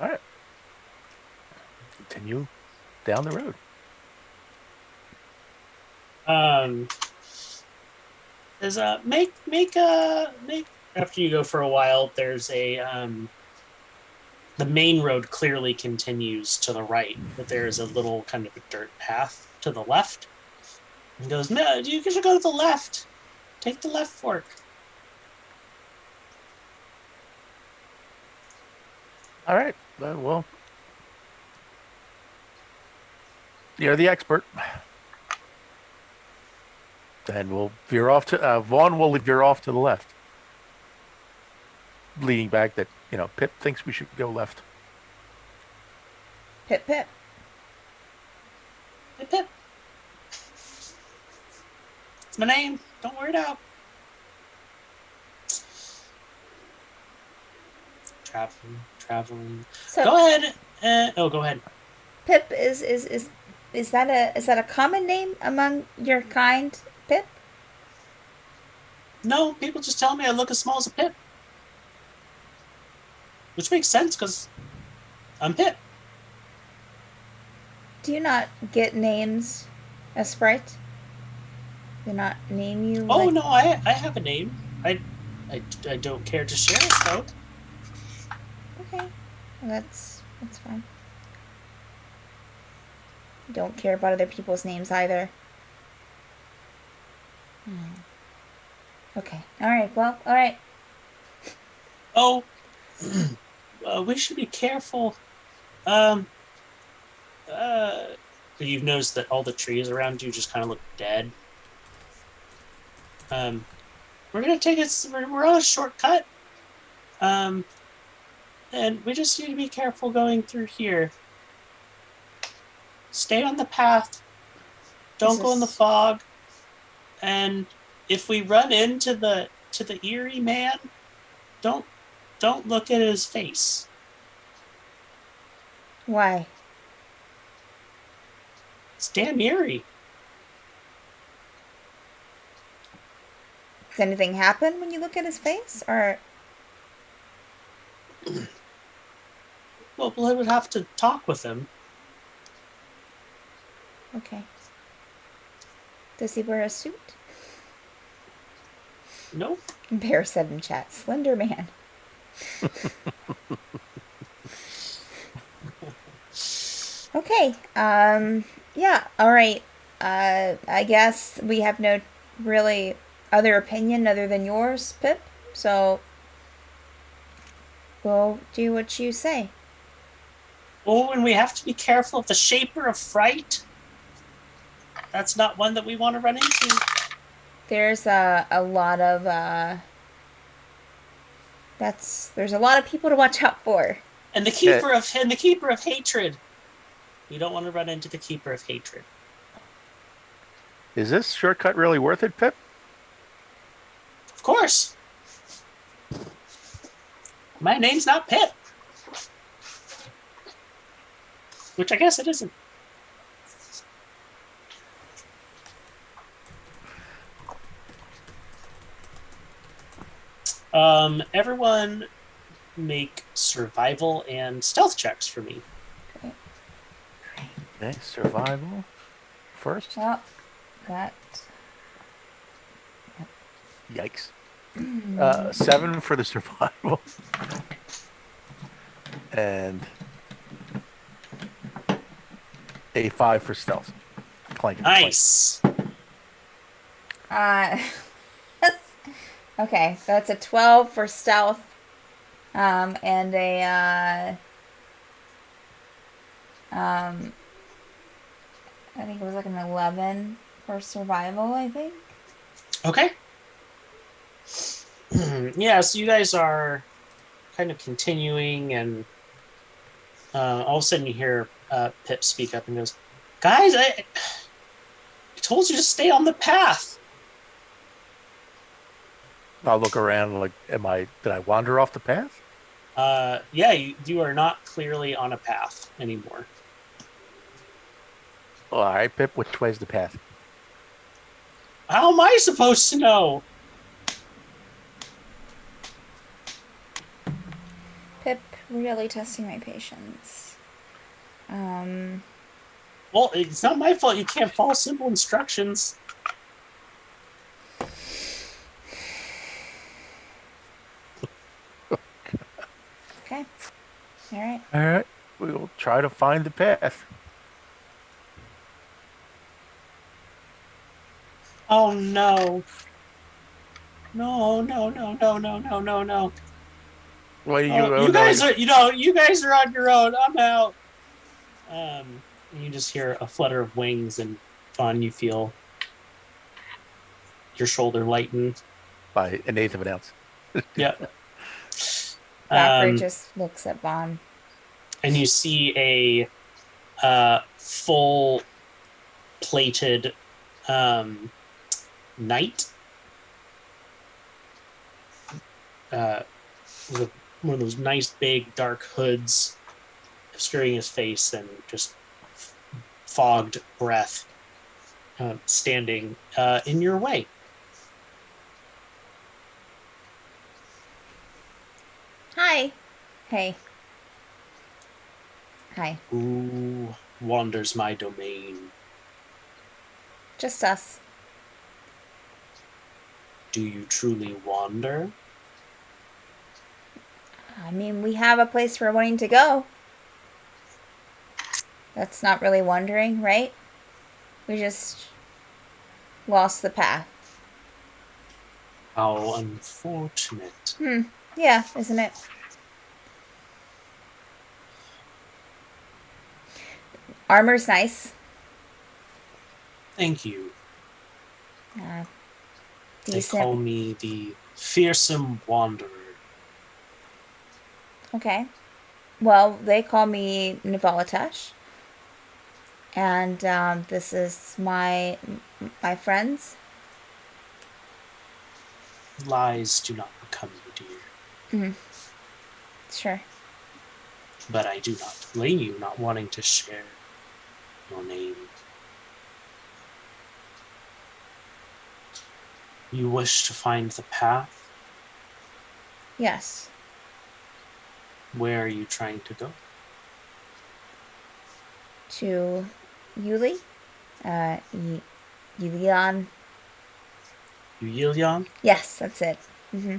S3: All right. Continue down the road.
S2: There's a make after you go for a while, there's a the main road clearly continues to the right, but there's a little kind of a dirt path to the left. And goes, no, you should go to the left. Take the left fork.
S3: All right. Well, you're the expert. Then we'll veer off to Vaughn. Will veer off to the left, leaning back. That Pip thinks we should go left.
S1: Pip Pip.
S2: Pip, pip. It's my name. Don't wear it out. Traveling.
S1: So
S2: Go ahead. Go ahead.
S1: Pip is that a common name among your kind, Pip?
S2: No, people just tell me I look as small as a Pip. Which makes sense because I'm Pip.
S1: Do you not get names as Sprite? Do not name you?
S2: Oh
S1: like...
S2: no, I have a name. I don't care to share it though.
S1: Okay, well, that's fine. Don't care about other people's names either. Okay. All right. Well. All right.
S2: Oh, we should be careful. You've noticed that all the trees around you just kind of look dead. We're gonna take it. We're on a shortcut. And we just need to be careful going through here. Stay on the path. Don't go in the fog. And if we run into the eerie man, don't look at his face.
S1: Why?
S2: It's damn eerie.
S1: Does anything happen when you look at his face, or?
S2: Well, I would have to talk with him.
S1: Okay. Does he wear a suit?
S2: Nope.
S1: Bear said in chat, Slender Man. Okay. Yeah. All right. I guess we have no really other opinion other than yours, Pip. So we'll do what you say.
S2: Oh, and we have to be careful of the Shaper of Fright. That's not one that we want to run into.
S1: There's a lot of there's a lot of people to watch out for.
S2: And the Keeper of Hatred. You don't want to run into the Keeper of Hatred.
S3: Is this shortcut really worth it, Pip?
S2: Of course. My name's not Pip. Which I guess it isn't. Everyone make survival and stealth checks for me.
S3: Okay, survival first.
S1: Well, that.
S3: Yikes. 7 for the survival. And a 5 for stealth. Clank.
S2: Nice.
S1: Okay, that's a 12 for stealth, and a I think it was like an 11 for survival, I think.
S2: Okay. Yeah, so you guys are kind of continuing, and all of a sudden you hear Pip speak up and goes, "Guys, I told you to stay on the path."
S3: I'll look around like, did I wander off the path?
S2: Yeah, you are not clearly on a path anymore.
S3: All right, Pip, which way's the path?
S2: How am I supposed to know?
S1: Pip, really testing my patience.
S2: Well, it's not my fault you can't follow simple instructions.
S1: Okay. All right.
S3: All right, we'll try to find the path.
S2: Oh no. No.
S3: What do
S2: Oh, you guys are, you guys are on your own. I'm out. And you just hear a flutter of wings, and Vaughn, you feel your shoulder lighten.
S3: by an eighth of an ounce.
S2: Yep.
S1: Valkyrie just looks at Vaughn.
S2: And you see a full plated knight with one of those nice big dark hoods obscuring his face and just fogged breath standing in your way.
S1: Hi. Hey. Hi.
S2: Who wanders my domain?
S1: Just us.
S2: Do you truly wander?
S1: I mean, we have a place we're wanting to go. That's not really wandering, right? We just lost the path.
S2: How unfortunate.
S1: Yeah, isn't it? Armor's nice.
S2: Thank you. They call
S1: Decent.
S2: me the fearsome wanderer.
S1: Okay. Well, they call me Nivalatash. And this is my friends.
S2: Lies do not become you, dear.
S1: Sure.
S2: But I do not blame you not wanting to share your name. You wish to find the path?
S1: Yes.
S2: Where are you trying to go?
S1: To Yuli. Yulian.
S2: Yulyan?
S1: Yes, that's it. Mm-hmm.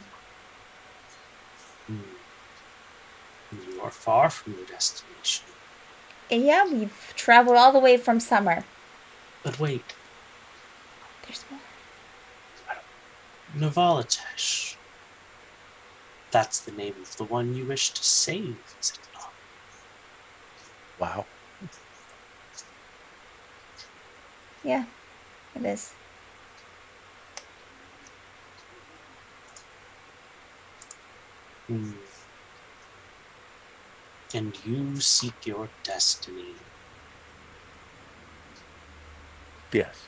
S2: You are far from your destination.
S1: And yeah, we've traveled all the way from Summer.
S2: But wait,
S1: There's more.
S2: Navalatesh. That's the name of the one you wish to save, is it not?
S3: Wow.
S1: Yeah, it is.
S2: And you seek your destiny.
S3: Yes.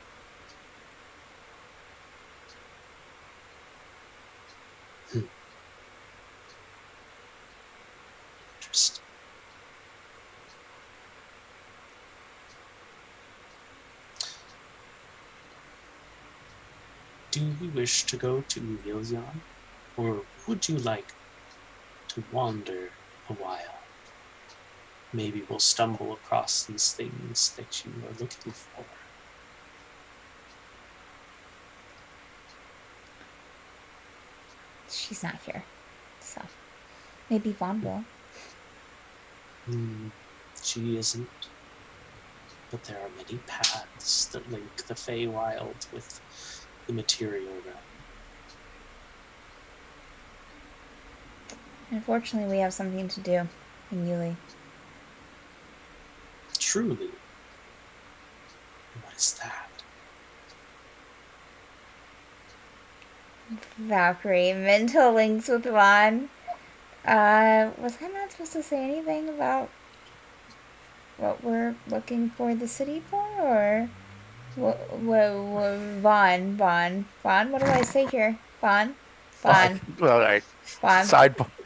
S2: Interesting. Do you wish to go to Yulyan? Or would you like to wander a while? Maybe we'll stumble across these things that you are looking for.
S1: She's not here. So maybe Vaughn will.
S2: She isn't. But there are many paths that link the Feywild with the material realm.
S1: Unfortunately, we have something to do in Yuli.
S2: Truly. What is that?
S1: Valkyrie, mental links with Vaughn. Was I not supposed to say anything about what we're looking for the city for, or Vaughn? What do I say here? Vaughn.
S3: Well, all right.
S1: Vaughn.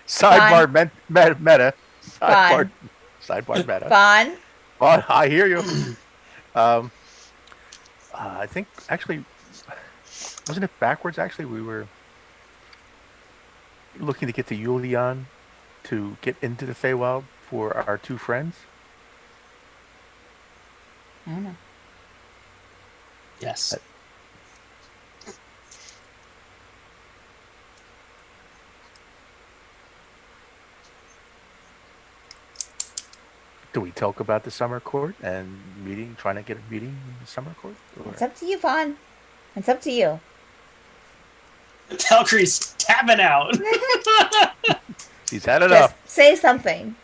S3: Sidebar meta.
S1: Vaughn.
S3: Sidebar meta.
S1: Vaughn.
S3: Well, I hear you. I think actually, wasn't it backwards? Actually, we were looking to get to Yulian to get into the Feywild for our two friends.
S1: I don't know.
S2: Yes.
S3: Do we talk about the summer court and meeting, trying to get a meeting in the summer court? Or?
S1: It's up to you, Vaughn. It's up to you.
S2: Valkyrie's tapping out.
S3: He's had
S1: Just
S3: enough.
S1: say something.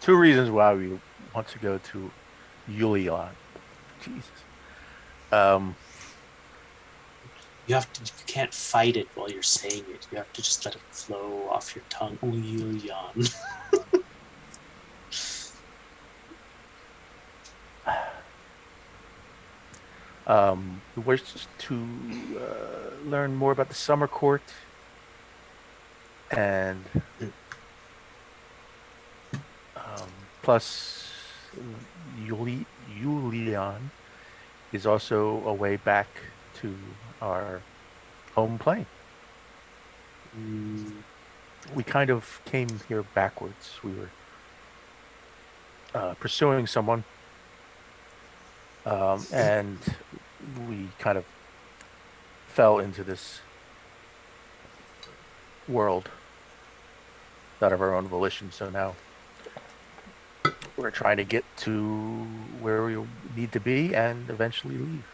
S3: 2 reasons why we want to go to Yulian. Jesus. Um,
S2: You can't fight it while you're saying it. You have to just let it flow off your tongue. Ulian.
S3: we wish to learn more about the summer court and plus Yulian is also a way back to our home plane. We kind of came here backwards. We were pursuing someone, and we kind of fell into this world out of our own volition. So now we're trying to get to where we need to be and eventually leave.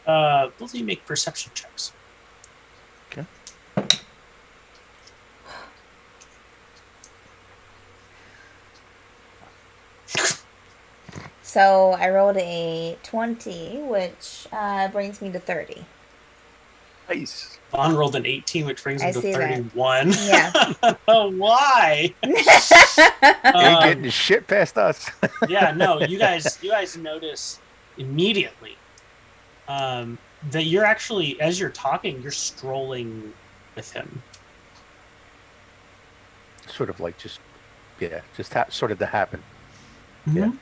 S2: Both of you make perception checks.
S3: Okay.
S1: So I rolled a 20, which brings me to 30.
S3: Nice.
S2: Vaughn rolled an 18, which brings him
S1: I
S2: to
S1: see that.
S2: 31.
S1: Yeah.
S2: Why?
S3: Ain't getting the shit past us.
S2: Yeah, no, you guys notice immediately that you're actually, as you're talking, you're strolling with him.
S3: Sort of like just sort of to happen.
S2: Mm-hmm.
S3: Yeah.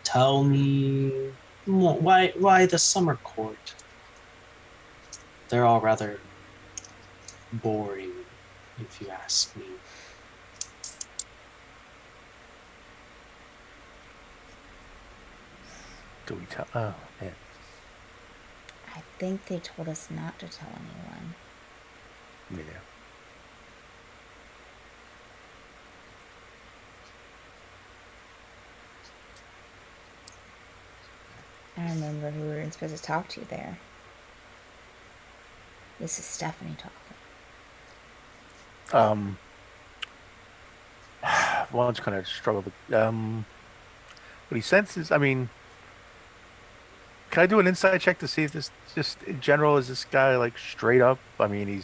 S2: Tell me why the summer court? They're all rather boring, if you ask me.
S3: Do we tell? Oh, man.
S1: I think they told us not to tell anyone.
S3: Yeah.
S1: I don't remember who we were supposed to talk to there. This is Stephanie talking.
S3: One's kind of struggled. But he senses. I mean, can I do an insight check to see if this just in general is this guy like straight up? I mean, he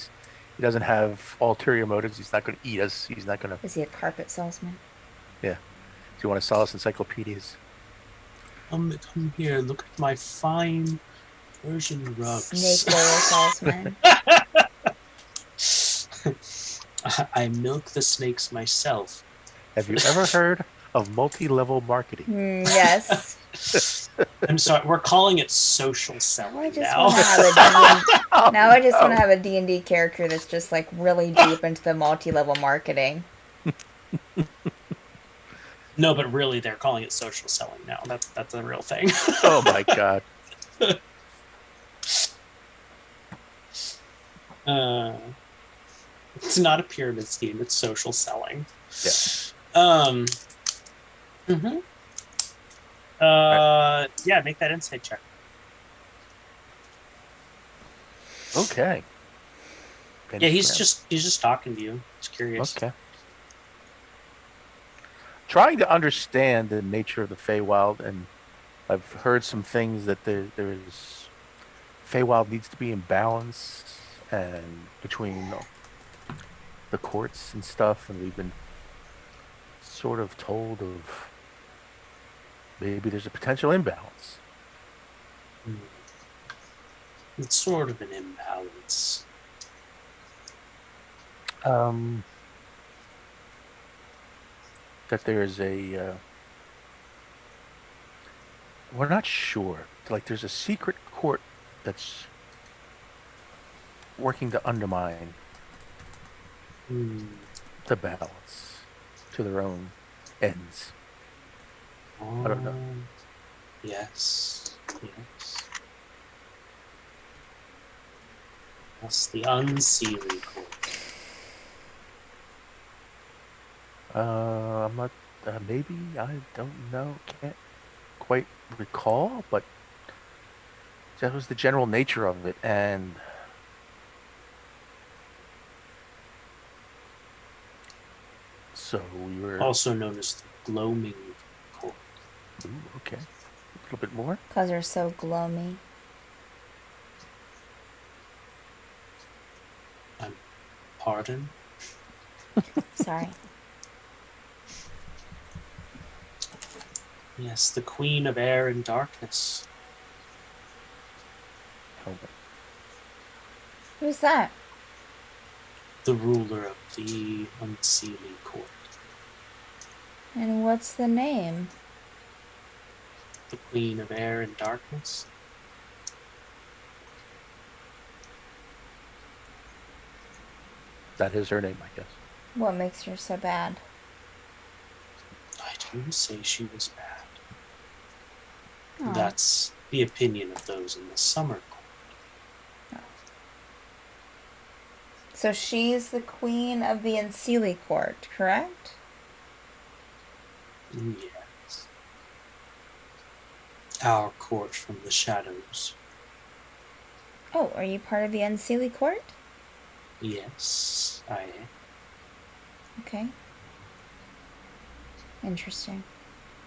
S3: doesn't have ulterior motives. He's not going to eat us. He's not going to.
S1: Is he a carpet salesman?
S3: Yeah. Do you want to sell us encyclopedias?
S2: Come here. Look at my fine Persian rugs.
S1: Snake oil salesman.
S2: I milk the snakes myself.
S3: Have you ever heard of multi-level marketing?
S1: Yes.
S2: I'm sorry, we're calling it social selling now.
S1: Now I just want to have a D&D character that's just like really deep into the multi-level marketing.
S2: No, but really, they're calling it social selling now. That's a real thing.
S3: Oh my god.
S2: It's not a pyramid scheme. It's social selling.
S3: Yeah.
S2: Yeah, make that insight check.
S3: Okay.
S2: Yeah, he's just talking to you. He's curious.
S3: Okay. Trying to understand the nature of the Feywild, and I've heard some things that there's Feywild needs to be in balance and between the courts and stuff, and we've been sort of told of maybe there's a potential imbalance.
S2: It's sort of an imbalance.
S3: That there's a we're not sure. Like there's a secret court that's working to undermine the balance to their own ends. I don't know.
S2: Yes. That's the Unsealing Court.
S3: I'm not. Maybe I don't know. Can't quite recall, but that was the general nature of it. And So we were.
S2: also known as the Gloaming Court.
S3: Ooh, okay. A little bit more.
S1: Because they're so gloomy.
S2: Pardon?
S1: Sorry.
S2: Yes, the Queen of Air and Darkness.
S3: Helmet.
S1: Who's that?
S2: The ruler of the Unseelie Court.
S1: And what's the name?
S2: The Queen of Air and Darkness.
S3: That is her name, I guess.
S1: What makes her so bad?
S2: I didn't say she was bad.
S1: Oh.
S2: That's the opinion of those in the Summer Court.
S1: So she's the queen of the Unseelie Court, correct?
S2: Yes. Our court from the shadows.
S1: Oh, are you part of the Unseelie Court?
S2: Yes, I am.
S1: Okay. Interesting.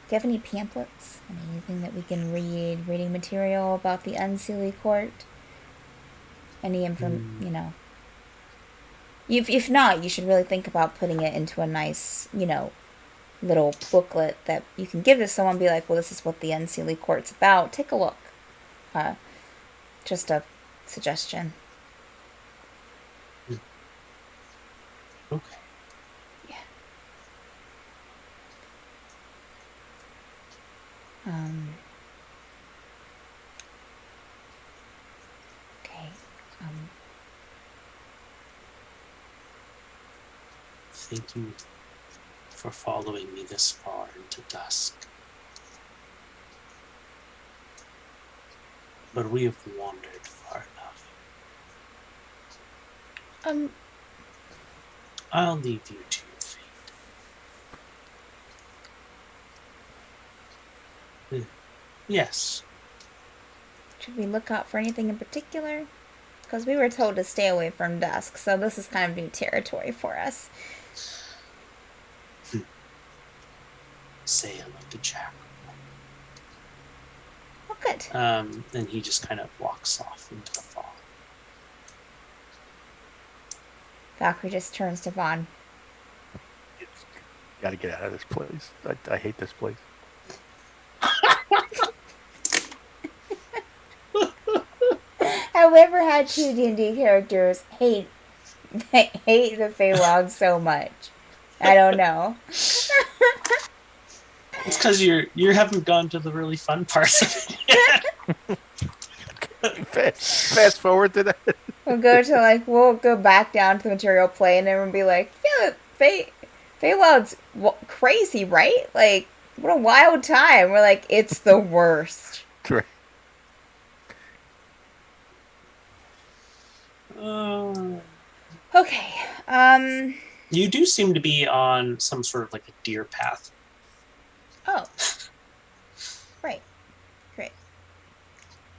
S1: Do you have any pamphlets? Anything that we can read? Reading material about the Unseelie Court? Any you know. If not, you should really think about putting it into a nice, little booklet that you can give to someone. Be like, well, this is what the Unseelie Court's about. Take a look. Just a suggestion.
S2: Okay.
S1: Yeah. Okay.
S2: Thank you for following me this far into dusk. But we have wandered far enough. I'll leave you to your fate. Yes.
S1: Should we look out for anything in particular? Because we were told to stay away from dusk, so this is kind of new territory for us.
S2: Say hello to Jack.
S1: Oh, good.
S2: Then he just kind of walks off into the fog.
S1: Valkyrie just turns to Vaughn.
S3: Got to get out of this place. I hate this place.
S1: Have we ever had two D&D characters hate the Feywild so much? I don't know.
S2: It's because you haven't gone to the really fun parts of it yet.
S3: Fast forward to that.
S1: We'll go back down to the material play, and then we'll be like, yeah, Feywild's crazy, right? Like, what a wild time. We're like, it's the worst.
S3: Right.
S1: Okay.
S2: You do seem to be on some sort of like a deer path.
S1: Oh. Right. Great.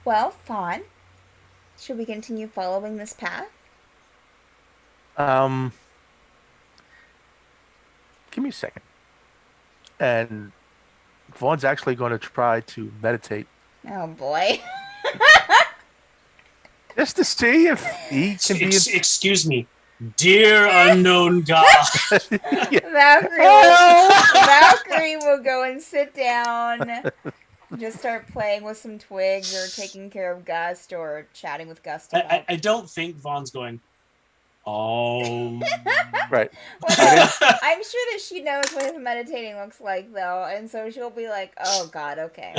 S1: Well, Fawn, should we continue following this path?
S3: Give me a second. And Vaughn's actually going to try to meditate.
S1: Oh, boy.
S3: Just to see if he can be...
S2: Excuse me. Dear unknown god.
S1: Valkyrie will go and sit down, just start playing with some twigs or taking care of Gust or chatting with Gust.
S2: I don't think Vaughn's going, oh.
S3: Right.
S1: Well, I'm sure that she knows what his meditating looks like, though, and so she'll be like, oh, God, okay.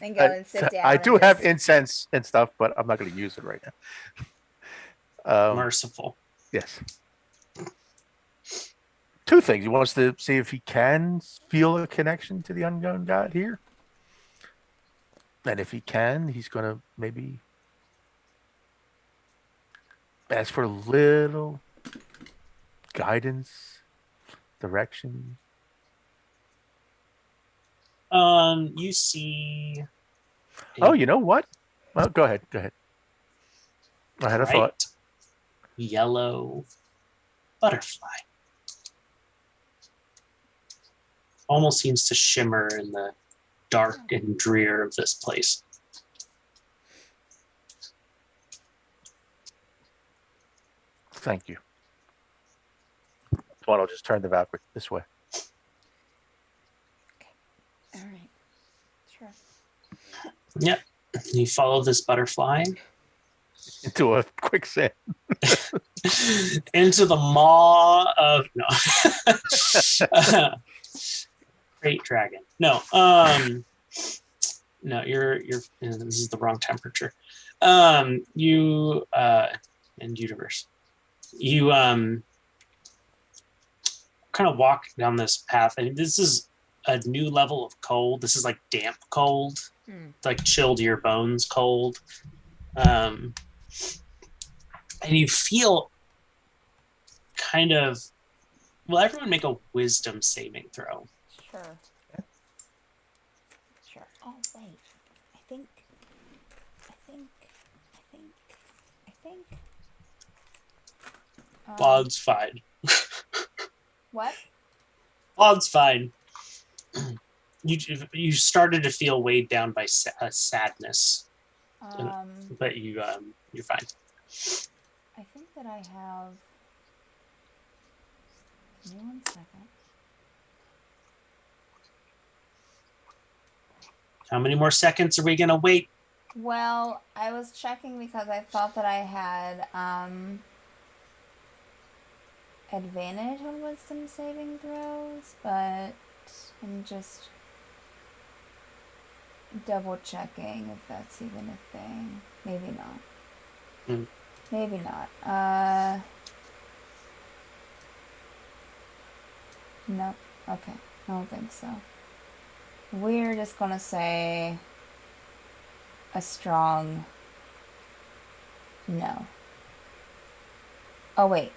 S1: And go and sit down.
S3: I do have incense and stuff, but I'm not going to use it right now.
S2: Merciful.
S3: Yes. Two things. He wants to see if he can feel a connection to the unknown god here. And if he can, he's going to maybe ask for a little guidance, direction.
S2: You see.
S3: Oh, you know what? Well, go ahead. I had a thought.
S2: Yellow butterfly. almost seems to shimmer in the dark and drear of this place.
S3: Thank you. Tuan will just turn the Valkyrie this way.
S1: All right. Sure.
S2: Yep. You follow this butterfly
S3: Into a quicksand.
S2: into the maw of great dragon. No, no, you're. This is the wrong temperature. You and universe. You kind of walk down this path. I mean, this is a new level of cold. This is like damp cold, like chilled to your bones cold. And you feel kind of, well, everyone make a wisdom saving throw.
S1: Sure. Sure. Oh, wait. I think.
S2: Bog's fine.
S1: What?
S2: Bog's fine. You started to feel weighed down by sadness, but you're fine.
S1: I think that I have. Give me 1 second.
S2: How many more seconds are we gonna wait?
S1: Well, I was checking because I thought that I had advantage on wisdom saving throws, but I'm just double checking if that's even a thing. Maybe not. Maybe not. No. Okay. I don't think so. We're just gonna say a strong no. Oh, wait.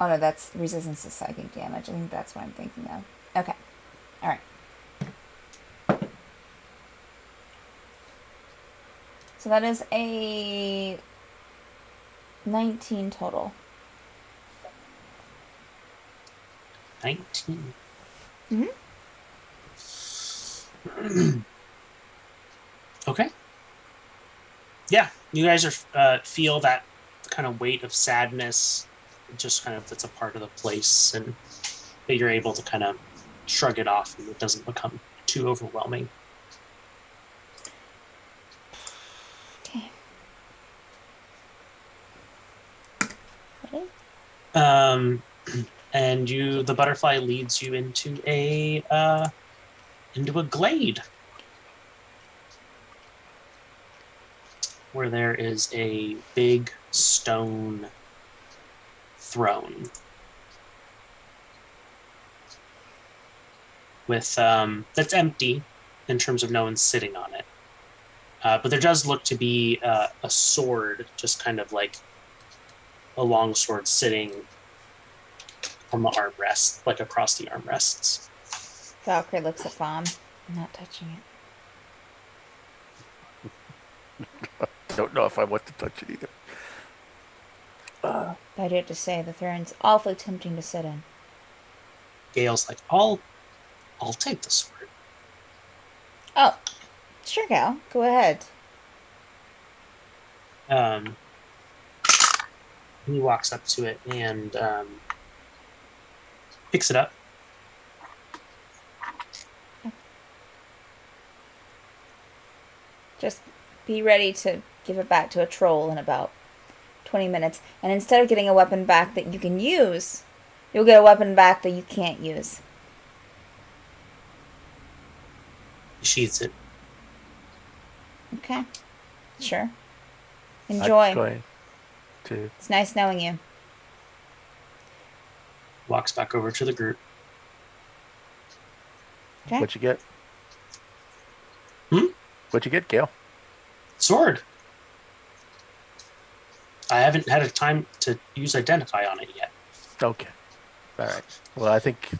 S1: Oh, no, that's resistance to psychic damage. I think that's what I'm thinking of. Okay. All right. So that is a 19 total.
S2: 19. Okay. Yeah, you guys are feel that kind of weight of sadness. Just kind of that's a part of the place, and that you're able to kind of shrug it off, and it doesn't become too overwhelming.
S1: Okay. Ready?
S2: And the butterfly leads you into a glade where there is a big stone throne with that's empty in terms of no one's sitting on it, but there does look to be a sword, just kind of like a long sword sitting on the armrest, like across the armrests.
S1: Valkyrie looks at Vom. I'm not touching it.
S3: Don't know if I want to touch it either.
S1: But I do have to say, the throne's awfully tempting to sit in.
S2: Gale's like, I'll take the sword.
S1: Oh, sure, Gal. Go ahead.
S2: He walks up to it and picks it up.
S1: Just be ready to give it back to a troll in about 20 minutes. And instead of getting a weapon back that you can use, you'll get a weapon back that you can't use.
S2: He sheathes it.
S1: Okay. Sure. Enjoy.
S3: I'm going to...
S1: It's nice knowing you.
S2: Walks back over to the group.
S1: Okay.
S3: What'd you get? What'd you get, Gale?
S2: Sword. I haven't had a time to use identify on it yet.
S3: Okay. All right. Well, I think,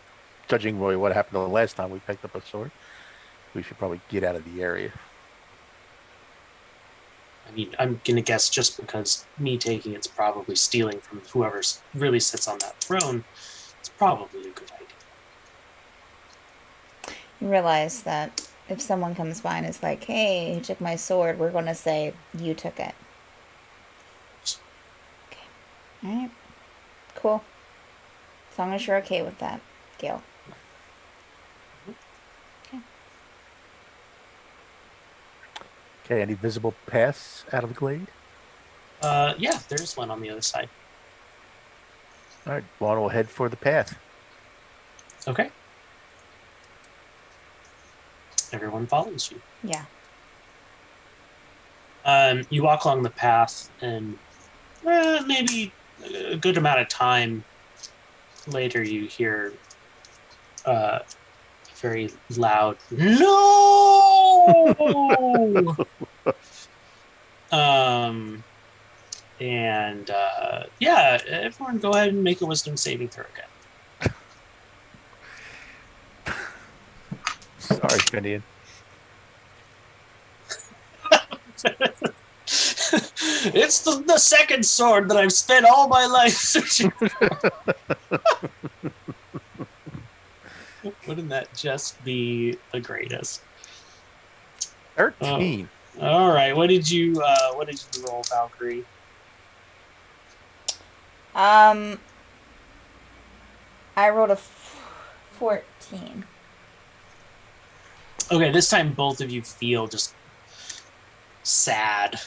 S3: judging by what happened the last time we picked up a sword, we should probably get out of the area.
S2: I mean, I'm going to guess just because me taking it's probably stealing from whoever really sits on that throne, it's probably a good idea.
S1: You realize that if someone comes by and is like, hey, you took my sword, we're going to say, you took it. Okay. Alright. Cool. As long as you're okay with that, Gil. Okay.
S3: Okay, any visible paths out of the glade?
S2: Yeah, there's one on the other side.
S3: All right, Vaughn will head for the path.
S2: Okay. Everyone follows you.
S1: Yeah.
S2: You walk along the path, and maybe a good amount of time later, you hear a very loud "No!" And yeah, everyone, go ahead and make a wisdom saving throw again.
S3: Sorry, Finian.
S2: It's the second sword that I've spent all my life searching for. Wouldn't that just be the greatest?
S3: 13.
S2: All right. What did you roll, Valkyrie?
S1: I rolled a 14.
S2: Okay, this time both of you feel just sad,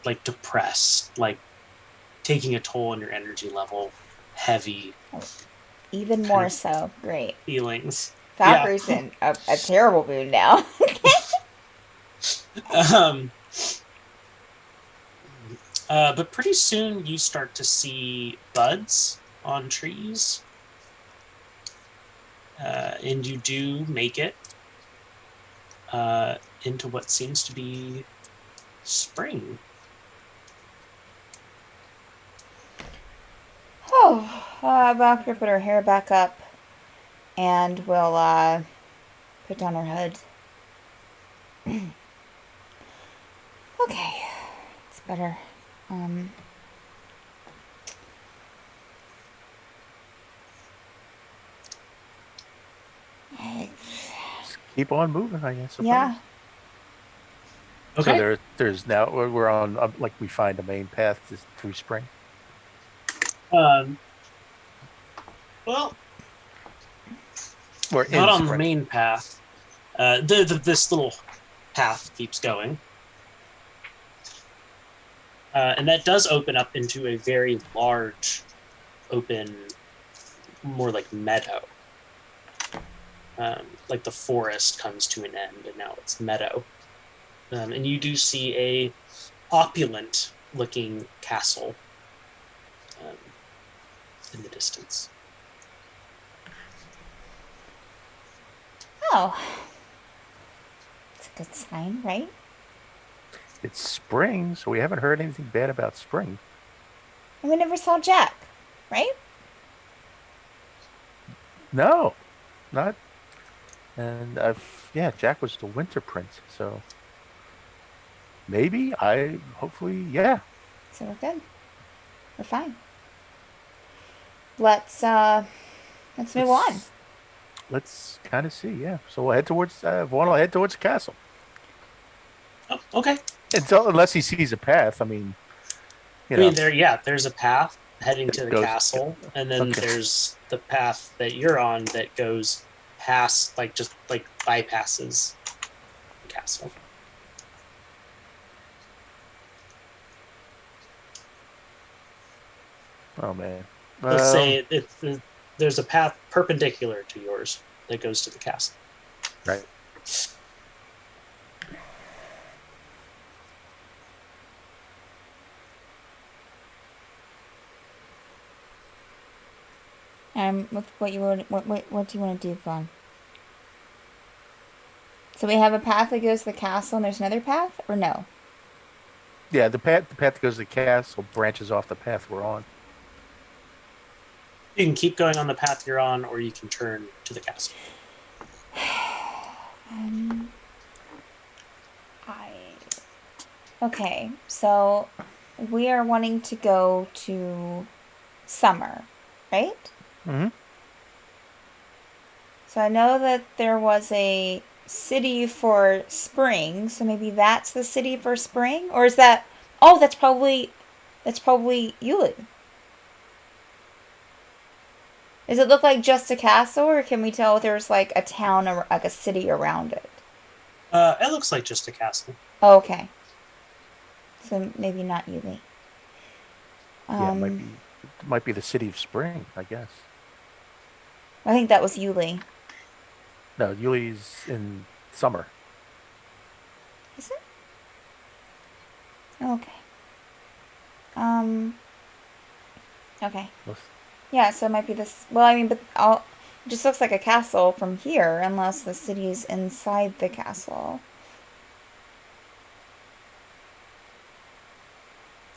S2: like depressed, like taking a toll on your energy level, heavy
S1: Even more so. Great.
S2: feelings.
S1: Valkyrie's in a terrible mood now.
S2: But pretty soon you start to see buds on trees. And you do make it into what seems to be spring.
S1: Valkyrie put her hair back up and will put down her hood. Okay. It's better.
S3: Just keep on moving, I guess.
S1: Yeah.
S2: Okay.
S3: So there's now we're on like we find the main path through spring.
S2: Well,
S3: We're
S2: not
S3: in
S2: on the
S3: spring.
S2: main path. This little path keeps going. And that does open up into a very large, open, more like meadow. Like the forest comes to an end, and now it's meadow. And you do see a opulent-looking castle in the distance.
S1: Oh. It's a good sign, right?
S3: It's spring, so we haven't heard anything bad about spring.
S1: And we never saw Jack, right?
S3: No, not. And Jack was the Winter Prince, so maybe hopefully, yeah.
S1: So we're good. We're fine. Let's move on.
S3: Let's kind of see, yeah. So we'll head towards Vaughn will head towards the castle.
S2: Oh, okay.
S3: Unless he sees a path. I mean,
S2: there's a path heading to the castle, and then
S3: Okay.
S2: there's the path that you're on that goes past, just bypasses the castle.
S3: Oh man.
S2: Let's say there's a path perpendicular to yours that goes to the castle.
S3: Right.
S1: What do you want to do, Vaughn? So we have a path that goes to the castle, and there's another path, or no?
S3: Yeah, the path that goes to the castle branches off the path we're on.
S2: You can keep going on the path you're on, or you can turn to the castle.
S1: Okay, so we are wanting to go to Summer, right?
S3: Mm-hmm.
S1: So I know that there was a city for spring, so maybe that's the city for spring? Or is that oh that's probably Yuli. Does it look like just a castle or can we tell there's like a town or like a city around it?
S2: It looks like just a castle.
S1: Oh, okay. So maybe not Yuli.
S3: Yeah,
S1: Um
S3: it might be the city of spring, I guess.
S1: I think that was Yuli.
S3: No, Yuli's in summer.
S1: Is it? Okay. Um okay.
S3: Let's-
S1: Yeah, so it might be this. Well, I mean, but all it just looks like a castle from here, unless the city's inside the castle.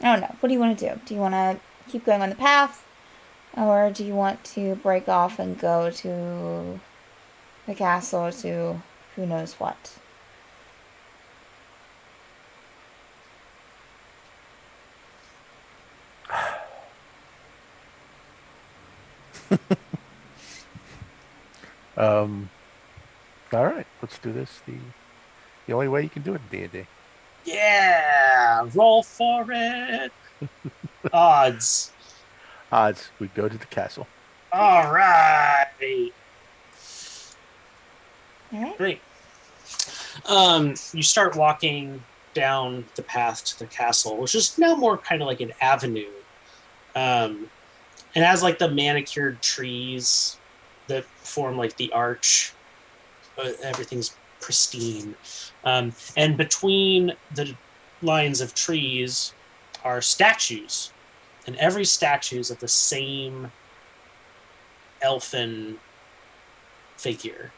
S1: I don't know. What do you want to do? Do you want to keep going on the path, or do you want to break off and go to the castle to who knows what?
S3: Um, all right, let's do this. The only way you can do it in D&D.
S2: Yeah, roll for it. Odds.
S3: Odds, we go to the castle.
S2: All right.
S1: All right.
S2: Great. You start walking down the path to the castle, which is now more kind of like an avenue. It has like the manicured trees that form like the arch. Everything's pristine. And between the lines of trees are statues. And every statue is of the same elfin figure.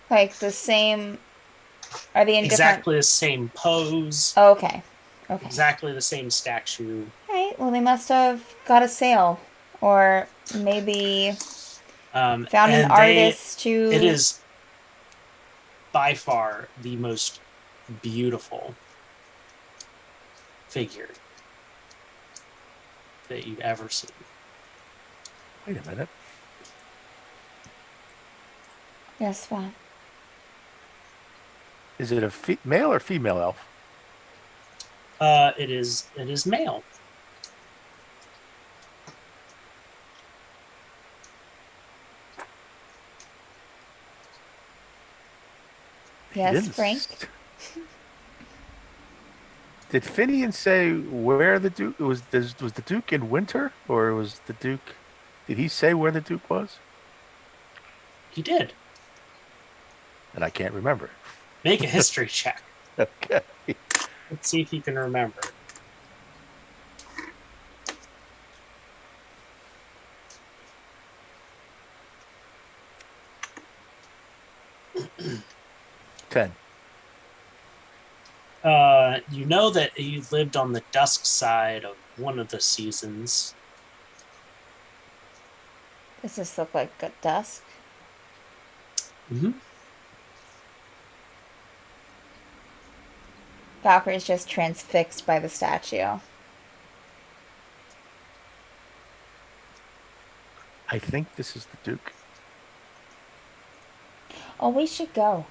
S1: Like the same. Are they in
S2: Exactly the same pose.
S1: different? Oh, okay. Okay.
S2: Exactly the same statue.
S1: All right. Well, they must have got a sale, or maybe found an
S2: And
S1: artist to.
S2: it is by far the most beautiful figure that you've ever seen.
S3: Wait a minute.
S1: Yes, fine.
S3: Is it a male or female elf?
S2: It is male.
S1: Yes, Frank.
S3: Did Finian say where the Duke was? Was the Duke in winter, or was the Duke? Did he say where the Duke was?
S2: He did.
S3: And I can't remember.
S2: Make a history check.
S3: Okay.
S2: Let's see if you can remember.
S3: Ten.
S2: You know that he lived on the dusk side of one of the seasons.
S1: Does this look like a dusk?
S2: Mm-hmm.
S1: Valkyrie's just transfixed by the statue.
S3: I think this is the Duke.
S1: Oh, we should go.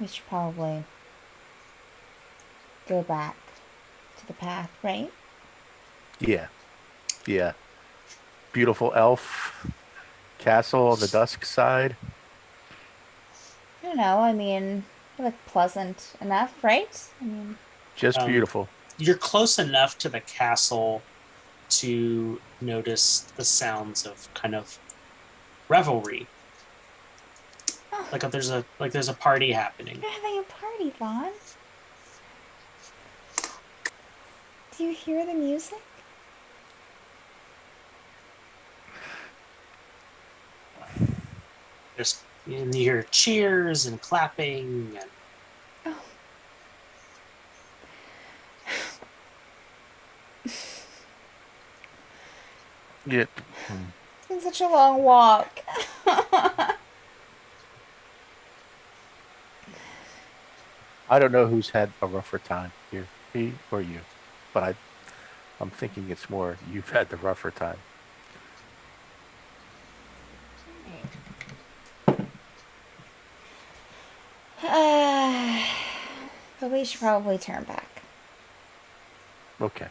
S1: We should probably go back to the path, right?
S3: Yeah. Yeah. Beautiful elf castle on the dusk side.
S1: I don't know. I mean, they look pleasant enough, right? I mean,
S3: Just beautiful.
S2: You're close enough to the castle to notice the sounds of kind of revelry.
S1: oh,
S2: Like there's a party happening.
S1: they're having a party, Vaughn. Do you hear the music?
S2: Just and you hear cheers and clapping and
S1: Oh.
S3: Yeah.
S1: It's been such a long walk.
S3: I don't know who's had a rougher time here, he or you. but I'm thinking it's more you've had the rougher time.
S1: But we should probably turn back.
S3: Okay.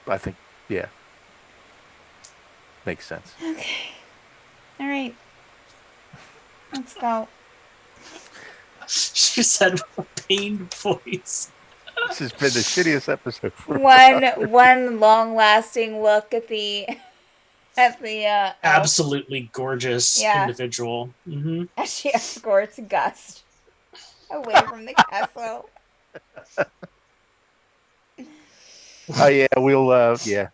S3: I think, yeah, makes sense.
S1: Okay. All right. Let's go.
S2: She said with a pained voice.
S3: This has been the shittiest episode.
S1: One long-lasting look at the elf.
S2: Absolutely gorgeous
S1: Yeah.
S2: individual. Mm-hmm.
S1: As she escorts Gust away from the castle.
S3: Oh yeah, we'll yeah,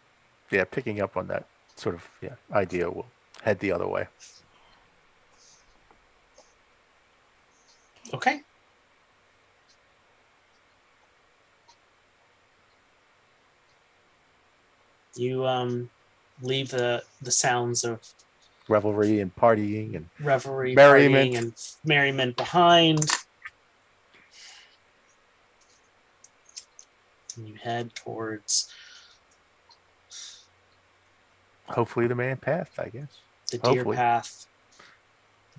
S3: picking up on that sort of idea. We'll head the other way.
S2: Okay. You leave the sounds of
S3: Revelry and partying and
S2: revelry,
S3: merriment.
S2: partying, and merriment behind. And you head towards
S3: hopefully the man path, I guess.
S2: the deer
S3: Hopefully.
S2: path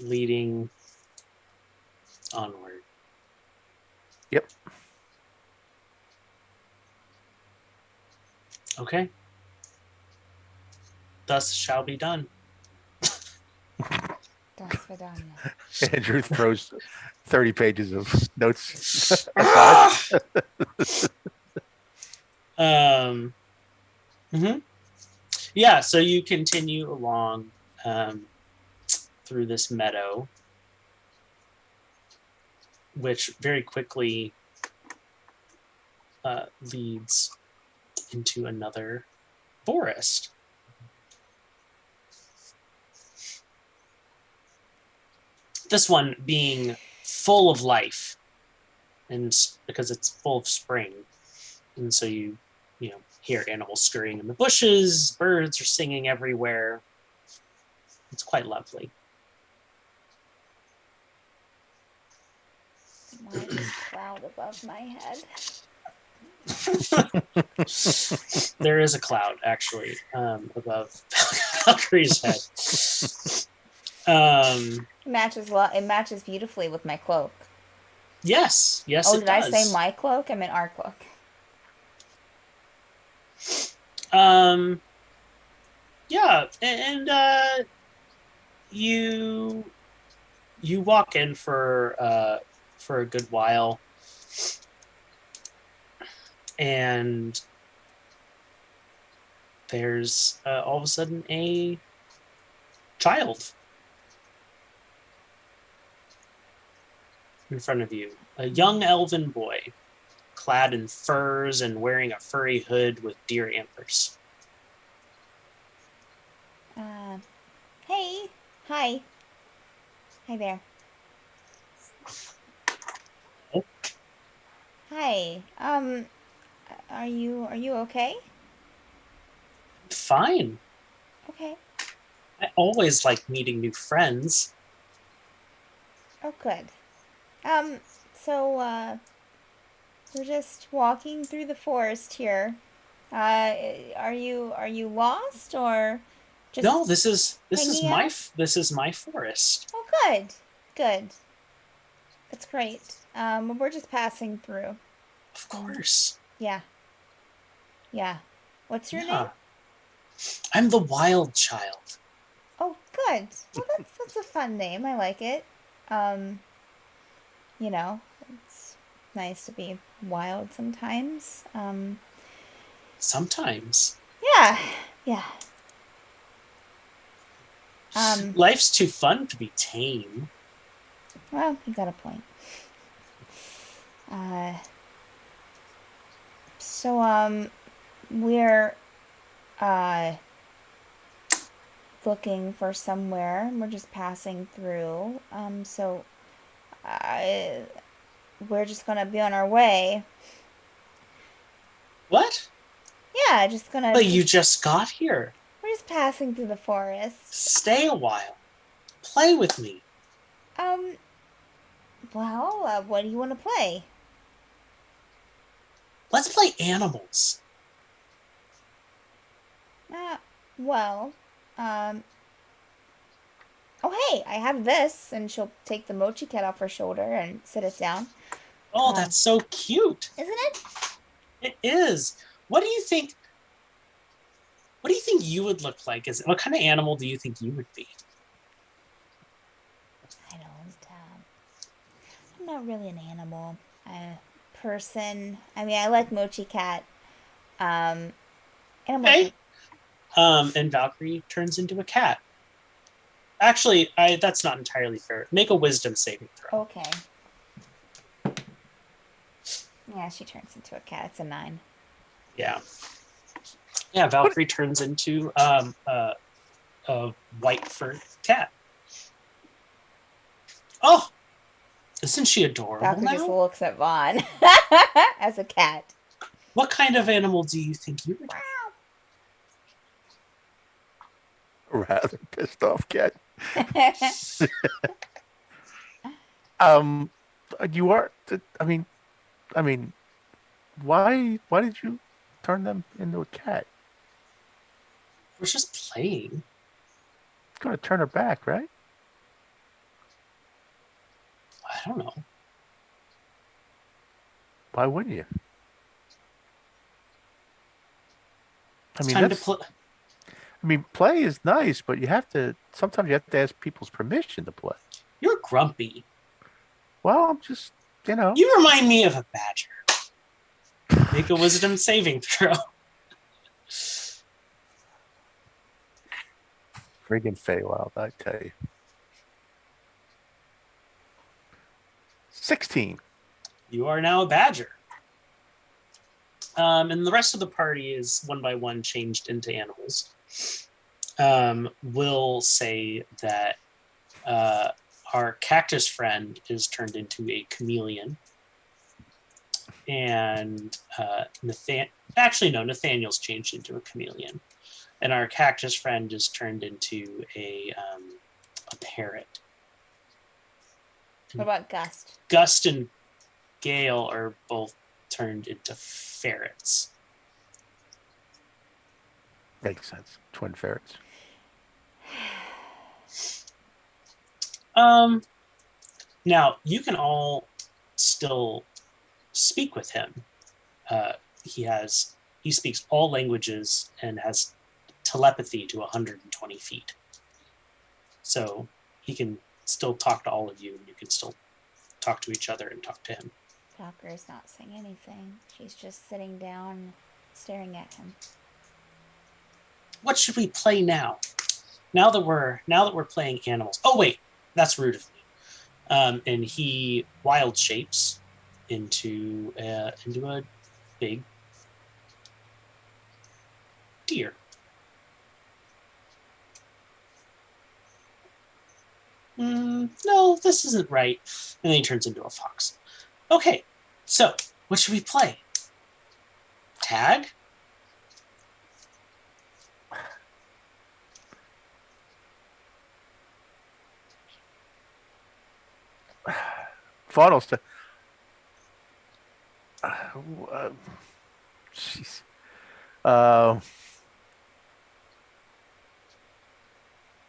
S2: leading onward.
S3: Yep.
S2: Okay. Thus shall be done.
S1: That's for done.
S3: Andrew throws 30 pages of notes aside.
S2: Yeah, so you continue along through this meadow, which very quickly leads into another forest. This one being full of life, and because it's full of spring, and so you hear animals scurrying in the bushes, birds are singing everywhere. It's quite lovely.
S1: Why is this cloud above my head?
S2: There is a cloud actually above Valkyrie's head.
S1: It matches beautifully with my cloak.
S2: Yes,
S1: Oh,
S2: it
S1: did
S2: does.
S1: I say my cloak? I meant our cloak.
S2: Yeah, and you walk in for a good while, and there's all of a sudden a child in front of you, a young elven boy, clad in furs and wearing a furry hood with deer antlers.
S1: Hey. Hi. Hi there.
S2: Oh.
S1: Hi. Are you okay?
S2: Fine.
S1: Okay.
S2: I always like meeting new friends.
S1: Oh, good. So, we're just walking through the forest here. Are you lost or just
S2: No, this is
S1: hanging
S2: my
S1: out?
S2: this is my forest.
S1: Oh, good. Good. That's great. We're just passing through.
S2: Of course.
S1: Yeah. Yeah. What's your name?
S2: Yeah. I'm the wild child.
S1: Oh, good. Well, that's a fun name. I like it. It's nice to be wild sometimes.
S2: Sometimes.
S1: Yeah. Yeah.
S2: Life's too fun to be tame.
S1: Well, you got a point. So, we're, looking for somewhere. We're just passing through. So, we're just gonna be on our way.
S2: What?
S1: Yeah, just gonna...
S2: But you just got here.
S1: We're just passing through the forest.
S2: Stay a while. Play with me.
S1: Well, what do you want to play?
S2: Let's play animals.
S1: Well, um, oh hey, I have this, and she'll take the mochi cat off her shoulder and sit it down.
S2: Oh,
S1: Um,
S2: that's so cute.
S1: isn't it?
S2: It is. What do you think? What do you think you would look like? What kind of animal do you think you would be?
S1: I don't. I'm not really an animal. A person. I mean, I like mochi cat. Um, animals.
S2: Okay. And Valkyrie turns into a cat. Actually, that's not entirely fair. Make a wisdom saving throw.
S1: Okay. Yeah, she turns into a cat. It's a 9.
S2: Yeah. Yeah, Valkyrie turns into a white fur cat. Oh, isn't she adorable
S1: Valkyrie just
S2: now?
S1: looks at Vaughn as a cat.
S2: What kind of animal do you think you would be?
S3: Rather pissed off cat. You are. I mean, why did you turn them into a cat?
S2: We're just playing.
S3: It's gonna turn her back, right?
S2: I don't know.
S3: Why wouldn't you?
S2: It's time to play.
S3: I mean, play is nice, but sometimes you have to ask people's permission to play.
S2: You're grumpy.
S3: Well, I'm just,
S2: You remind me of a badger. Make a wisdom saving throw.
S3: Friggin' Feywild, I tell you. 16.
S2: You are now a badger. And the rest of the party is one by one changed into animals. We'll say that our cactus friend is turned into a chameleon. And Nathaniel's changed into a chameleon. And our cactus friend is turned into a parrot.
S1: What about Gust?
S2: Gust and Gale are both turned into ferrets.
S3: Makes sense. Twin ferrets.
S2: Now you can all still speak with him. He speaks all languages and has telepathy to 120 feet. So he can still talk to all of you, and you can still talk to each other and talk to him.
S1: Valkyrie's not saying anything. She's just sitting down, staring at him.
S2: What should we play now? Now that we're playing animals. Oh wait, that's rude of me. And he wild shapes into a big deer. No, this isn't right. And then he turns into a fox. Okay, so what should we play? Tag?
S3: Funnels to. Jeez.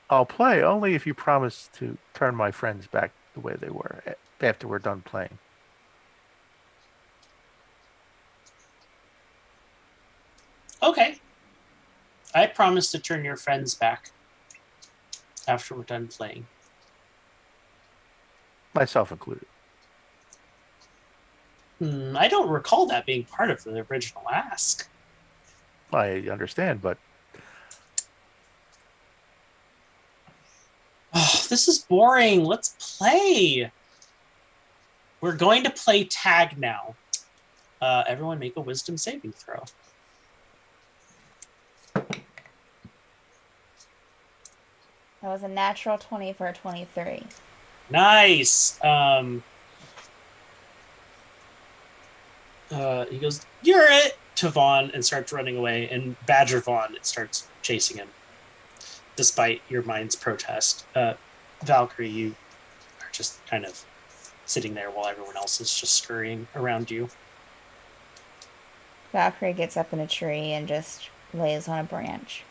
S3: I'll play only if you promise to turn my friends back the way they were after we're done playing.
S2: Okay. I promise to turn your friends back after we're done playing.
S3: Myself included.
S2: I don't recall that being part of the original ask.
S3: I understand, but
S2: oh, this is boring. Let's play. We're going to play tag now. Everyone make a wisdom saving throw.
S1: That was a natural 20 for a 23.
S2: Nice. He goes, "You're it," to Vaughn and starts running away, and Badger Vaughn starts chasing him, despite your mind's protest. Valkyrie, you are just kind of sitting there while everyone else is just scurrying around you.
S1: Valkyrie gets up in a tree and just lays on a branch.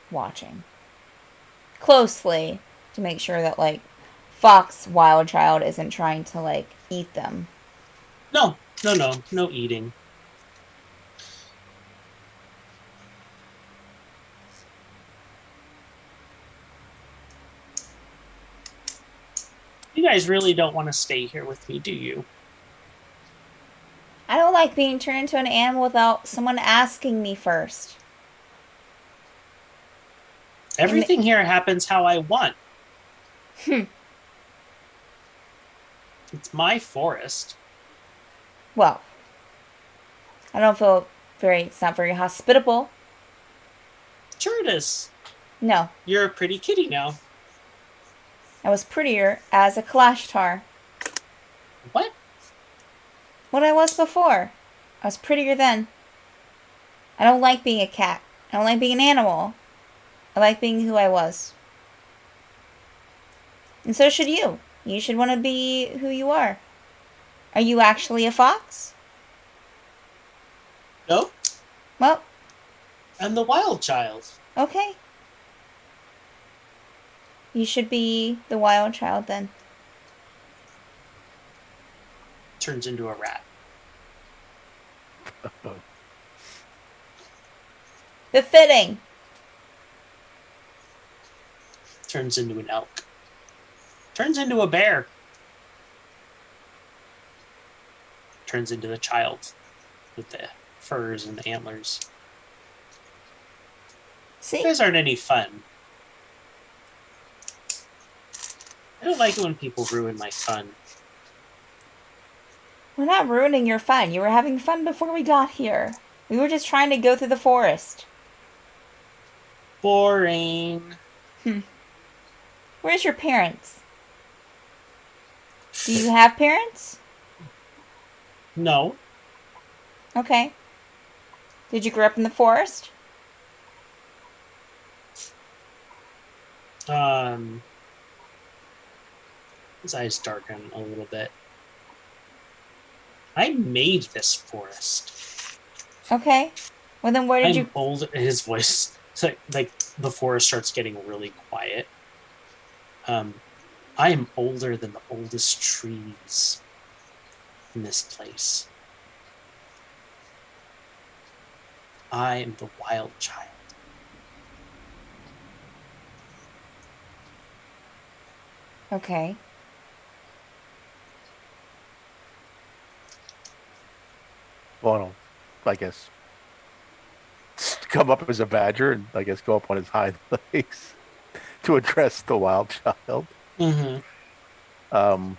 S1: Watching. Closely to make sure that, like, Fox Wildchild isn't trying to, like, eat them.
S2: No eating. You guys really don't want to stay here with me, do you?
S1: I don't like being turned into an animal without someone asking me first.
S2: Everything here happens how I want. It's my forest.
S1: Well, I don't feel it's not very hospitable.
S2: Sure it is.
S1: No.
S2: You're a pretty kitty now.
S1: I was prettier as a Kalashtar.
S2: What?
S1: What I was before. I was prettier then. I don't like being a cat. I don't like being an animal. I like being who I was. And so should you. You should want to be who you are. Are you actually a fox?
S2: No.
S1: Well.
S2: I'm the wild child.
S1: Okay. You should be the wild child then.
S2: Turns into a rat.
S1: Befitting.
S2: Turns into an elk. Turns into a bear. Turns into the child with the furs and the antlers.
S1: See?
S2: You guys aren't any fun. I don't like it when people ruin my fun.
S1: We're not ruining your fun. You were having fun before we got here. We were just trying to go through the forest.
S2: Boring.
S1: Where's your parents? Do you have parents?
S2: No.
S1: Okay. Did you grow up in the forest?
S2: His eyes darken a little bit. I made this forest.
S1: Okay. Well, then where did you...
S2: I'm older. His voice, like the forest starts getting really quiet. I am older than the oldest trees in this place. I am the wild child.
S1: Okay.
S3: Well, I guess come up as a badger and I guess go up on his hind legs to address the wild child.
S2: Mm-hmm.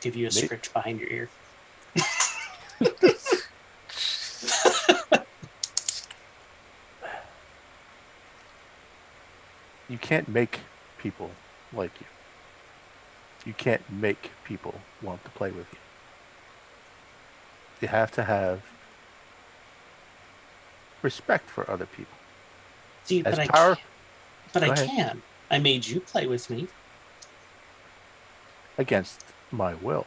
S2: Give you a scritch behind your ear.
S3: You can't make people like you. You can't make people want to play with you. You have to have respect for other people.
S2: See, but I can. I made you play with me.
S3: Against my will.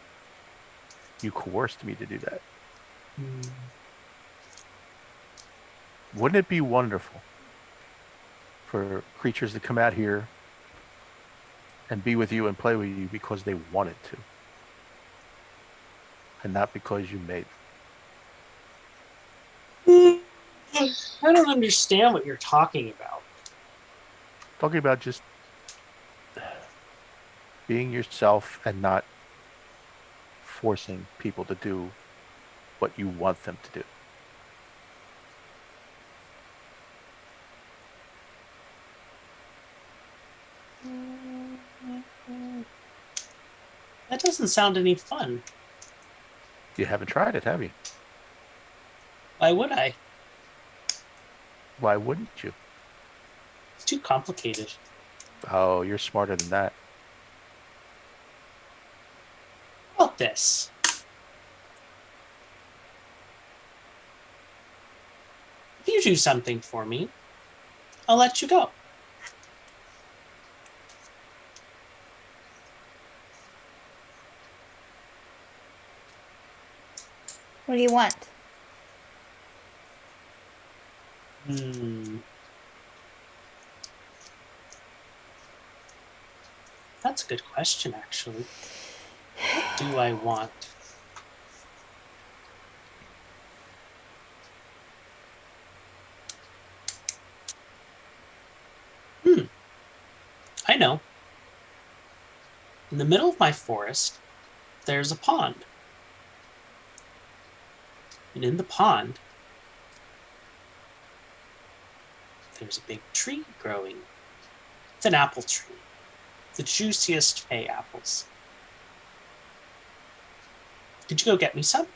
S3: You coerced me to do that. Wouldn't it be wonderful for creatures to come out here and be with you and play with you because they wanted to, and not because you made them?
S2: I don't understand what you're talking about.
S3: Talking about just being yourself and not forcing people to do what you want them to do.
S2: That doesn't sound any fun.
S3: You haven't tried it, have you?
S2: Why would I?
S3: Why wouldn't you?
S2: It's too complicated.
S3: Oh, you're smarter than that.
S2: How about this? If you do something for me, I'll let you go.
S1: What do you want?
S2: That's a good question, actually. What do I want? I know. In the middle of my forest, there's a pond. And in the pond, there's a big tree growing. It's an apple tree. The juiciest Fey apples. Could you go get me some?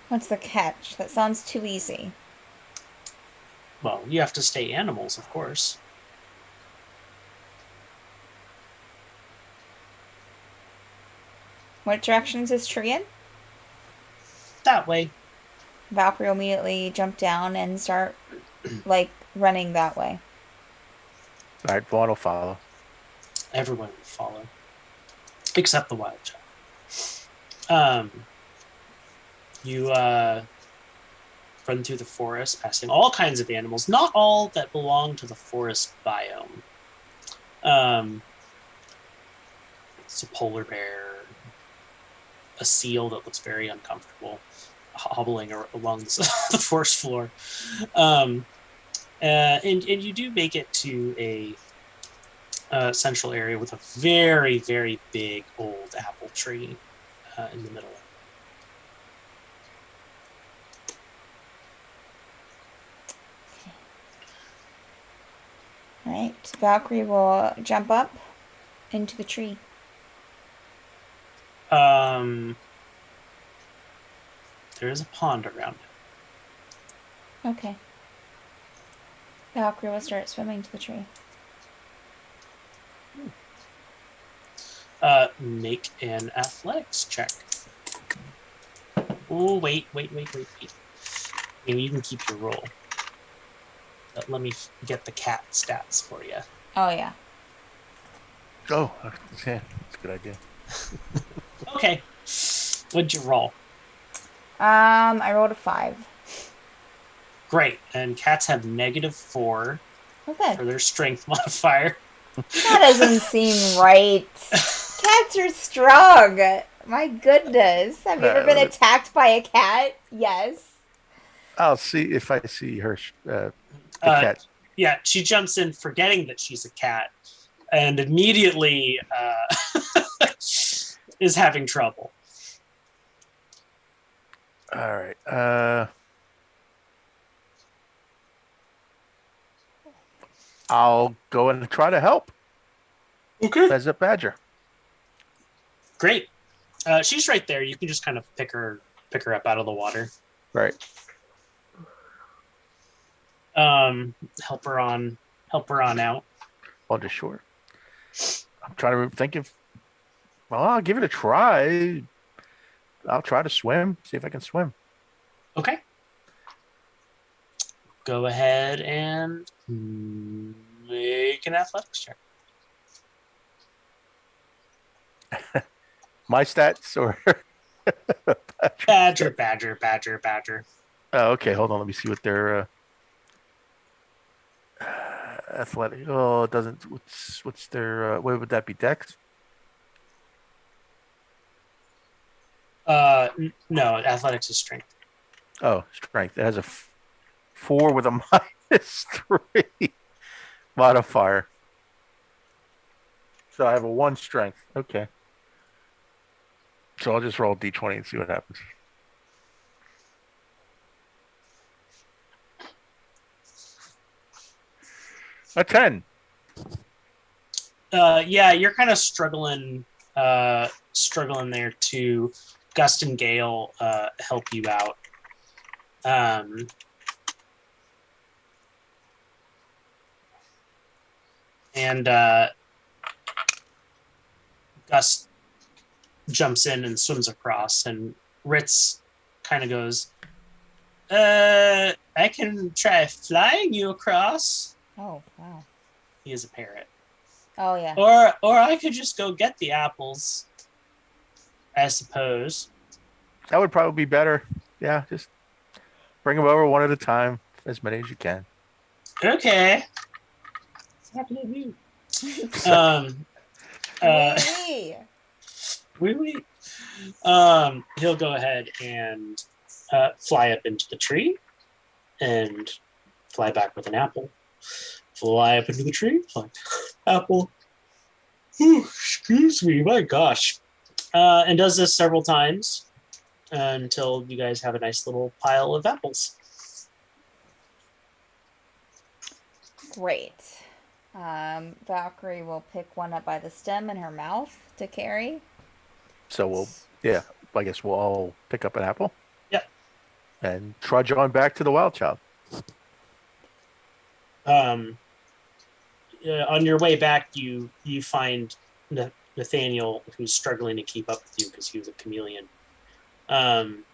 S1: What's the catch? That sounds too easy.
S2: Well, you have to stay animals, of course.
S1: What direction is this tree in?
S2: That way.
S1: Valkyrie will immediately jump down and start, like, running that way.
S3: All right, Vaughn will follow.
S2: Everyone will follow. Except the wild child. You run through the forest, passing all kinds of animals, not all that belong to the forest biome. It's a polar bear, a seal that looks very uncomfortable, hobbling along the forest floor. And you do make it to a central area with a very, very big old apple tree in the middle.
S1: All right. Valkyrie will jump up into the tree.
S2: There is a pond around it.
S1: Okay. Valkyrie will start swimming to the tree.
S2: Make an athletics check. Oh, wait. Maybe you can keep your roll. But let me get the cat stats for you.
S1: Oh, yeah.
S3: Oh, yeah, that's a good idea.
S2: Okay. What'd you roll?
S1: I rolled a 5.
S2: Great. And cats have -4
S1: Okay.
S2: for their strength modifier.
S1: That doesn't seem right. Cats are strong. My goodness. Have you ever been attacked by a cat? Yes.
S3: I'll see if I see her. The cat.
S2: Yeah, she jumps in forgetting that she's a cat and immediately is having trouble.
S3: All right. I'll go and try to help.
S2: Okay.
S3: As a badger.
S2: Great. She's right there. You can just kind of pick her up out of the water.
S3: Right.
S2: Help her on out.
S3: I'll just shore. I'm trying to think of. Well, I'll give it a try. I'll try to swim. See if I can swim.
S2: Okay. Go ahead and make an athletics check.
S3: My stats or
S2: Badger.
S3: Oh, okay. Hold on. Let me see what their athletic. Oh, it doesn't. What's their? What would that be? Dex?
S2: No. Athletics is strength.
S3: Oh, strength. It has a 4 with a -3 modifier. So I have a 1 strength. Okay. So I'll just roll D20 and see what happens. A 10.
S2: Yeah, you're kind of struggling there to Gust and Gale help you out. And Gus jumps in and swims across, and Ritz kind of goes, I can try flying you across.
S1: Oh, wow.
S2: He is a parrot.
S1: Oh, yeah.
S2: Or I could just go get the apples, I suppose.
S3: That would probably be better. Yeah, just bring them over one at a time, as many as you can.
S2: Okay. Um, uh,
S1: Wee
S2: we. He'll go ahead and fly up into the tree and fly back with an apple. Fly up into the tree, fly. Apple. Ooh, excuse me, my gosh. And does this several times until you guys have a nice little pile of apples.
S1: Great. Valkyrie will pick one up by the stem in her mouth to carry.
S3: So yeah, I guess we'll all pick up an apple.
S2: Yep.
S3: And trudge on back to the wild child.
S2: On your way back, you find Nathaniel, who's struggling to keep up with you because he was a chameleon. And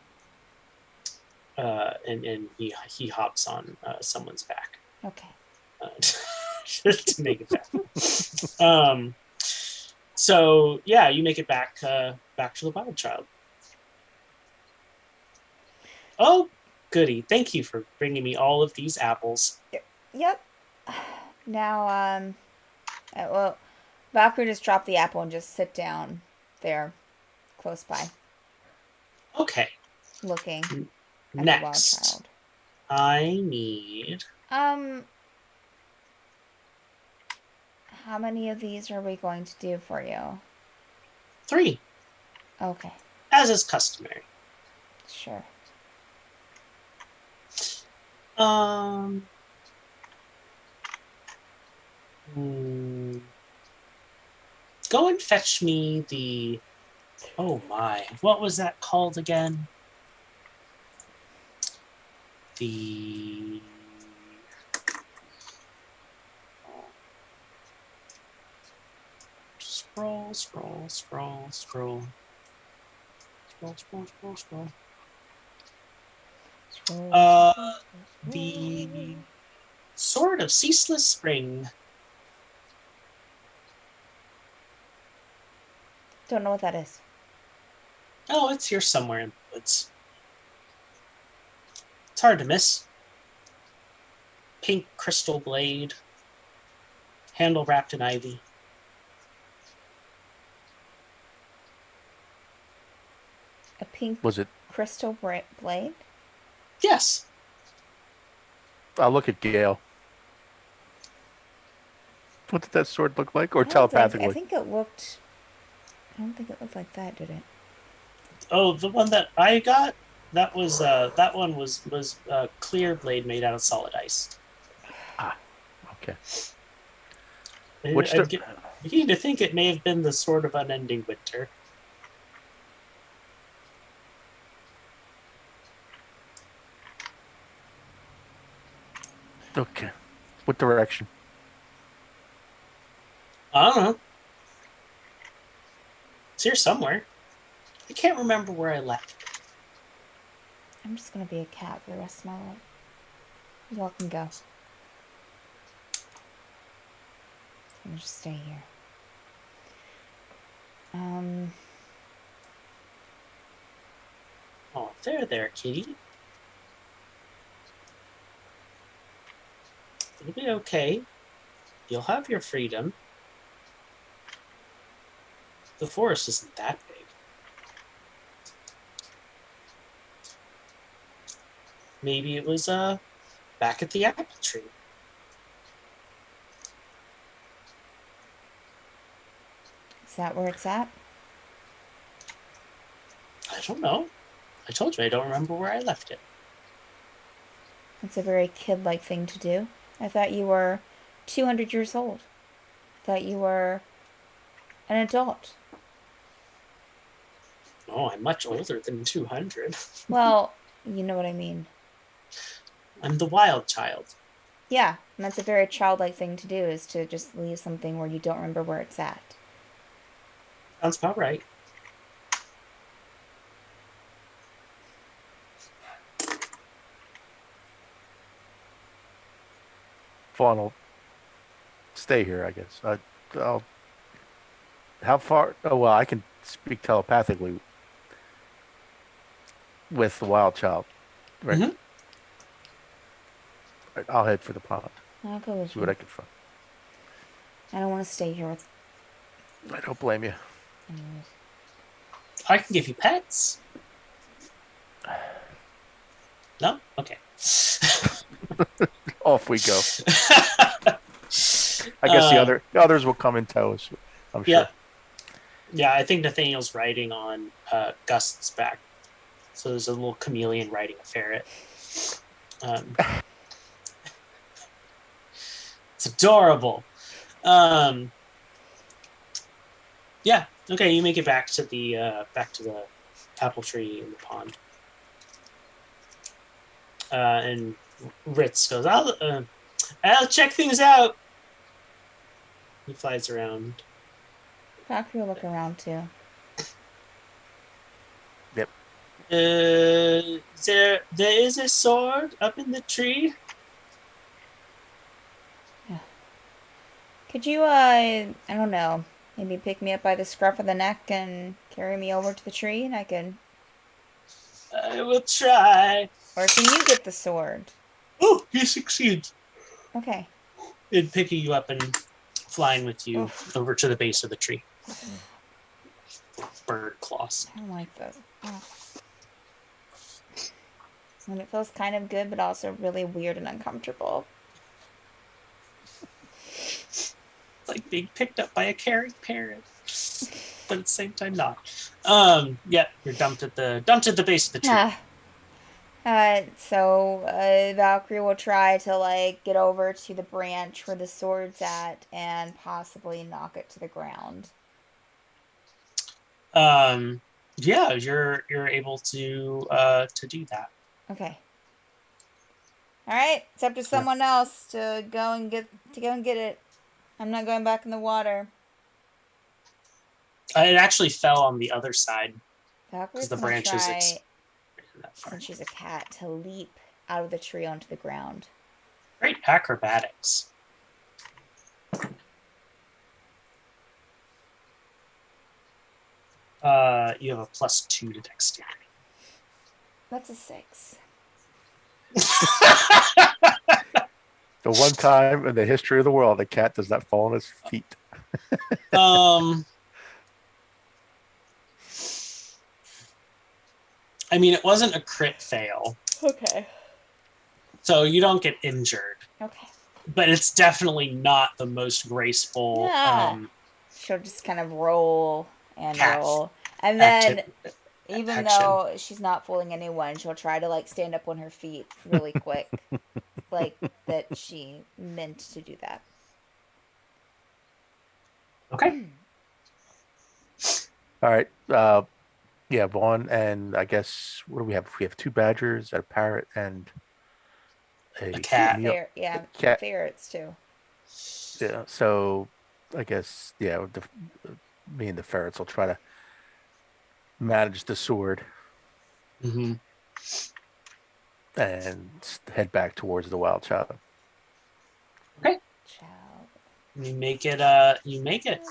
S2: he hops on someone's back.
S1: Okay.
S2: To make it back. So yeah, you make it back back to the wild child. Oh, goody! Thank you for bringing me all of these apples.
S1: Yep. Now, well, Valkyrie just drop the apple and just sit down there, close by,
S2: Okay.
S1: looking at the wild
S2: Next,
S1: child.
S2: I need.
S1: How many of these are we going to do for you?
S2: 3,
S1: Okay,
S2: as is customary.
S1: sure.
S2: Go and fetch me the. Oh my! What was that called again? The. Scroll. The Sword of Ceaseless Spring.
S1: Don't know what that is.
S2: Oh, it's here somewhere in the woods. It's hard to miss. Pink crystal blade. Handle wrapped in ivy.
S1: A pink
S3: Was it?
S1: crystal blade?
S2: Yes.
S3: I'll look at Gail. What did that sword look like, or
S1: I don't
S3: telepathically?
S1: I think it looked. I don't think it looked like that, did it?
S2: Oh, the one that I got, that one was clear blade made out of solid ice.
S3: Ah, okay.
S2: I'm
S3: Which
S2: beginning to think it may have been the Sword of Unending Winter.
S3: Okay. What direction?
S2: I don't know. It's here somewhere. I can't remember where I left it.
S1: I'm just gonna be a cat for the rest of my life. You all can go. I'm gonna just stay here.
S2: Oh, there, kitty. It'll be okay. You'll have your freedom. The forest isn't that big. Maybe it was back at the apple tree.
S1: Is that where it's at?
S2: I don't know. I told you I don't remember where I left it.
S1: It's a very kid-like thing to do. I thought you were 200 years old. I thought you were an adult.
S2: Oh, I'm much older than 200.
S1: Well, you know what I mean.
S2: I'm the wild child.
S1: Yeah, and that's a very childlike thing to do, is to just leave something where you don't remember where it's at.
S2: Sounds about right.
S3: Fawn will stay here, I guess. I'll. How far? Oh well, I can speak telepathically. with the wild child. Right.
S2: Mhm.
S3: Right. I'll head for the pond.
S1: I'll go with
S3: See what I
S1: you.
S3: can find.
S1: I don't want to stay here with
S3: I don't blame you.
S1: anyways.
S2: I can give you pets. No? Okay.
S3: Off we go. I guess the others will come in tow. I'm sure.
S2: Yeah. Yeah, I think Nathaniel's riding on Gust's back. So there's a little chameleon riding a ferret. It's adorable. Yeah. Okay, you make it back to the apple tree in the pond. And Ritz goes, I'll check things out. He flies around.
S1: Valkyrie will look around too.
S3: Yep.
S2: There is a sword up in the tree.
S1: Could you, I don't know, maybe pick me up by the scruff of the neck and carry me over to the tree and I can...
S2: I will try.
S1: Or can you get the sword?
S2: Oh, he succeeds
S1: Okay.
S2: in picking you up and flying with you
S1: Oof.
S2: over to the base of the tree. Bird claws.
S1: I don't like this. Oh. And it feels kind of good, but also really weird and uncomfortable.
S2: It's like being picked up by a caring parent, but at the same time not. Yeah, you're dumped at the base of the tree.
S1: So Valkyrie will try to like get over to the branch where the sword's at and possibly knock it to the ground.
S2: Yeah, you're able to do that.
S1: Okay. All right, it's up to someone else to go and get it. I'm not going back in the water.
S2: It actually fell on the other side
S1: Valkyrie's
S2: because the
S1: gonna
S2: branch is
S1: try,
S2: that far.
S1: since she's a cat, to leap out of the tree onto the ground.
S2: Great acrobatics. You have a +2 to dexterity.
S1: That's a 6.
S3: The one time in the history of the world a cat does not fall on his feet.
S2: I mean, it wasn't a crit fail,
S1: Okay.
S2: so you don't get injured.
S1: Okay.
S2: But it's definitely not the most graceful.
S1: Yeah. She'll just kind of roll and
S2: Cat
S1: roll. And then,
S2: acti-
S1: even
S2: action.
S1: though she's not fooling anyone, she'll try to, like, stand up on her feet really quick. Like, that she meant to do that.
S2: Okay.
S3: All right. Yeah, Vaughn, and I guess what do we have? We have 2 badgers, a parrot, and a
S2: cat.
S1: Yeah,
S3: cat.
S1: ferrets, too.
S3: Yeah. So I guess me and the ferrets will try to manage the sword
S2: Mm-hmm.
S3: and head back towards the wild child.
S2: Okay.
S1: Child.
S2: You make it. You make it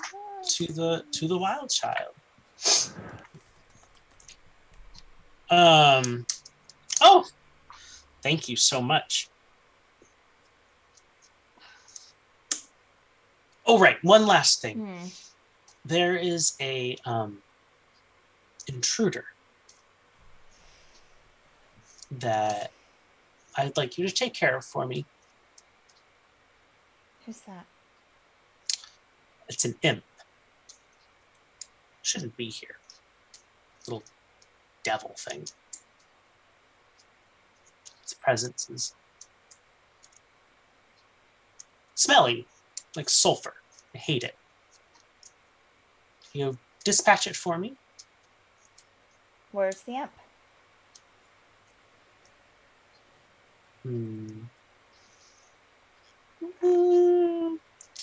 S2: to the wild child. Oh, thank you so much. Oh, right. One last thing. There is a intruder that I'd like you to take care of for me.
S1: Who's that?
S2: It's an imp. Shouldn't be here. Little devil thing. Its presence is smelly, like sulfur. I hate it. You dispatch it for me?
S1: Where's the imp?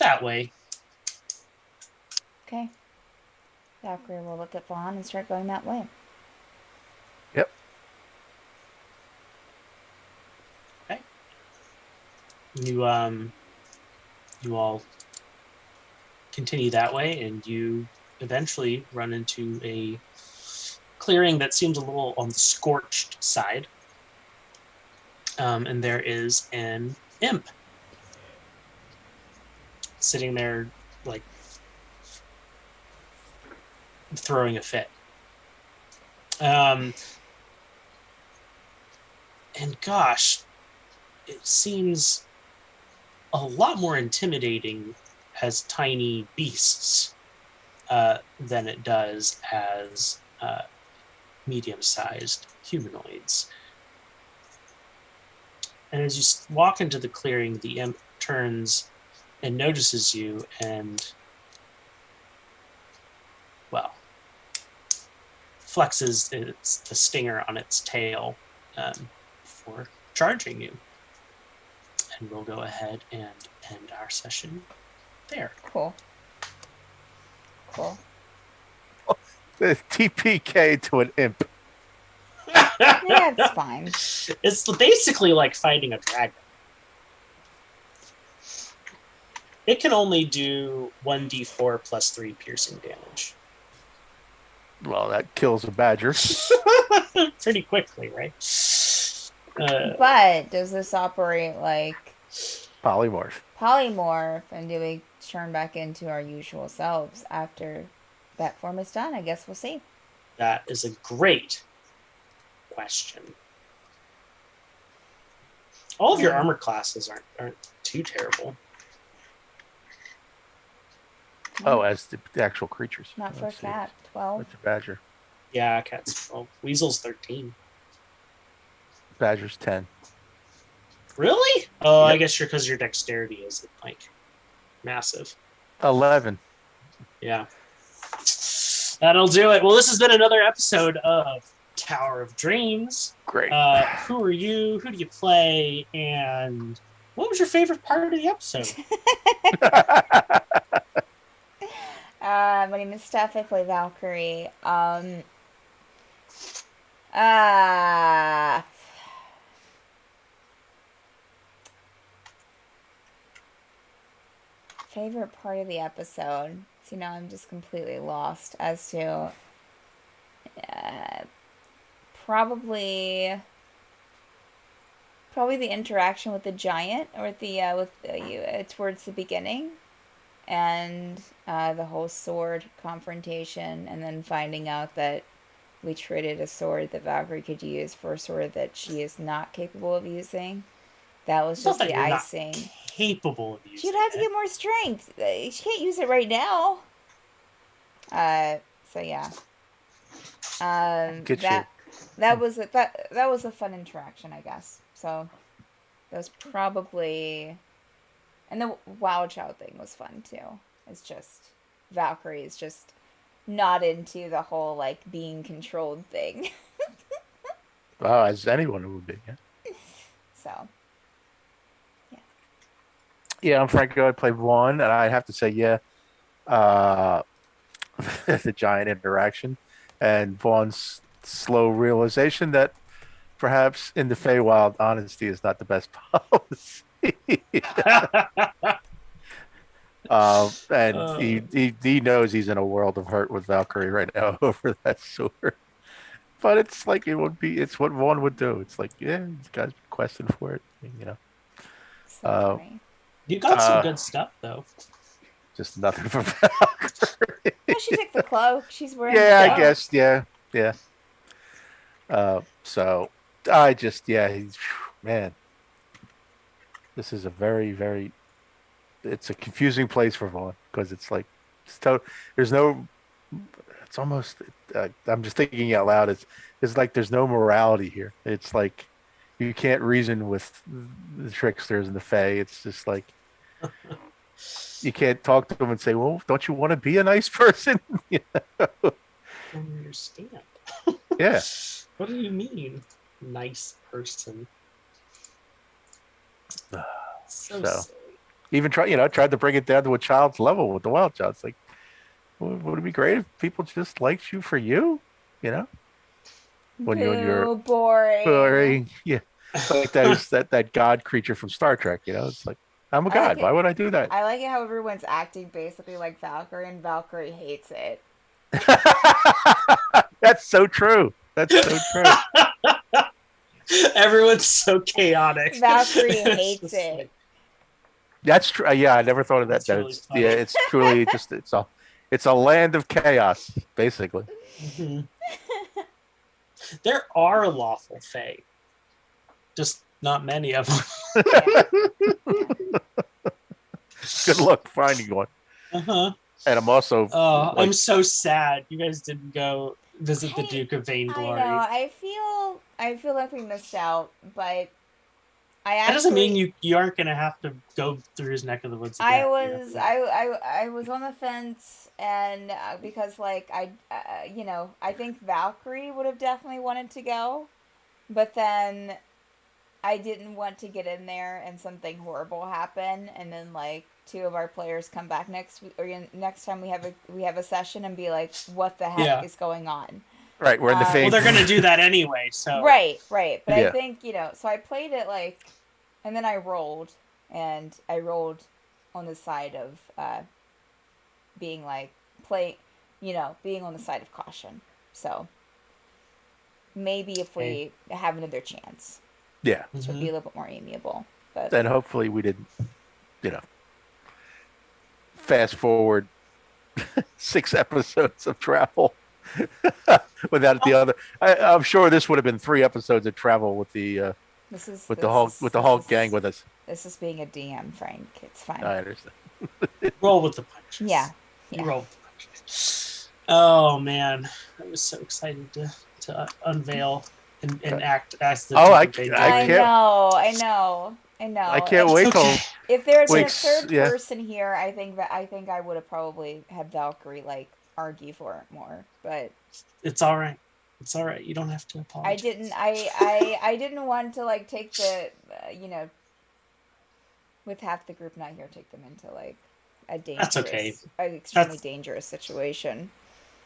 S2: That way.
S1: Okay. Valkyrie will look at Vaughn and start going that way.
S3: Yep.
S2: Okay. You all continue that way, and you eventually run into a clearing that seems a little on the scorched side. And there is an imp sitting there, like, throwing a fit. And gosh, it seems a lot more intimidating as tiny beasts than it does as medium-sized humanoids. And as you walk into the clearing, the imp turns and notices you and, well, flexes the stinger on its tail for charging you. And we'll go ahead and end our session there.
S1: Cool.
S3: The TPK to an imp.
S1: Yeah, it's fine.
S2: It's basically like fighting a dragon. It can only do 1d4 plus 3 piercing damage.
S3: Well, that kills a badger.
S2: Pretty quickly, right?
S1: But does this operate like
S3: Polymorph.
S1: and do we turn back into our usual selves after that form is done? I guess we'll see.
S2: That is a great question. All of your armor classes aren't too terrible.
S3: Oh, as the actual creatures.
S1: Not for a
S3: Let's see.
S1: cat. 12.
S3: What's a badger?
S2: Yeah, cat's 12. Weasel's 13.
S3: Badger's 10.
S2: Really? Oh, I
S3: Yep.
S2: guess because your dexterity is like massive.
S3: 11.
S2: Yeah. That'll do it. Well, this has been another episode of Tower of Dreams.
S3: Great.
S2: Who are you? Who do you play? And what was your favorite part of the episode?
S1: My name is Steph. I play Valkyrie. Favorite part of the episode. See, now I'm just completely lost as to probably the interaction with the giant or towards the beginning, and the whole sword confrontation, and then finding out that we traded a sword that Valkyrie could use for a sword that she is not capable of using. That was
S2: It's not
S1: just
S2: that
S1: the
S2: you're not
S1: icing.
S2: capable of using
S1: She'd have to
S2: it.
S1: get more strength. She can't use it right now. So yeah.
S3: Get
S1: that was a fun interaction, I guess. So that was probably, and the Wow Chow thing was fun too. It's just Valkyrie is just not into the whole like being controlled thing.
S3: Oh, as anyone would be. Yeah.
S1: So
S3: Yeah, I'm Franco. I play Vaughn, and I have to say, yeah, the giant interaction and Vaughn's slow realization that perhaps in the Feywild, honesty is not the best policy. And he knows he's in a world of hurt with Valkyrie right now over that sword. But it's like it's what Vaughn would do. It's like, yeah, this guy's been questing for it, you know.
S1: so funny.
S2: You got some good stuff, though.
S3: Just nothing from Valkyrie.
S1: No, she took the cloak. She's wearing.
S3: Yeah,
S1: the
S3: I
S1: cloak.
S3: guess. Yeah. So I just, man, this is a very, very, it's a confusing place for Vaughn because it's like, there's no, it's almost, I'm just thinking out loud. It's like, there's no morality here. It's like, you can't reason with the tricksters and the Fae. It's just like, you can't talk to them and say, well, don't you want to be a nice person? You know?
S2: I don't understand.
S3: Yeah.
S2: What do you mean, nice person? So silly.
S3: Even tried to bring it down to a child's level with the Wild Child. It's like, would it be great if people just liked you for you? You know, when you're
S1: boring.
S3: yeah, it's like that god creature from Star Trek. You know, it's like, I'm a god. Why would I do that?
S1: I like it how everyone's acting basically like Valkyrie, and Valkyrie hates it.
S3: That's so true. That's so true.
S2: Everyone's so chaotic.
S1: Valkyrie
S2: It's
S1: hates
S2: just
S1: it.
S2: like-
S3: That's true. Yeah, I never thought of that.
S2: That's really
S3: It's,
S2: funny.
S3: yeah, it's truly just it's a land of chaos, basically.
S2: Mhm. There are lawful fae, just not many of them.
S3: Good luck finding one.
S2: Uh-huh.
S3: And I'm also
S2: Oh,
S3: like,
S2: I'm so sad you guys didn't go visit the
S1: I-
S2: Duke of
S1: I
S2: Vainglory.
S1: know. I feel like we missed out, but I
S2: That doesn't mean
S1: actually
S2: you aren't gonna have to go through his neck of the woods again.
S1: I
S2: You
S1: was
S2: know?
S1: I was on the fence, and because like I think Valkyrie would have definitely wanted to go, but then I didn't want to get in there and something horrible happen, and then like two of our players come back next time we have a session and be like, what the heck
S2: Yeah.
S1: is going on?
S3: right, we're in the
S1: Well,
S2: Well,
S3: fame.
S2: they're gonna do that anyway. So
S1: Right. But I
S3: Yeah.
S1: think, so I played it like, and then I rolled, and I rolled on the side of being like, being on the side of caution. So maybe if we have another chance,
S3: Yeah.
S1: this would be a little bit more amiable. But
S3: Then hopefully we didn't, you know, fast forward 6 episodes of travel without the other. I'm sure this would have been 3 episodes of travel with the Hulk gang with us.
S1: This is being a DM, Frank. It's fine.
S3: I understand.
S2: roll with the punches.
S1: Yeah.
S2: You roll with the punches. Oh man, I was so excited to unveil and act as the
S3: Oh,
S2: Duke
S3: I
S2: of Vainglory.
S3: can't-
S1: I know.
S3: I can't wait
S2: It's
S3: till
S2: okay.
S1: If there had been a
S3: Wait,
S1: third
S3: yeah.
S1: person here, I think I would have probably had Valkyrie like argue for it more. But
S2: It's all right. It's all right. You don't have to apologize.
S1: I didn't. I didn't want to like take the with half the group not here, take them into like a dangerous,
S2: That's okay.
S1: an extremely dangerous situation.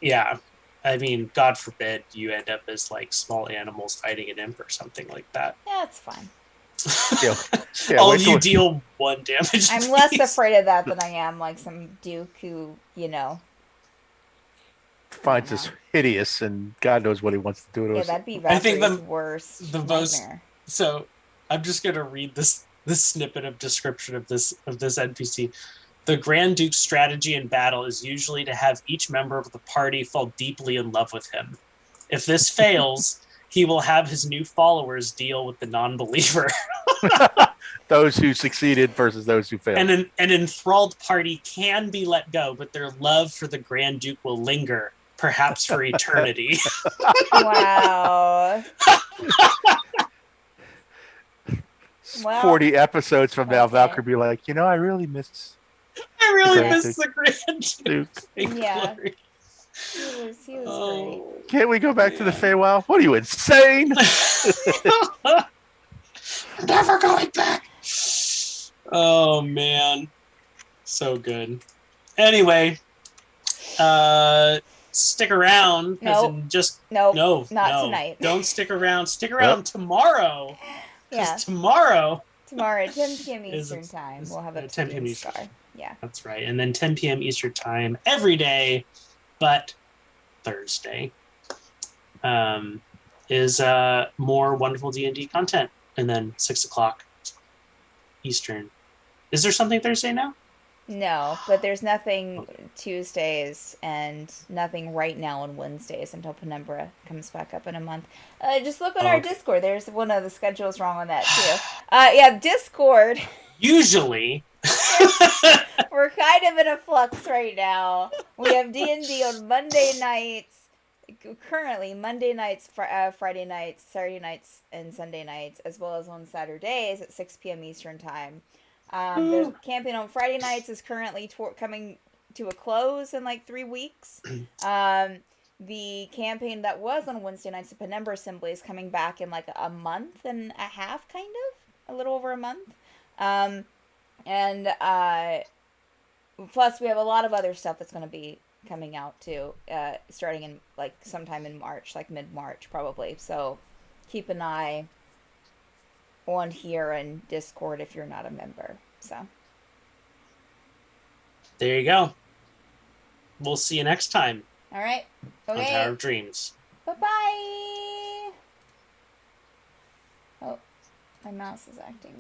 S2: Yeah. I mean, God forbid you end up as like small animals fighting an imp or something like that.
S1: Yeah, it's fine.
S3: Yeah,
S2: All
S3: wait
S2: of
S3: till-
S2: you deal 1 damage.
S1: I'm less
S2: please.
S1: afraid of that than I am like some Duke who
S3: finds us hideous, and God knows what he wants to do to
S1: Yeah,
S3: us.
S1: that'd be
S2: I think
S1: Valkyrie's worst
S2: the most-
S1: nightmare.
S2: So I'm just gonna read this snippet of description of this NPC. The Grand Duke's strategy in battle is usually to have each member of the party fall deeply in love with him. If this fails, he will have his new followers deal with the non-believer.
S3: Those who succeeded versus those who failed.
S2: And an enthralled party can be let go, but their love for the Grand Duke will linger, perhaps for eternity.
S1: Wow. Well,
S3: 40 episodes from now,
S1: okay.
S3: Valkyrie be like, I really miss
S2: I really
S3: Grand
S2: miss the Grand
S3: Duke.
S2: Duke.
S1: Yeah.
S2: Glory.
S1: he was
S2: Oh.
S3: Can't we go back to the
S2: Man.
S3: Feywild? What are you, insane?
S2: Never going back. Oh man, so good. Anyway, stick around. 'Cause
S1: Nope.
S2: in just
S1: Nope,
S2: no,
S1: not
S2: no,
S1: tonight.
S2: Don't stick around. Stick around tomorrow. Because
S1: Yeah,
S2: tomorrow,
S1: tomorrow at 10 p.m.
S2: Is-
S1: Eastern time,
S2: is-
S1: we'll have a
S2: 10 p.m.
S1: 10
S2: Eastern.
S1: Scar. Yeah.
S2: that's right, and then 10 p.m. Eastern time every day, but Thursday is more wonderful D&D content, and then 6:00 Eastern. Is there something Thursday now?
S1: No, but there's nothing Tuesdays and nothing right now on Wednesdays until Penumbra comes back up in a month. Just look on our
S2: Okay.
S1: Discord. There's one of the schedules wrong on that too. Yeah, Discord.
S2: Usually.
S1: We're kind of in a flux right now. We have D&D on Monday nights. Currently, Monday nights, Friday nights, Saturday nights, and Sunday nights, as well as on Saturdays at 6 p.m. Eastern time. The campaign on Friday nights is currently coming to a close in like 3 weeks. The campaign that was on Wednesday nights, the Penumbra Assembly, is coming back in like a month and a half, kind of, a little over a month. And plus, we have a lot of other stuff that's going to be coming out too, starting in like sometime in March, like mid-March probably. So keep an eye on here and Discord if you're not a member. So
S2: There you go. We'll see you next time
S1: all right,
S2: on
S1: okay.
S2: Tower of Dreams.
S1: Bye-bye! Oh, my mouse is acting